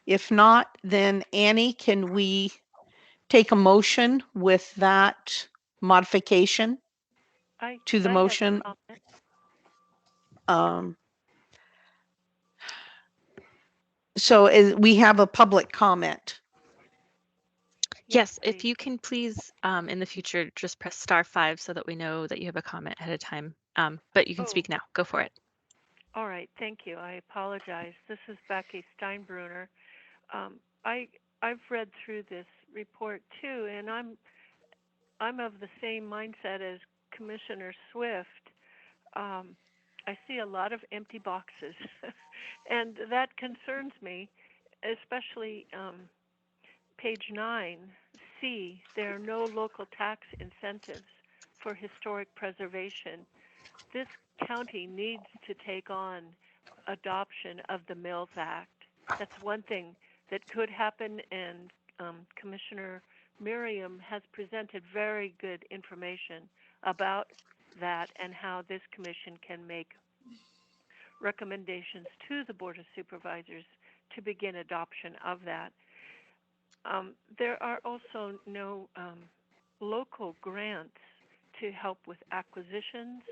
If not, then Annie, can we take a motion with that modification to the I have a motion? comment. So we have a public comment. Yes, please. if you can please, in the future, just press *5 so that we know that you have a comment ahead of time. But you can speak now. Go for it. All right, thank you. I apologize. This is Becky Steinbrunner. I've read through this report too, and I'm of the same mindset as Commissioner Swift. I see a lot of empty boxes, and that concerns me, especially page 9C. There are no local tax incentives for historic preservation. This county needs to take on adoption of the Mills Act. That's one thing that could happen, and Commissioner Miriam has presented very good information about that and how this commission can make recommendations to the Board of Supervisors to begin adoption of that. There are also no local grants to help with acquisitions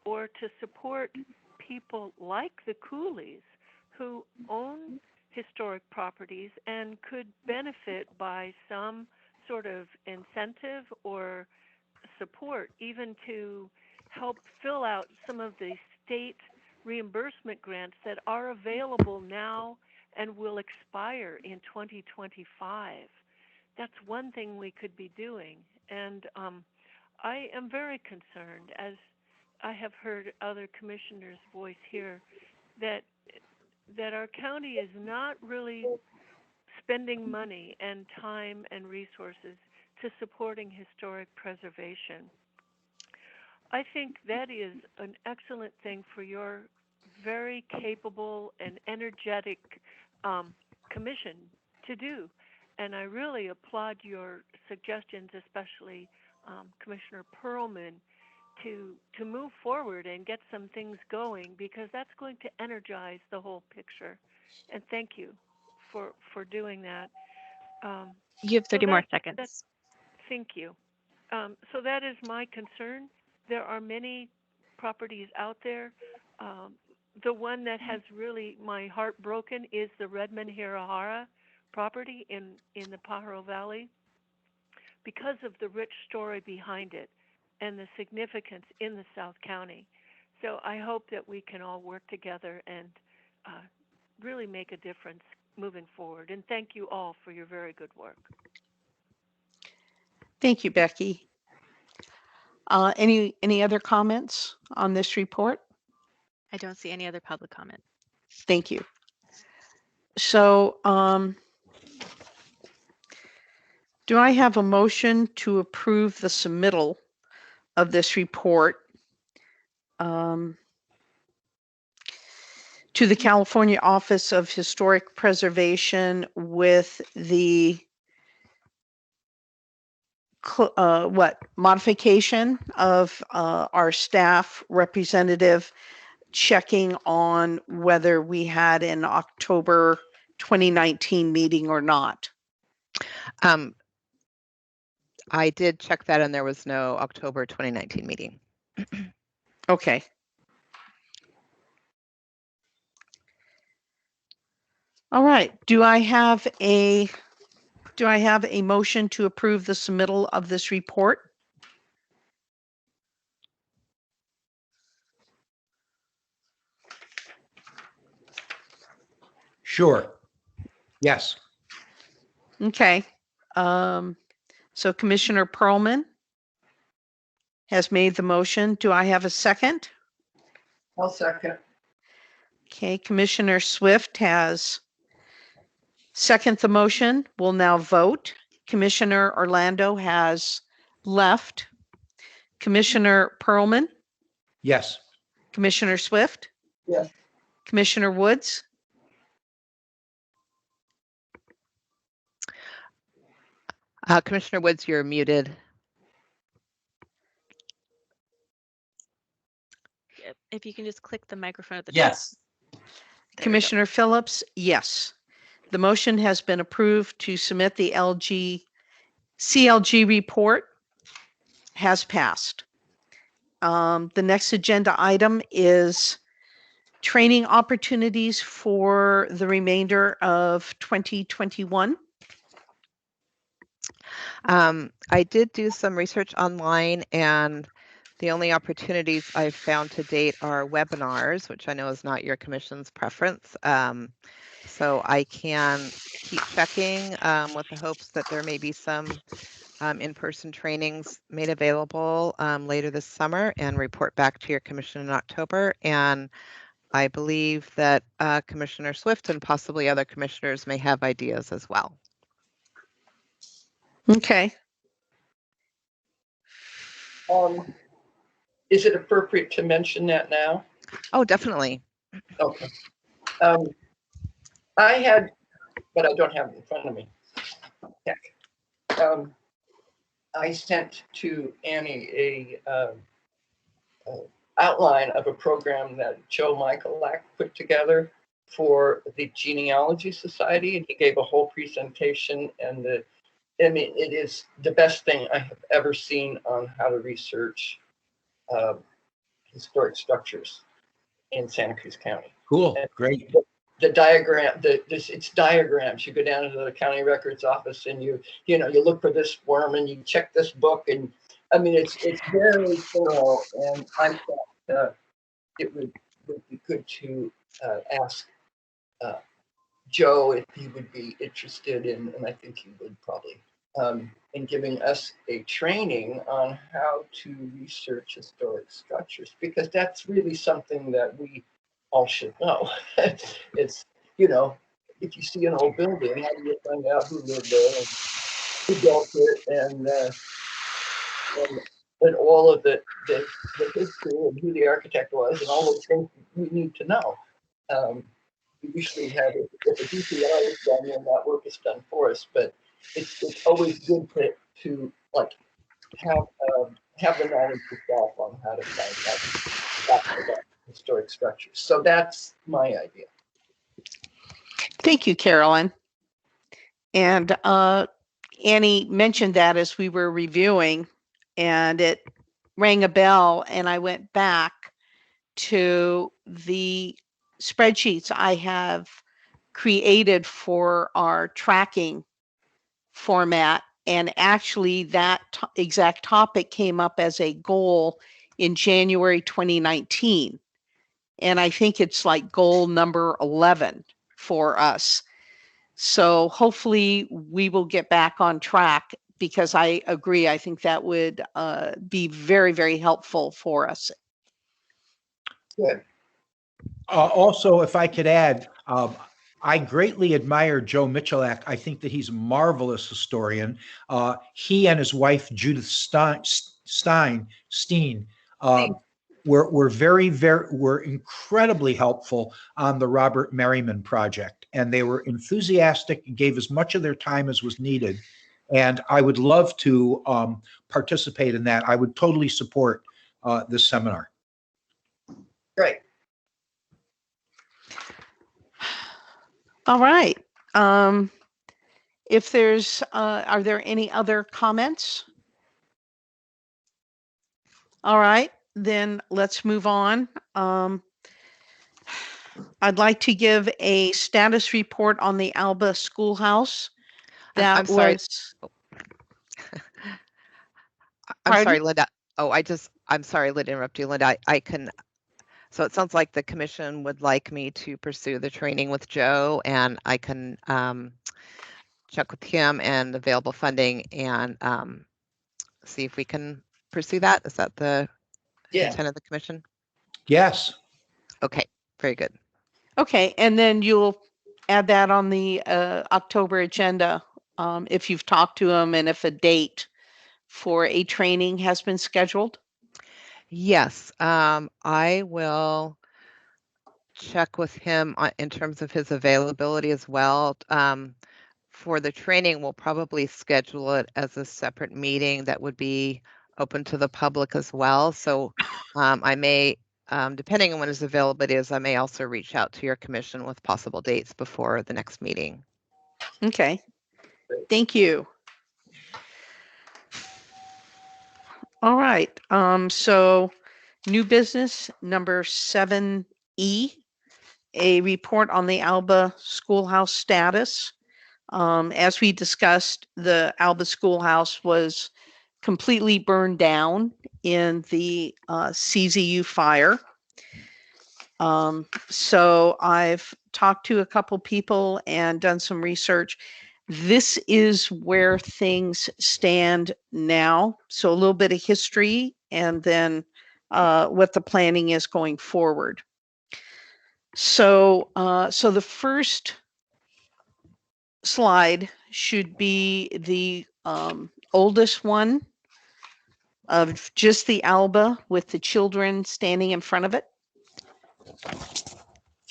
or to support people like the Coolies who own historic properties and could benefit by some sort of incentive or support, even to help fill out some of the state reimbursement grants that are available now and will expire in 2025. That's one thing we could be doing. And I am very concerned, as I have heard other commissioners voice here, that our county is not really spending money and time and resources to supporting historic preservation. I think that is an excellent thing for your very capable and energetic commission to do. And I really applaud your suggestions, especially Commissioner Perlman, to move forward and get some things going, because that's going to energize the whole picture. And thank you for doing that. You have 30 more seconds. Thank you. So that is my concern. There are many properties out there. The one that has really my heart broken is the Redmond Hirahara property in the Pajaro Valley, because of the rich story behind it and the significance in the South County. So I hope that we can all work together and really make a difference moving forward. And thank you all for your very good work. Thank you, Becky. Any other comments on this report? I don't see any other public comment. Thank you. So do I have a motion to approve the submittal of this report to the California Office of Historic Preservation with the modification of our staff representative checking on whether we had an October 2019 meeting or not? I did check that, and there was no October 2019 meeting. Okay. All right. Do I have a motion to approve the submittal of this report? Sure. Yes. Okay. So Commissioner Perlman has made the motion. Do I have a second? I'll second. Okay, Commissioner Swift has seconded the motion. We'll now vote. Commissioner Orlando has left. Commissioner Perlman? Yes. Commissioner Swift? Yes. Commissioner Woods? Commissioner Woods, you're muted. If you can just click the microphone at the top. Yes. There we go. Commissioner Phillips? Yes. The motion has been approved to submit the CLG report. Has passed. The next agenda item is training opportunities for the remainder of 2021. I did do some research online, and the only opportunities I've found to date are webinars, which I know is not your commission's preference. So I can keep checking with the hopes that there may be some in-person trainings made available later this summer and report back to your commission in October. And I believe that Commissioner Swift and possibly other commissioners may have ideas as well. Okay. Is it appropriate to mention that now? Oh, definitely. Okay. I had, but I don't have it in front of me. Heck. I sent to Annie a outline of a program that Joe Michaelak put together for the Genealogy Society, and he gave a whole presentation. And it is the best thing I have ever seen on how to research historic structures in Santa Cruz County. Cool, And great. The diagram, it's diagrams. You go down to the county records office and you look for this worm and you check this book, and I mean it's very thorough. And I thought it would be good to ask Joe if he would be interested in, and I think he would probably, in giving us a training on how to research historic structures, because that's really something that we all should know. It's, if you see an old building, how do you find out who lived there and who built it, and all of the history and who the architect was and all those things we need to know. We usually have, if a DPR is done, then that work is done for us, but it's always good to like have the knowledge yourself on how to find out about historic structures. So that's my idea. Thank you, Carolyn. And Annie mentioned that as we were reviewing, and it rang a bell, and I went back to the spreadsheets I have created for our tracking format. And actually that exact topic came up as a goal in January 2019. And I think it's like goal number 11 for us. So hopefully we will get back on track, because I agree. I think that would be very, very helpful for us. Good. Also, if I could add, I greatly admire Joe Michalak. I think that he's a marvelous historian. He and his wife, Judith Steen, were incredibly helpful on the Robert Merriman project, and they were enthusiastic and gave as much of their time as was needed. And I would love to participate in that. I would totally support this seminar. Great. All right. If there's, are there any other comments? All right, then let's move on. I'd like to give a status report on the Alba Schoolhouse. I'm sorry. I'm sorry, Linda. I'm sorry, Linda, interrupt you, Linda. I can. So it sounds like the commission would like me to pursue the training with Joe, and I can check with him and available funding and see if we can pursue that. Is that the intent of the commission? Yes. Okay, very good. Okay, and then you'll add that on the October agenda if you've talked to him and if a date for a training has been scheduled? Yes, I will check with him in terms of his availability as well. For the training, we'll probably schedule it as a separate meeting that would be open to the public as well. So I may, depending on when his availability is, I may also reach out to your commission with possible dates before the next meeting. Okay. Thank you. All right. So new business number 7E, a report on the Alba Schoolhouse status. As we discussed, the Alba Schoolhouse was completely burned down in the CZU fire. So I've talked to a couple people and done some research. This is where things stand now. So a little bit of history and then what the planning is going forward. So, so the first slide should be the oldest one of just the Alba with the children standing in front of it.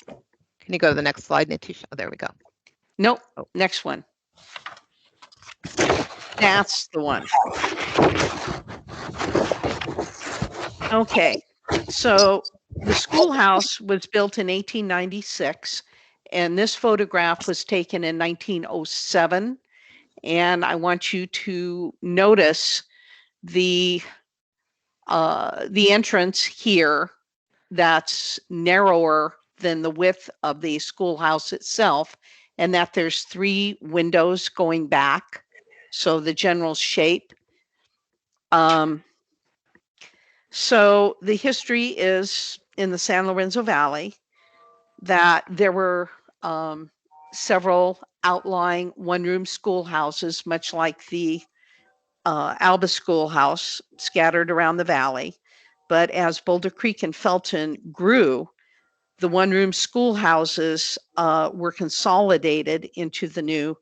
Can you go to the next slide, Natisha? Oh, there we go. Nope. Oh, next one. That's the one. Okay. So the schoolhouse was built in 1896, and this photograph was taken in 1907. And I want you to notice the entrance here that's narrower than the width of the schoolhouse itself, and that there's 3 windows going back. So the general shape. So the history is in the San Lorenzo Valley that there were several outlying one-room schoolhouses, much like the Alba Schoolhouse, scattered around the valley. But as Boulder Creek and Felton grew, the one-room schoolhouses were consolidated into the new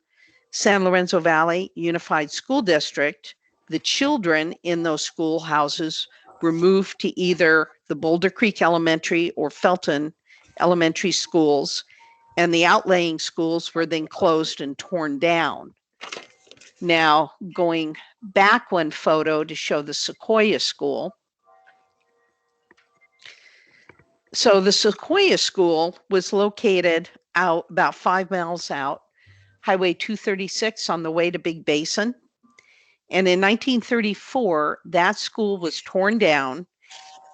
San Lorenzo Valley Unified School District. The children in those schoolhouses were moved to either the Boulder Creek Elementary or Felton Elementary schools, and the outlying schools were then closed and torn down. Now, going back one photo to show the Sequoia School. So the Sequoia School was located out about 5 miles out, Highway 236 on the way to Big Basin. And in 1934, that school was torn down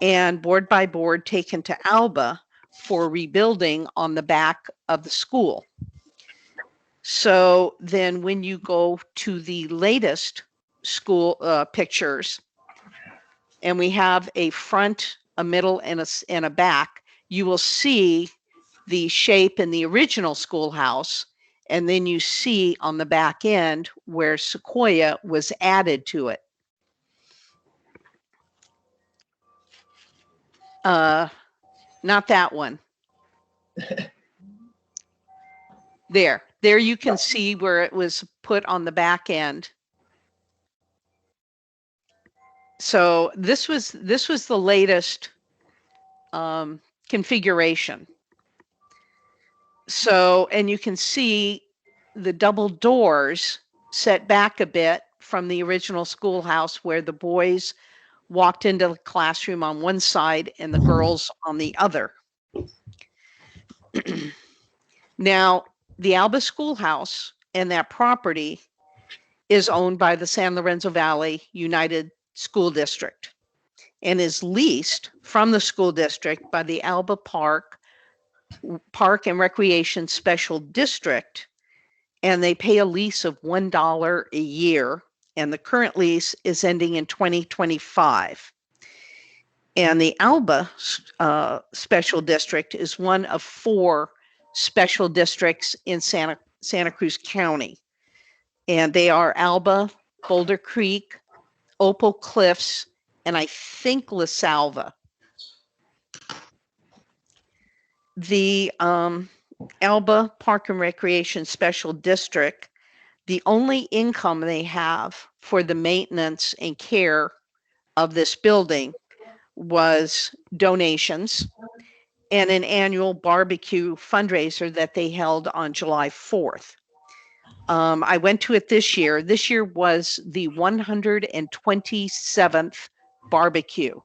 and board by board taken to Alba for rebuilding on the back of the school. So then when you go to the latest school pictures, and we have a front, a middle, and a back, you will see the shape in the original schoolhouse, and then you see on the back end where Sequoia was added to it. Not that one. There you can see where it was put on the back end. So this was the latest configuration. So, and you can see the double doors set back a bit from the original schoolhouse where the boys walked into the classroom on one side and the girls on the other. Now, the Alba Schoolhouse and that property is owned by the San Lorenzo Valley United School District and is leased from the school district by the Alba Park and Recreation Special District, and they pay a lease of $1 a year, and the current lease is ending in 2025. And the Alba Special District is one of 4 special districts in Santa Cruz County, and they are Alba, Boulder Creek, Opal Cliffs, and I think La Salva. The Alba Park and Recreation Special District, the only income they have for the maintenance and care of this building was donations, and an annual barbecue fundraiser that they held on July 4th. I went to it this year. This year was the 127th barbecue,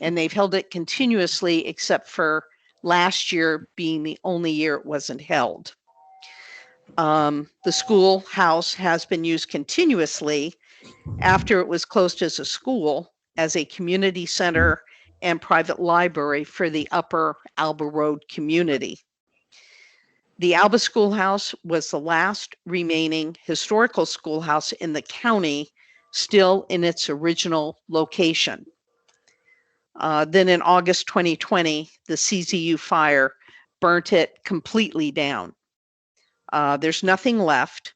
and they've held it continuously except for last year being the only year it wasn't held. The schoolhouse has been used continuously after it was closed as a school, as a community center and private library for the Upper Alba Road community. The Alba Schoolhouse was the last remaining historical schoolhouse in the county, still in its original location. Then in August 2020, the CZU fire burnt it completely down. There's nothing left.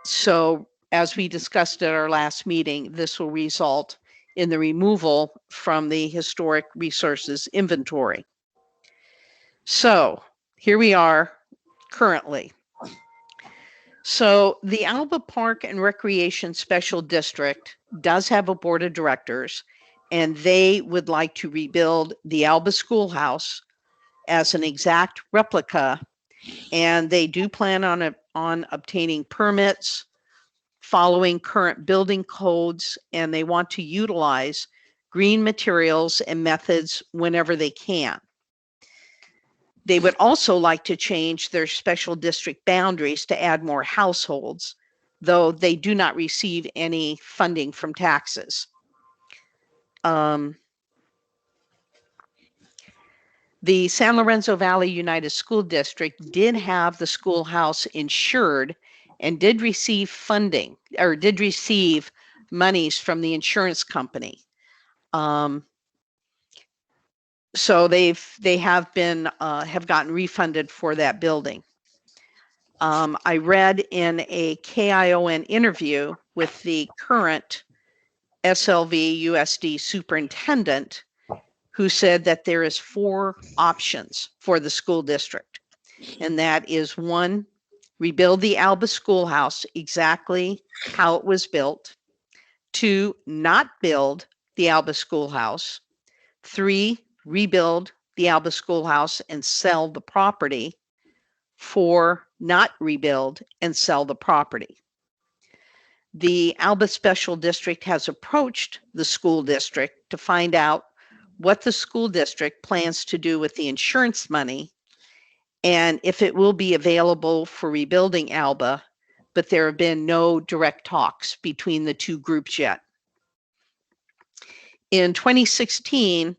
So as we discussed at our last meeting, this will result in the removal from the historic resources inventory. So here we are currently. So the Alba Park and Recreation Special District does have a board of directors, and they would like to rebuild the Alba Schoolhouse as an exact replica, and they do plan on obtaining permits, following current building codes, and they want to utilize green materials and methods whenever they can. They would also like to change their special district boundaries to add more households, though they do not receive any funding from taxes. The San Lorenzo Valley United School District did have the schoolhouse insured and did receive funding, or did receive monies from the insurance company. So they have gotten refunded for that building. I read in a KION interview with the current SLV USD superintendent, who said that there is 4 options for the school district. And that is 1, rebuild the Alba Schoolhouse exactly how it was built. 2, not build the Alba Schoolhouse. 3, rebuild the Alba Schoolhouse and sell the property. 4, not rebuild and sell the property. The Alba Special District has approached the school district to find out what the school district plans to do with the insurance money and if it will be available for rebuilding Alba, but there have been no direct talks between the two groups yet. In 2016,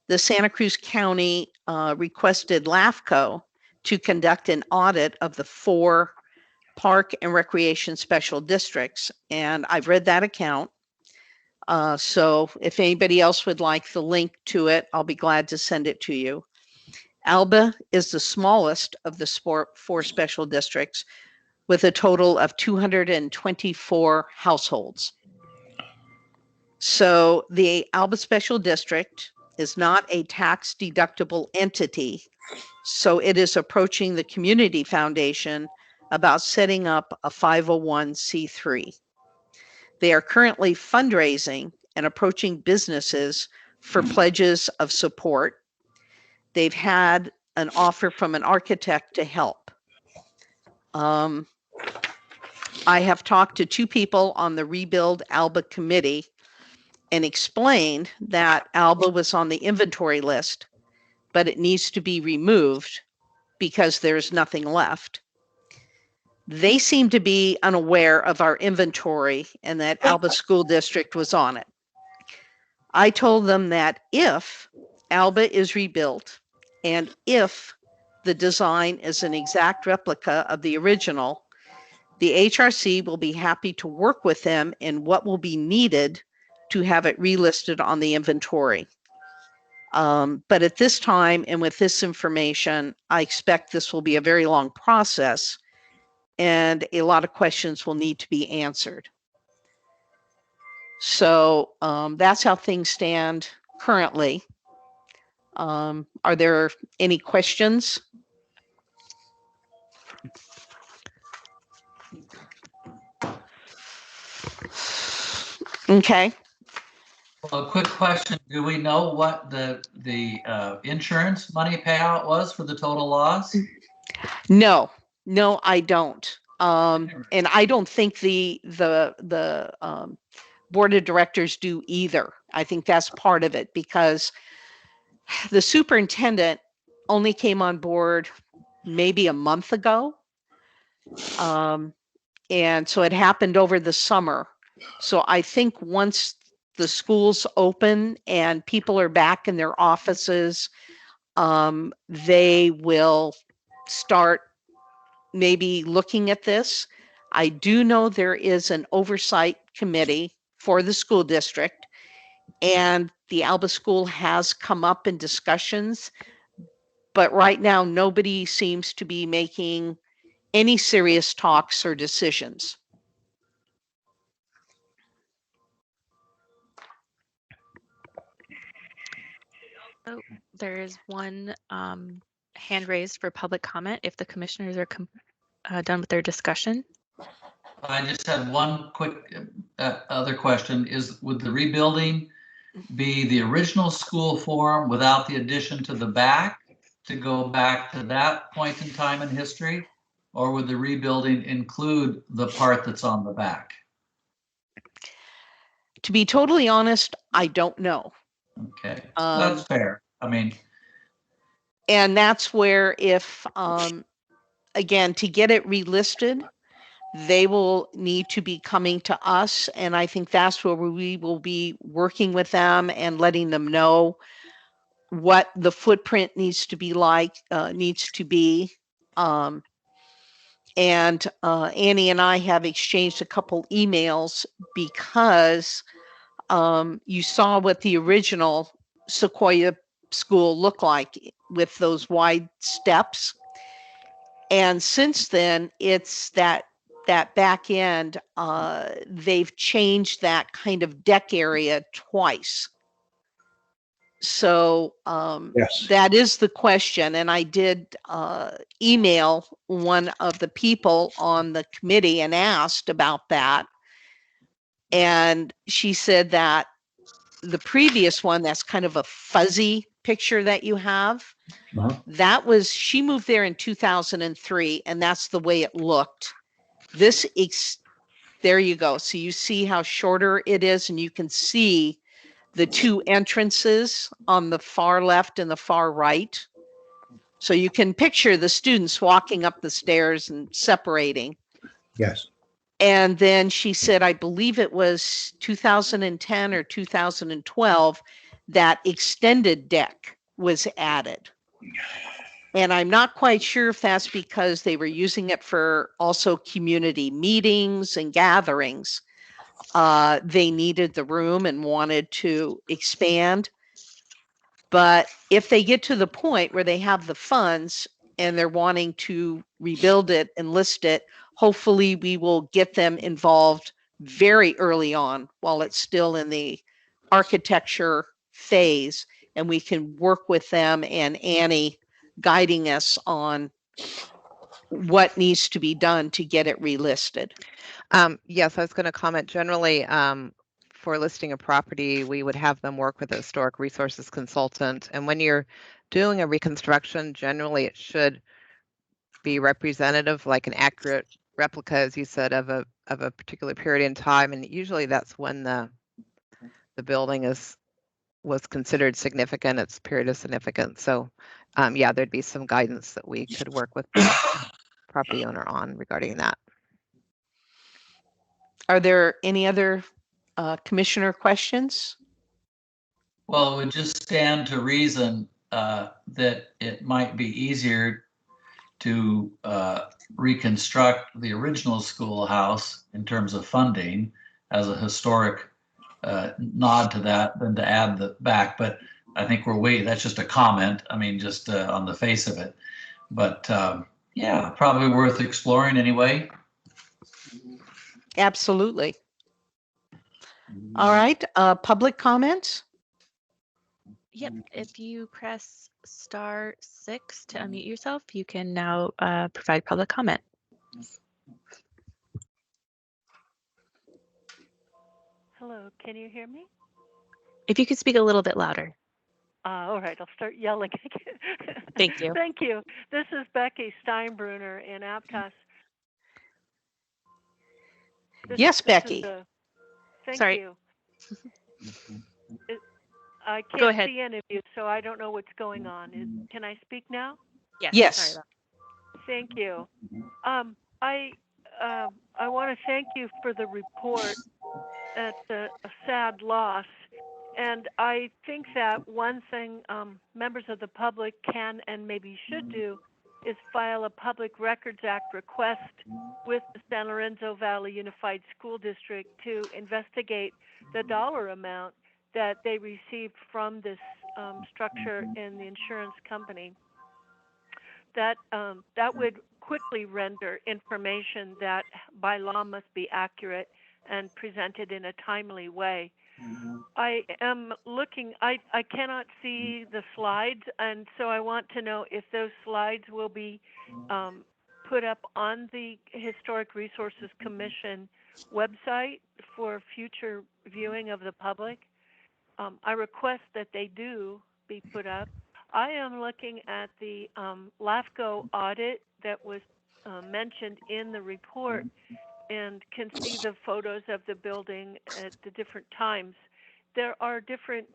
the Santa Cruz County requested LAFCO to conduct an audit of the 4 park and recreation special districts, and I've read that account. So if anybody else would like the link to it, I'll be glad to send it to you. Alba is the smallest of the 4 special districts, with a total of 224 households. So the Alba Special District is not a tax deductible entity, so it is approaching the Community Foundation about setting up a 501c3. They are currently fundraising and approaching businesses for pledges of support. They've had an offer from an architect to help. I have talked to 2 people on the Rebuild Alba committee and explained that Alba was on the inventory list, but it needs to be removed because there's nothing left. They seem to be unaware of our inventory and that Alba School District was on it. I told them that if Alba is rebuilt and if the design is an exact replica of the original, the HRC will be happy to work with them in what will be needed to have it relisted on the inventory. But at this time and with this information, I expect this will be a very long process and a lot of questions will need to be answered. So that's how things stand currently. Are there any questions? Okay. Well, a quick question. Do we know what the insurance money payout was for the total loss? No, no, I don't. And I don't think the board of directors do either. I think that's part of it because the superintendent only came on board maybe a month ago. And so it happened over the summer. So I think once the schools open and people are back in their offices, they will start maybe looking at this. I do know there is an oversight committee for the school district, and the Alba School has come up in discussions, but right now nobody seems to be making any serious talks or decisions. Oh, there is one hand raised for public comment if the commissioners are done with their discussion. I just had one quick other question. Would the rebuilding be the original school form without the addition to the back to go back to that point in time in history? Or would the rebuilding include the part that's on the back? To be totally honest, I don't know. Okay, that's fair. I mean, and that's where if, again, to get it relisted, they will need to be coming to us. And I think that's where we will be working with them and letting them know what the footprint needs to be like, needs to be. And Annie and I have exchanged a couple emails because you saw what the original Sequoia school looked like with those wide steps. And since then, it's that back end, they've changed that kind of deck area twice. So Yes. that is the question. And I did email one of the people on the committee and asked about that. And she said that the previous one, that's kind of a fuzzy picture that you have, that was, she moved there in 2003, and that's the way it looked. This, there you go. So you see how shorter it is, and you can see the two entrances on the far left and the far right. So you can picture the students walking up the stairs and separating. Yes. And then she said, I believe it was 2010 or 2012, that extended deck was added. And I'm not quite sure if that's because they were using it for also community meetings and gatherings. They needed the room and wanted to expand. But if they get to the point where they have the funds and they're wanting to rebuild it and list it, hopefully we will get them involved very early on while it's still in the architecture phase, and we can work with them and Annie guiding us on what needs to be done to get it relisted. Yes, I was going to comment generally, for listing a property, we would have them work with a historic resources consultant. And when you're doing a reconstruction, generally it should be representative, like an accurate replica, as you said, of a particular period in time. And usually that's when the building was considered significant, its period of significance. So yeah, there'd be some guidance that we could work with the property owner on regarding that. Are there any other commissioner questions? well, it would just stand to reason that it might be easier to reconstruct the original schoolhouse in terms of funding as a historic nod to that than to add the back. But I think we're waiting. That's just a comment. I mean, just on the face of it. But yeah, probably worth exploring anyway. Absolutely. All right, public comments? Yep, if you press *6 to unmute yourself, you can now provide public comment. Hello, can you hear me? If you could speak a little bit louder. All right, I'll start yelling again. Thank you. Thank you. This is Becky Steinbrunner in Aptos. Yes, Becky. Thank Sorry. you. I Go can't ahead. see any of you, so I don't know what's going on. Can I speak now? Yes. Yes. Sorry about Thank you. I want to thank you for the report. It's a sad loss, and I think that one thing members of the public can and maybe should do is file a Public Records Act request with the San Lorenzo Valley Unified School District to investigate the dollar amount that they received from this structure in the insurance company. That would quickly render information that by law must be accurate and presented in a timely way. I am looking, I cannot see the slides, and so I want to know if those slides will be put up on the Historic Resources Commission website for future viewing of the public. I request that they do be put up. I am looking at the LAFCO audit that was mentioned in the report and can see the photos of the building at the different times. There are different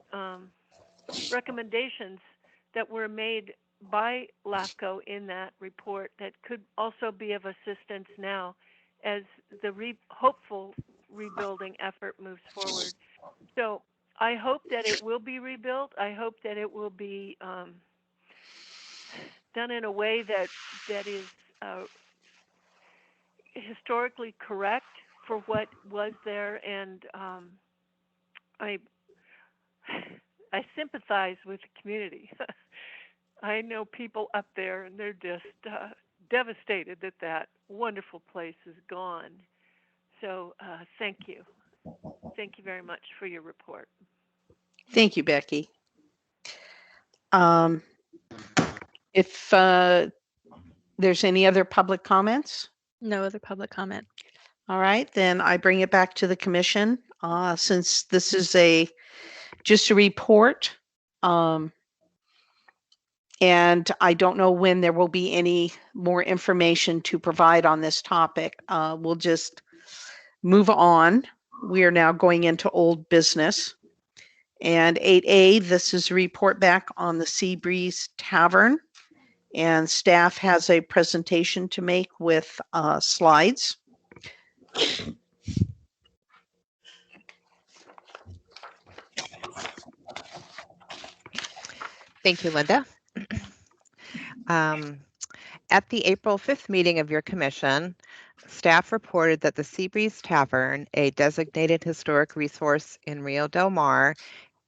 recommendations that were made by LAFCO in that report that could also be of assistance now as the hopeful rebuilding effort moves forward. So I hope that it will be rebuilt. I hope that it will be done in a way that is historically correct for what was there, and I sympathize with the community. I know people up there, and they're just devastated that that wonderful place is gone. So thank you. Thank you very much for your report. Thank you, Becky. If there's any other public comments? No other public comment. All right, then I bring it back to the commission. Since this is just a report, and I don't know when there will be any more information to provide on this topic, we'll just move on. We are now going into old business. And 8A, this is a report back on the Sea Breeze Tavern. And staff has a presentation to make with slides. Thank you, Linda. At the April 5th meeting of your commission, staff reported that the Seabreeze Tavern, a designated historic resource in Rio Del Mar,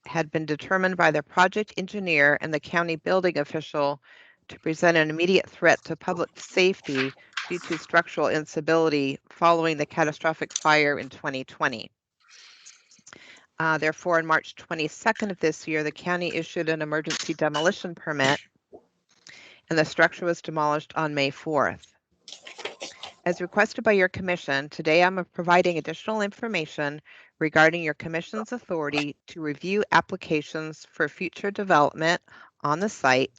had been determined by the project engineer and the county building official to present an immediate threat to public safety due to structural instability following the catastrophic fire in 2020. Therefore, on March 22nd of this year, the county issued an emergency demolition permit, and the structure was demolished on May 4th. As requested by your commission, today I'm providing additional information regarding your commission's authority to review applications for future development on the site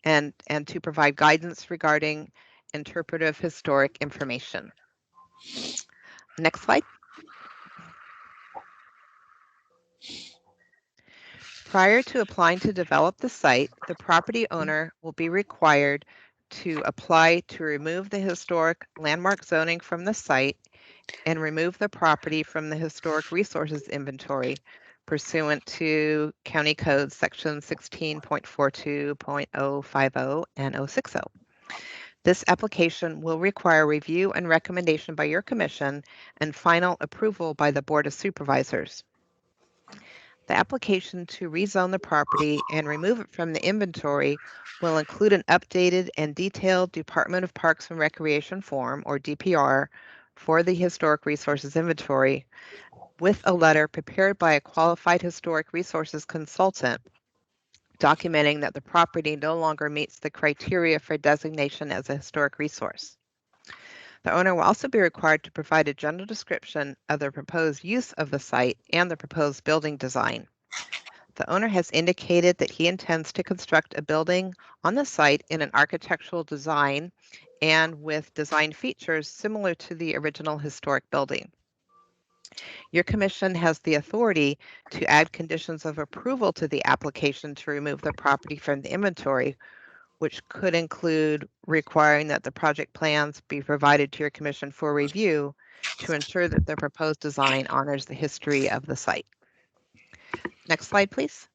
and to provide guidance regarding interpretive historic information. Next slide. Prior to applying to develop the site, the property owner will be required to apply to remove the historic landmark zoning from the site and remove the property from the historic resources inventory pursuant to County Code Section 16.42.050 and 060. This application will require review and recommendation by your commission and final approval by the Board of Supervisors. The application to rezone the property and remove it from the inventory will include an updated and detailed Department of Parks and Recreation form, or DPR, for the historic resources inventory, with a letter prepared by a qualified historic resources consultant documenting that the property no longer meets the criteria for designation as a historic resource. The owner will also be required to provide a general description of the proposed use of the site and the proposed building design. The owner has indicated that he intends to construct a building on the site in an architectural design and with design features similar to the original historic building. Your commission has the authority to add conditions of approval to the application to remove the property from the inventory, which could include requiring that the project plans be provided to your commission for review to ensure that the proposed design honors the history of the site. Next slide, please.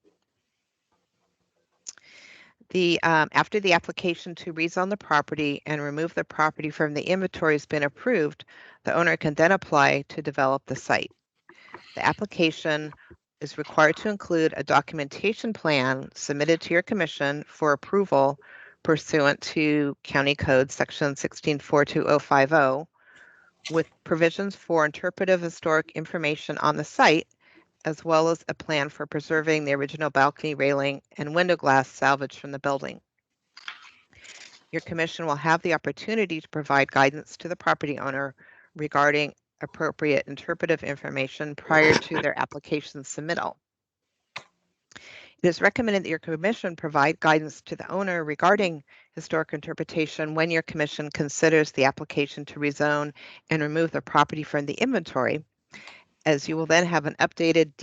After the application to rezone the property and remove the property from the inventory has been approved, the owner can then apply to develop the site. The application is required to include a documentation plan submitted to your commission for approval pursuant to County Code Section 1642050 with provisions for interpretive historic information on the site, as well as a plan for preserving the original balcony railing and window glass salvaged from the building. Your commission will have the opportunity to provide guidance to the property owner regarding appropriate interpretive information prior to their application submittal. It is recommended that your commission provide guidance to the owner regarding historic interpretation when your commission considers the application to rezone and remove the property from the inventory, as you will then have an updated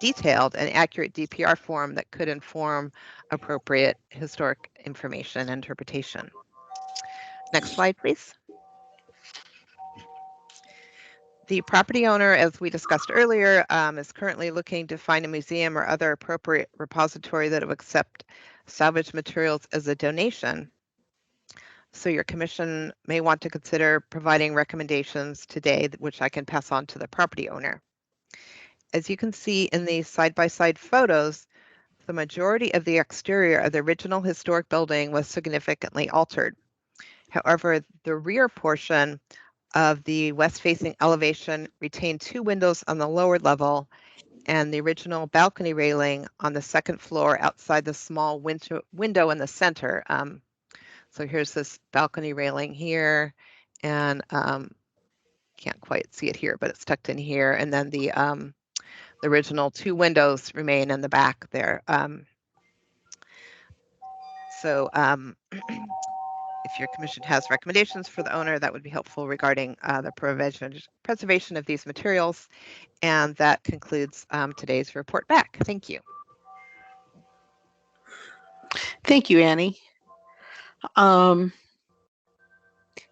detailed and accurate DPR form that could inform appropriate historic information and interpretation. Next slide, please. The property owner, as we discussed earlier, is currently looking to find a museum or other appropriate repository that will accept salvaged materials as a donation. So your commission may want to consider providing recommendations today, which I can pass on to the property owner. As you can see in these side-by-side photos, the majority of the exterior of the original historic building was significantly altered. However, the rear portion of the west-facing elevation retained 2 windows on the lower level and the original balcony railing on the second floor outside the small window in the center. So here's this balcony railing here, and can't quite see it here, but it's tucked in here. And then the original 2 windows remain in the back there. If your commission has recommendations for the owner, that would be helpful regarding the preservation of these materials. And that concludes today's report back. Thank you. Thank you, Annie.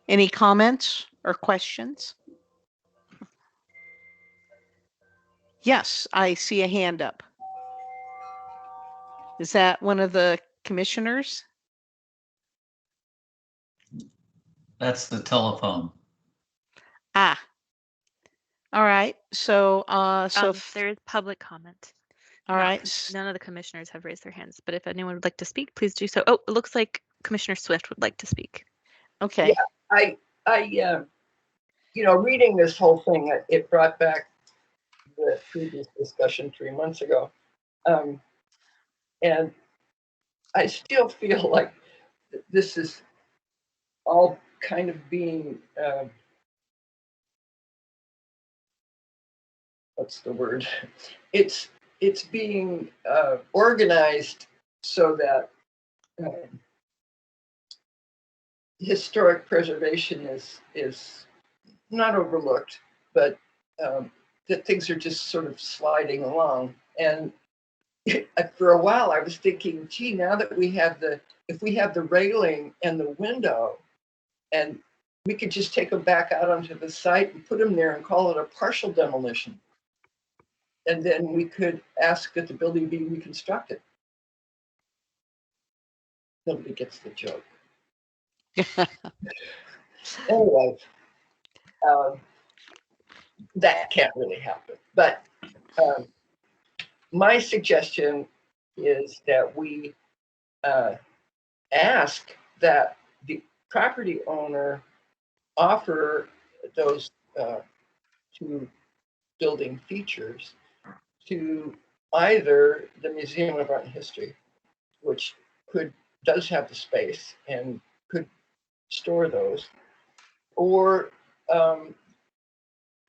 Any comments or questions? Yes, I see a hand up. Is that one of the commissioners? That's the telephone. Ah. All right. So there is public comment. All right. None of the commissioners have raised their hands, but if anyone would like to speak, please do so. Oh, it looks like Commissioner Swift would like to speak. Okay. Yeah, I reading this whole thing, it brought back the previous discussion 3 months ago. And I still feel like this is all kind of being, what's the word? It's being organized so that historic preservation is not overlooked, but that things are just sort of sliding along. And for a while I was thinking, gee, now that if we have the railing and the window, and we could just take them back out onto the site and put them there and call it a partial demolition. And then we could ask that the building be reconstructed. Nobody gets the joke. Anyway, that can't really happen. But my suggestion is that we ask that the property owner offer those 2 building features to either the Museum of Art and History, which does have the space and could store those, or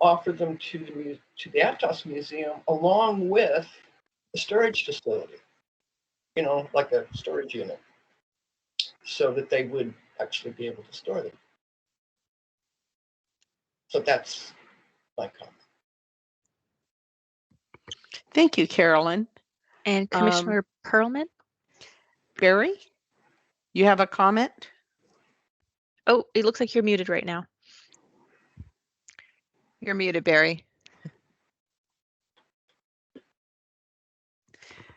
offer them to the Aptos Museum along with a storage facility, like a storage unit, so that they would actually be able to store them. So that's my comment. Thank you, Carolyn. And Commissioner Perlman? Barry, you have a comment? Oh, it looks like you're muted right now. You're muted, Barry.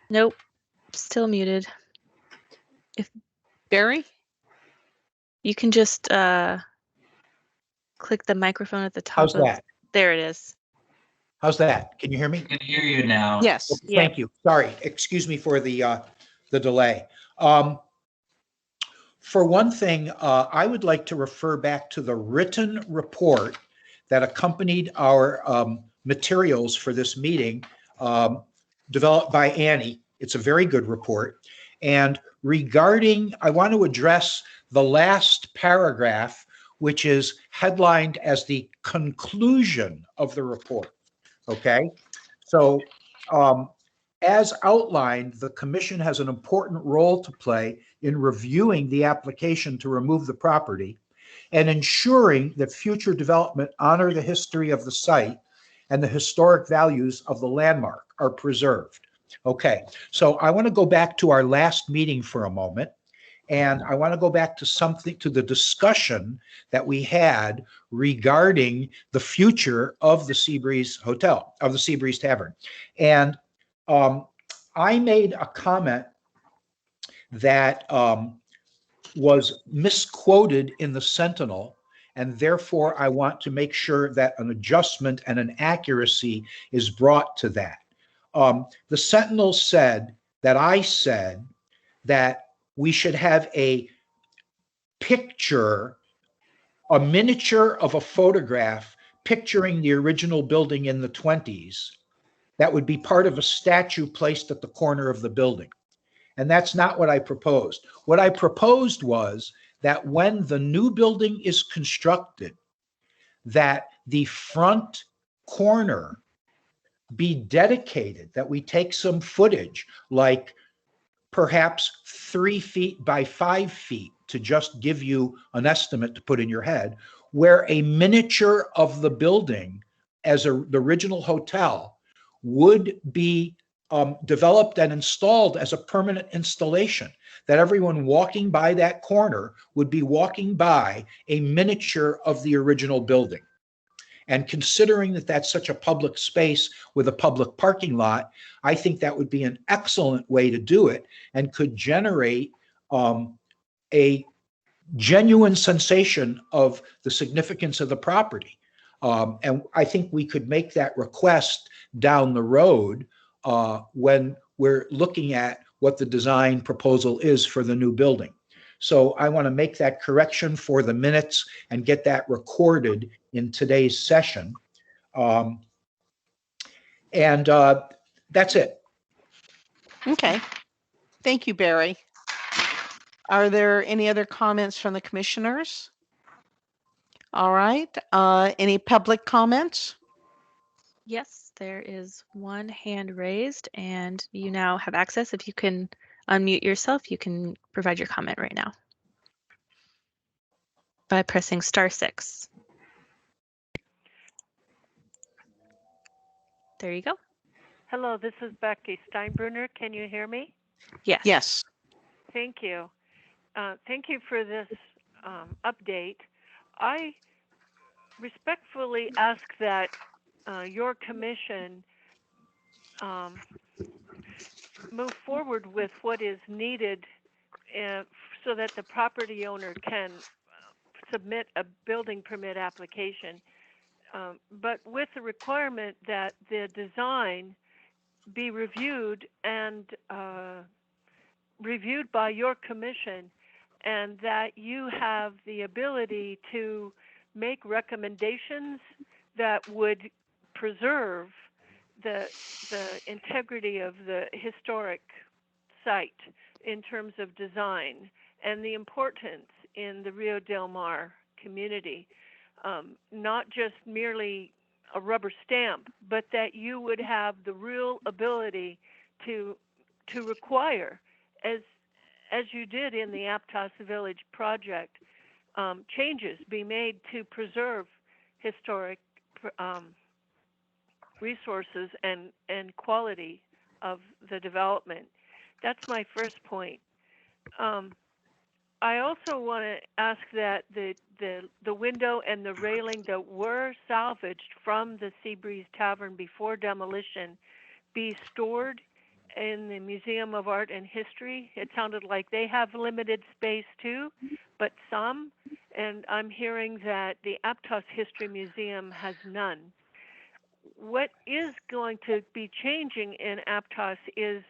Nope, still muted. Barry? You can just click the microphone at the top. How's that? There it is. How's that? Can you hear me? I can hear you now. Yes. Okay, thank you. Sorry, excuse me for the delay. For one thing, I would like to refer back to the written report that accompanied our materials for this meeting, developed by Annie. It's a very good report. And regarding, I want to address the last paragraph, which is headlined as the conclusion of the report. Okay, so as outlined, the commission has an important role to play in reviewing the application to remove the property and ensuring that future development honor the history of the site and the historic values of the landmark are preserved. Okay, so I want to go back to our last meeting for a moment, and I want to go back to the discussion that we had regarding the future of the Seabreeze Hotel, of the Seabreeze Tavern. And I made a comment that was misquoted in the Sentinel, and therefore I want to make sure that an adjustment and an accuracy is brought to that. The Sentinel said that I said that we should have a picture, a miniature of a photograph picturing the original building in the 20s that would be part of a statue placed at the corner of the building. And that's not what I proposed. What I proposed was that when the new building is constructed, that the front corner be dedicated, that we take some footage, like perhaps 3 feet by 5 feet, to just give you an estimate to put in your head, where a miniature of the building as the original hotel would be developed and installed as a permanent installation, that everyone walking by that corner would be walking by a miniature of the original building. And considering that that's such a public space with a public parking lot, I think that would be an excellent way to do it and could generate a genuine sensation of the significance of the property. And I think we could make that request down the road when we're looking at what the design proposal is for the new building. So I want to make that correction for the minutes and get that recorded in today's session. And that's it. Okay. Thank you, Barry. Are there any other comments from the commissioners? All right. Any public comments? Yes, there is one hand raised, and you now have access. If you can unmute yourself, you can provide your comment right now by pressing *6. There you go. Hello, this is Becky Steinbrunner. Can you hear me? Yes. Yes. Thank you. Thank you for this update. I respectfully ask that your commission move forward with what is needed so that the property owner can submit a building permit application, but with the requirement that the design be reviewed and reviewed by your commission, and that you have the ability to make recommendations that would preserve the integrity of the historic site in terms of design and the importance in the Rio Del Mar community, not just merely a rubber stamp, but that you would have the real ability to require, as you did in the Aptos Village project, changes be made to preserve historic resources and quality of the development. That's my first point. I also want to ask that the window and the railing that were salvaged from the Seabreeze Tavern before demolition be stored in the Museum of Art and History. It sounded like they have limited space too, but some, and I'm hearing that the Aptos History Museum has none. What is going to be changing in Aptos is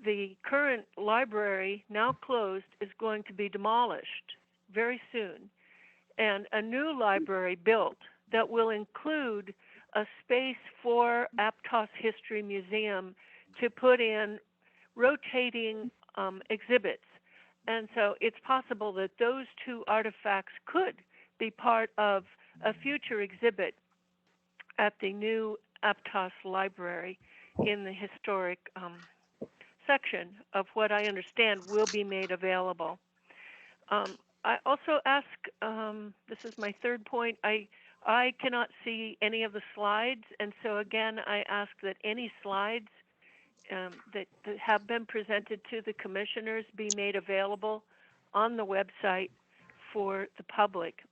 the current library, now closed, is going to be demolished very soon, and a new library built that will include a space for Aptos History Museum to put in rotating exhibits. And so it's possible that those two artifacts could be part of a future exhibit at the new Aptos Library in the historic section of what I understand will be made available. I also ask, this is my third point, I cannot see any of the slides, and so again, I ask that any slides that have been presented to the commissioners be made available on the website for the public.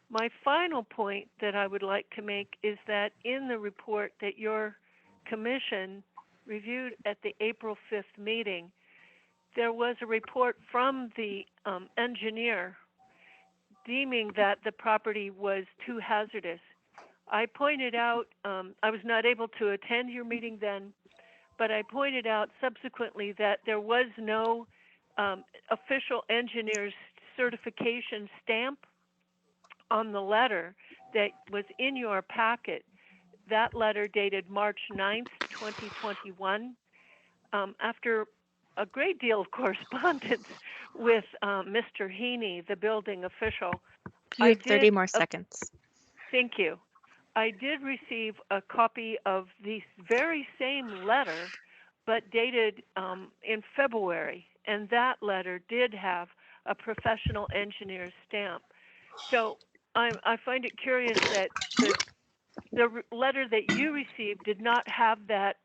My final point that I would like to make is that in the report that your commission reviewed at the April 5th meeting, there was a report from the engineer deeming that the property was too hazardous. I pointed out, I was not able to attend your meeting then, but I pointed out subsequently that there was no official engineer's certification stamp on the letter that was in your packet. That letter dated March 9th, 2021. After a great deal of correspondence with Mr. Heaney, the building official, You have 30 more seconds. Thank you. I did receive a copy of the very same letter, but dated in February, and that letter did have a professional engineer's stamp. So I find it curious that the letter that you received did not have that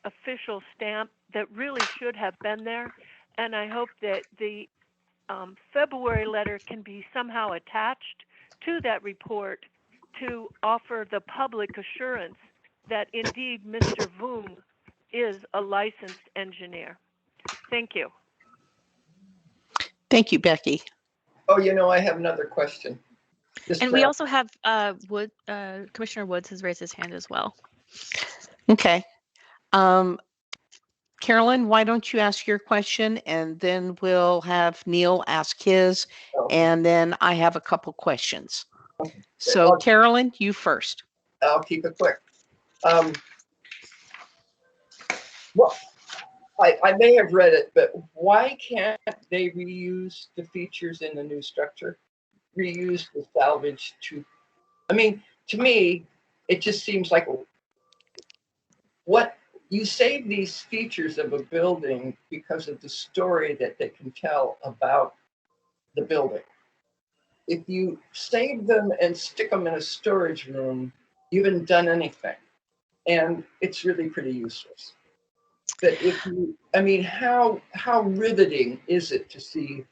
official stamp that really should have been there, and I hope that the February letter can be somehow attached to that report to offer the public assurance that indeed Mr. Voom is a licensed engineer. Thank you. Thank you, Becky. Oh, I have another question. And we also have Commissioner Woods has raised his hand as well. Okay. Carolyn, why don't you ask your question, and then we'll have Neil ask his, and then I have a couple questions. Okay. So Carolyn, you first. I'll keep it quick. Well, I may have read it, but why can't they reuse the features in the new structure? Reuse the salvage to me, it just seems like what you save these features of a building because of the story that they can tell about the building. If you save them and stick them in a storage room, you haven't done anything. And it's really pretty useless. But how riveting is it to see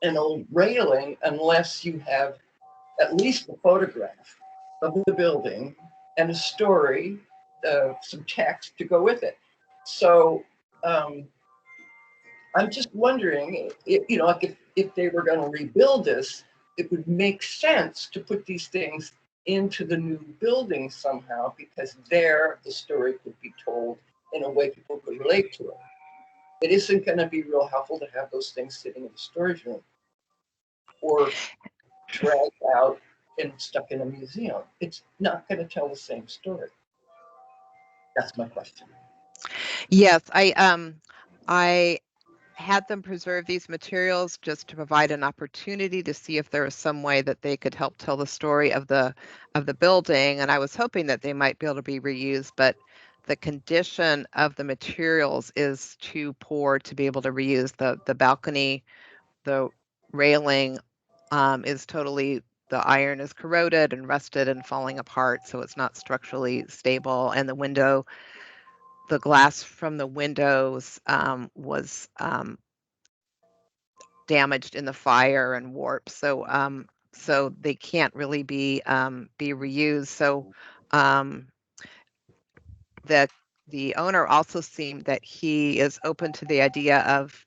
an old railing unless you have at least a photograph of the building and a story, some text to go with it. So I'm just wondering, if they were going to rebuild this, it would make sense to put these things into the new building somehow, because there the story could be told in a way people could relate to it. It isn't going to be real helpful to have those things sitting in the storage room or dragged out and stuck in a museum. It's not going to tell the same story. That's my question. Yes, I had them preserve these materials just to provide an opportunity to see if there was some way that they could help tell the story of the building, and I was hoping that they might be able to be reused, but the condition of the materials is too poor to be able to reuse. The balcony, the railing is totally, the iron is corroded and rusted and falling apart, so it's not structurally stable. And the window, the glass from the windows was damaged in the fire and warped. So they can't really be reused. So the owner also seemed that he is open to the idea of,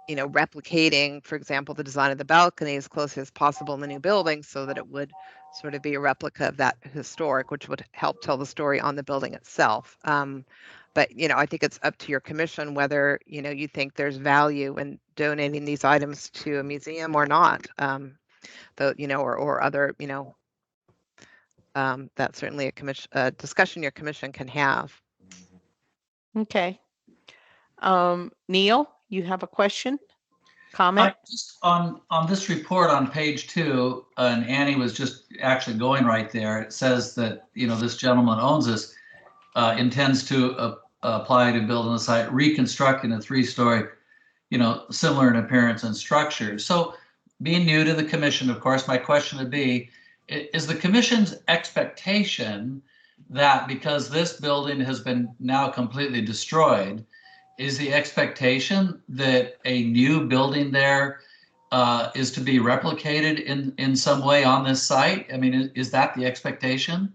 replicating, for example, the design of the balcony as close as possible in the new building, so that it would sort of be a replica of that historic, which would help tell the story on the building itself. But I think it's up to your commission whether you think there's value in donating these items to a museum or not. Or other, that's certainly a discussion your commission can have. Okay. Neil, you have a question, comment? Just on this report on page 2, and Annie was just actually going right there. It says that this gentleman owns this, intends to apply to build on the site, reconstructing a 3-story, similar in appearance and structure. So, being new to the commission, of course, my question would be: is the commission's expectation that because this building has been now completely destroyed, is the expectation that a new building there is to be replicated in some way on this site? I mean, is that the expectation?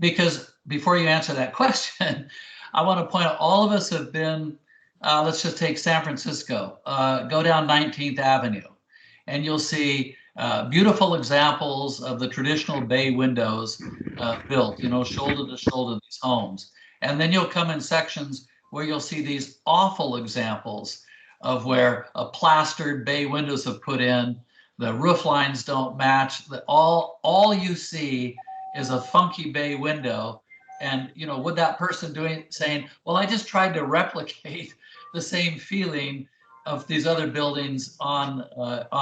Because before you answer that question, I want to point out all of us have been, let's just take San Francisco, go down 19th Avenue, and you'll see beautiful examples of the traditional bay windows built, shoulder to shoulder, these homes. And then you'll come in sections where you'll see these awful examples of where plastered bay windows have put in, the roof lines don't match, all you see is a funky bay window. And would that person saying, well, I just tried to replicate the same feeling of these other buildings on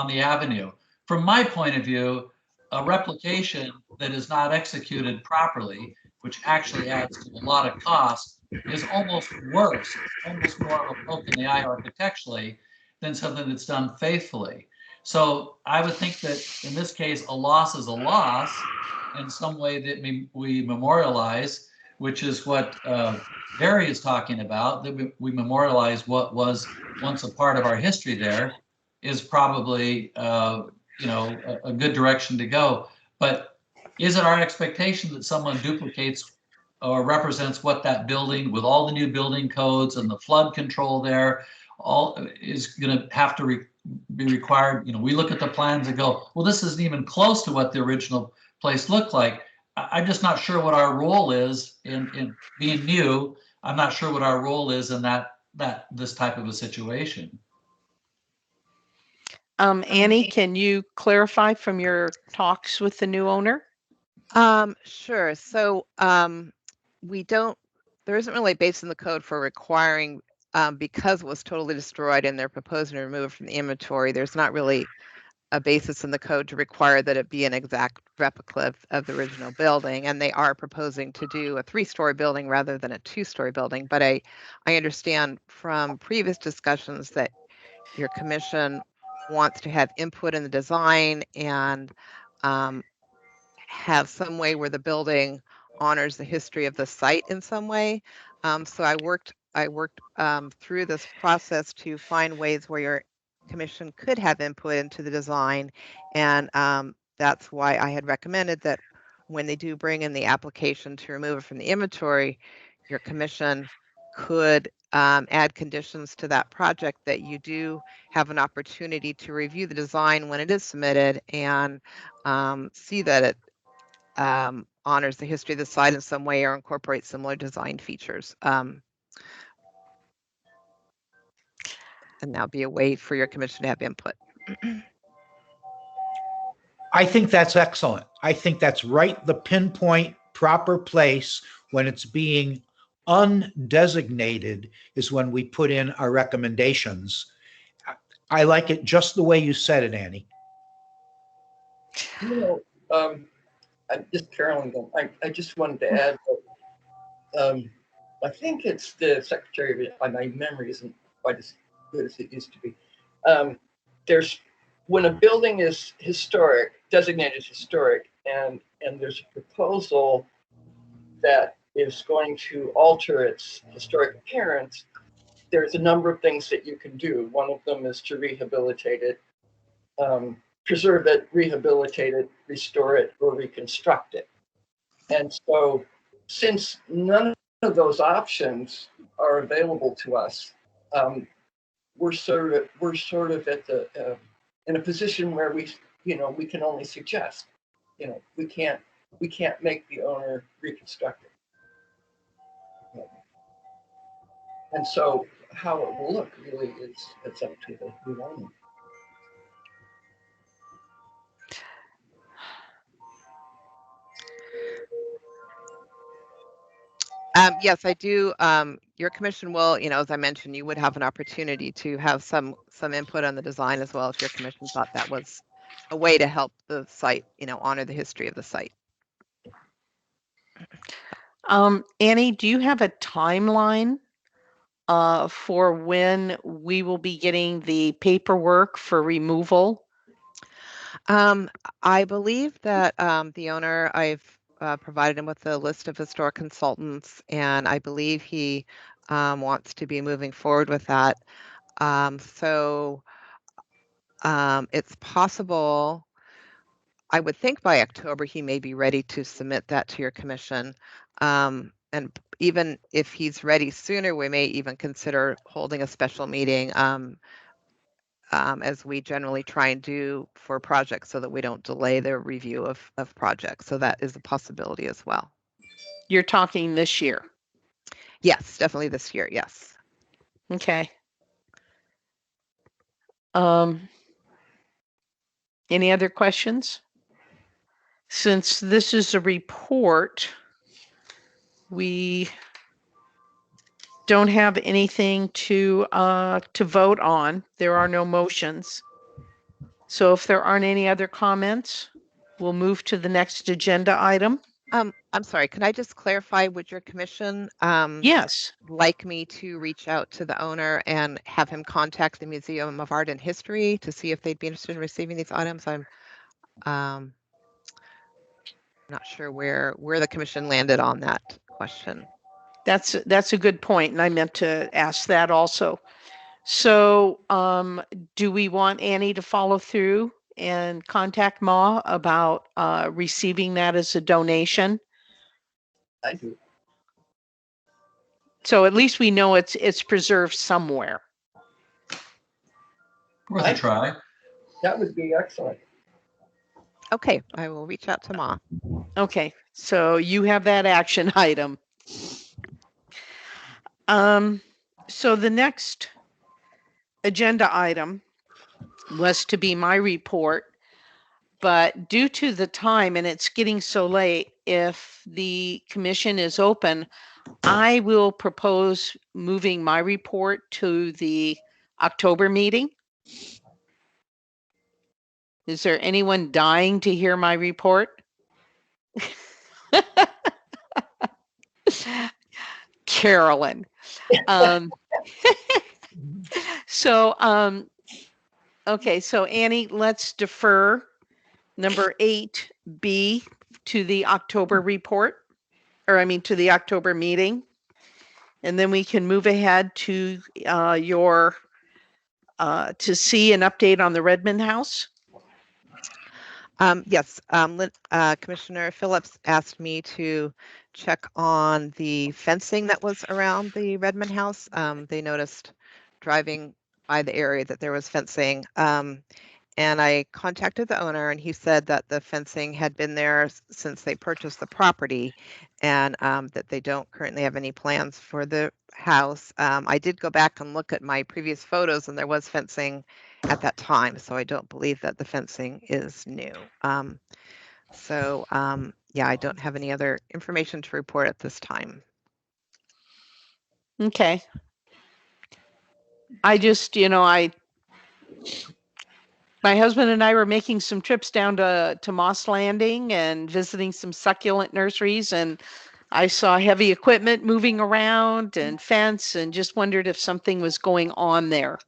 the avenue. From my point of view, a replication that is not executed properly, which actually adds to a lot of cost, is almost worse, almost more of a poke in the eye architecturally than something that's done faithfully. So I would think that in this case, a loss is a loss in some way that we memorialize, which is what Barry is talking about, that we memorialize what was once a part of our history there, is probably a good direction to go. But is it our expectation that someone duplicates or represents what that building, with all the new building codes and the flood control there, all is going to have to be required? We look at the plans and go, well, this isn't even close to what the original place looked like. I'm just not sure what our role is in being new. I'm not sure what our role is in this type of a situation. Annie, can you clarify from your talks with the new owner? Sure. So there isn't really a base in the code for requiring, because it was totally destroyed and they're proposing to remove it from the inventory, there's not really a basis in the code to require that it be an exact replica of the original building. And they are proposing to do a 3-story building rather than a 2-story building. But I understand from previous discussions that your commission wants to have input in the design and have some way where the building honors the history of the site in some way. So I worked through this process to find ways where your commission could have input into the design, and that's why I had recommended that when they do bring in the application to remove it from the inventory, your commission could add conditions to that project that you do have an opportunity to review the design when it is submitted and see that it honors the history of the site in some way or incorporates similar design features. And that'll be a way for your commission to have input. I think that's excellent. I think that's right, the pinpoint proper place when it's being undesignated is when we put in our recommendations. I like it just the way you said it, Annie. I'm just Carolyn. I just wanted to add that I think it's the Secretary of, my memory isn't quite as good as it used to be. There's, when a building is historic, designated historic, and there's a proposal that is going to alter its historic appearance, there's a number of things that you can do. One of them is to rehabilitate it, preserve it, rehabilitate it, restore it, or reconstruct it. And so, since none of those options are available to us, we're sort of at the in a position where we can only suggest. We can't make the owner reconstruct it. And so, how it will look really is it's up to the owner. Yes, I do. Your commission will, as I mentioned, you would have an opportunity to have some input on the design as well if your commission thought that was a way to help the site, honor the history of the site. Annie, do you have a timeline for when we will be getting the paperwork for removal? I believe that the owner, I've provided him with a list of historic consultants, and I believe he wants to be moving forward with that. So it's possible, I would think by October, he may be ready to submit that to your commission. And even if he's ready sooner, we may even consider holding a special meeting as we generally try and do for projects so that we don't delay the review of projects. So that is a possibility as well. You're talking this year? Yes, definitely this year, yes. Okay. Any other questions? Since this is a report, we don't have anything to vote on. There are no motions. So if there aren't any other comments, we'll move to the next agenda item. I'm sorry, can I just clarify, would your commission Yes. like me to reach out to the owner and have him contact the Museum of Art and History to see if they'd be interested in receiving these items? I'm not sure where the commission landed on that question. That's a good point, and I meant to ask that also. So do we want Annie to follow through and contact Ma about receiving that as a donation? I do. So at least we know it's preserved somewhere. Worth a try. That would be excellent. Okay, I will reach out to Ma. Okay, so you have that action item. So the next agenda item was to be my report, but due to the time and it's getting so late, if the commission is open, I will propose moving my report to the October meeting. Is there anyone dying to hear my report? Carolyn. Okay, so Annie, let's defer number 8B to the October report, or I mean to the October meeting. And then we can move ahead to to see an update on the Redmond House. Yes, Commissioner Phillips asked me to check on the fencing that was around the Redmond House. They noticed driving by the area that there was fencing. And I contacted the owner, and he said that the fencing had been there since they purchased the property, and that they don't currently have any plans for the house. I did go back and look at my previous photos, and there was fencing at that time, so I don't believe that the fencing is new. Yeah, I don't have any other information to report at this time. Okay. I just, my husband and I were making some trips down to Moss Landing and visiting some succulent nurseries, and I saw heavy equipment moving around and fence and just wondered if something was going on there.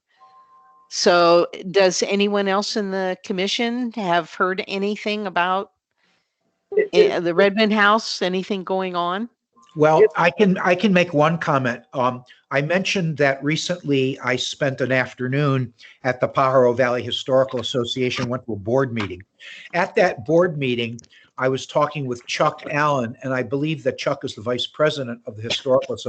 So does anyone else in the commission have heard anything about the Redmond House, anything going on? Well, I can make one comment. I mentioned that recently I spent an afternoon at the Pajaro Valley Historical Association, went to a board meeting. At that board meeting, I was talking with Chuck Allen, and I believe that Chuck is the vice president of the Historical Association.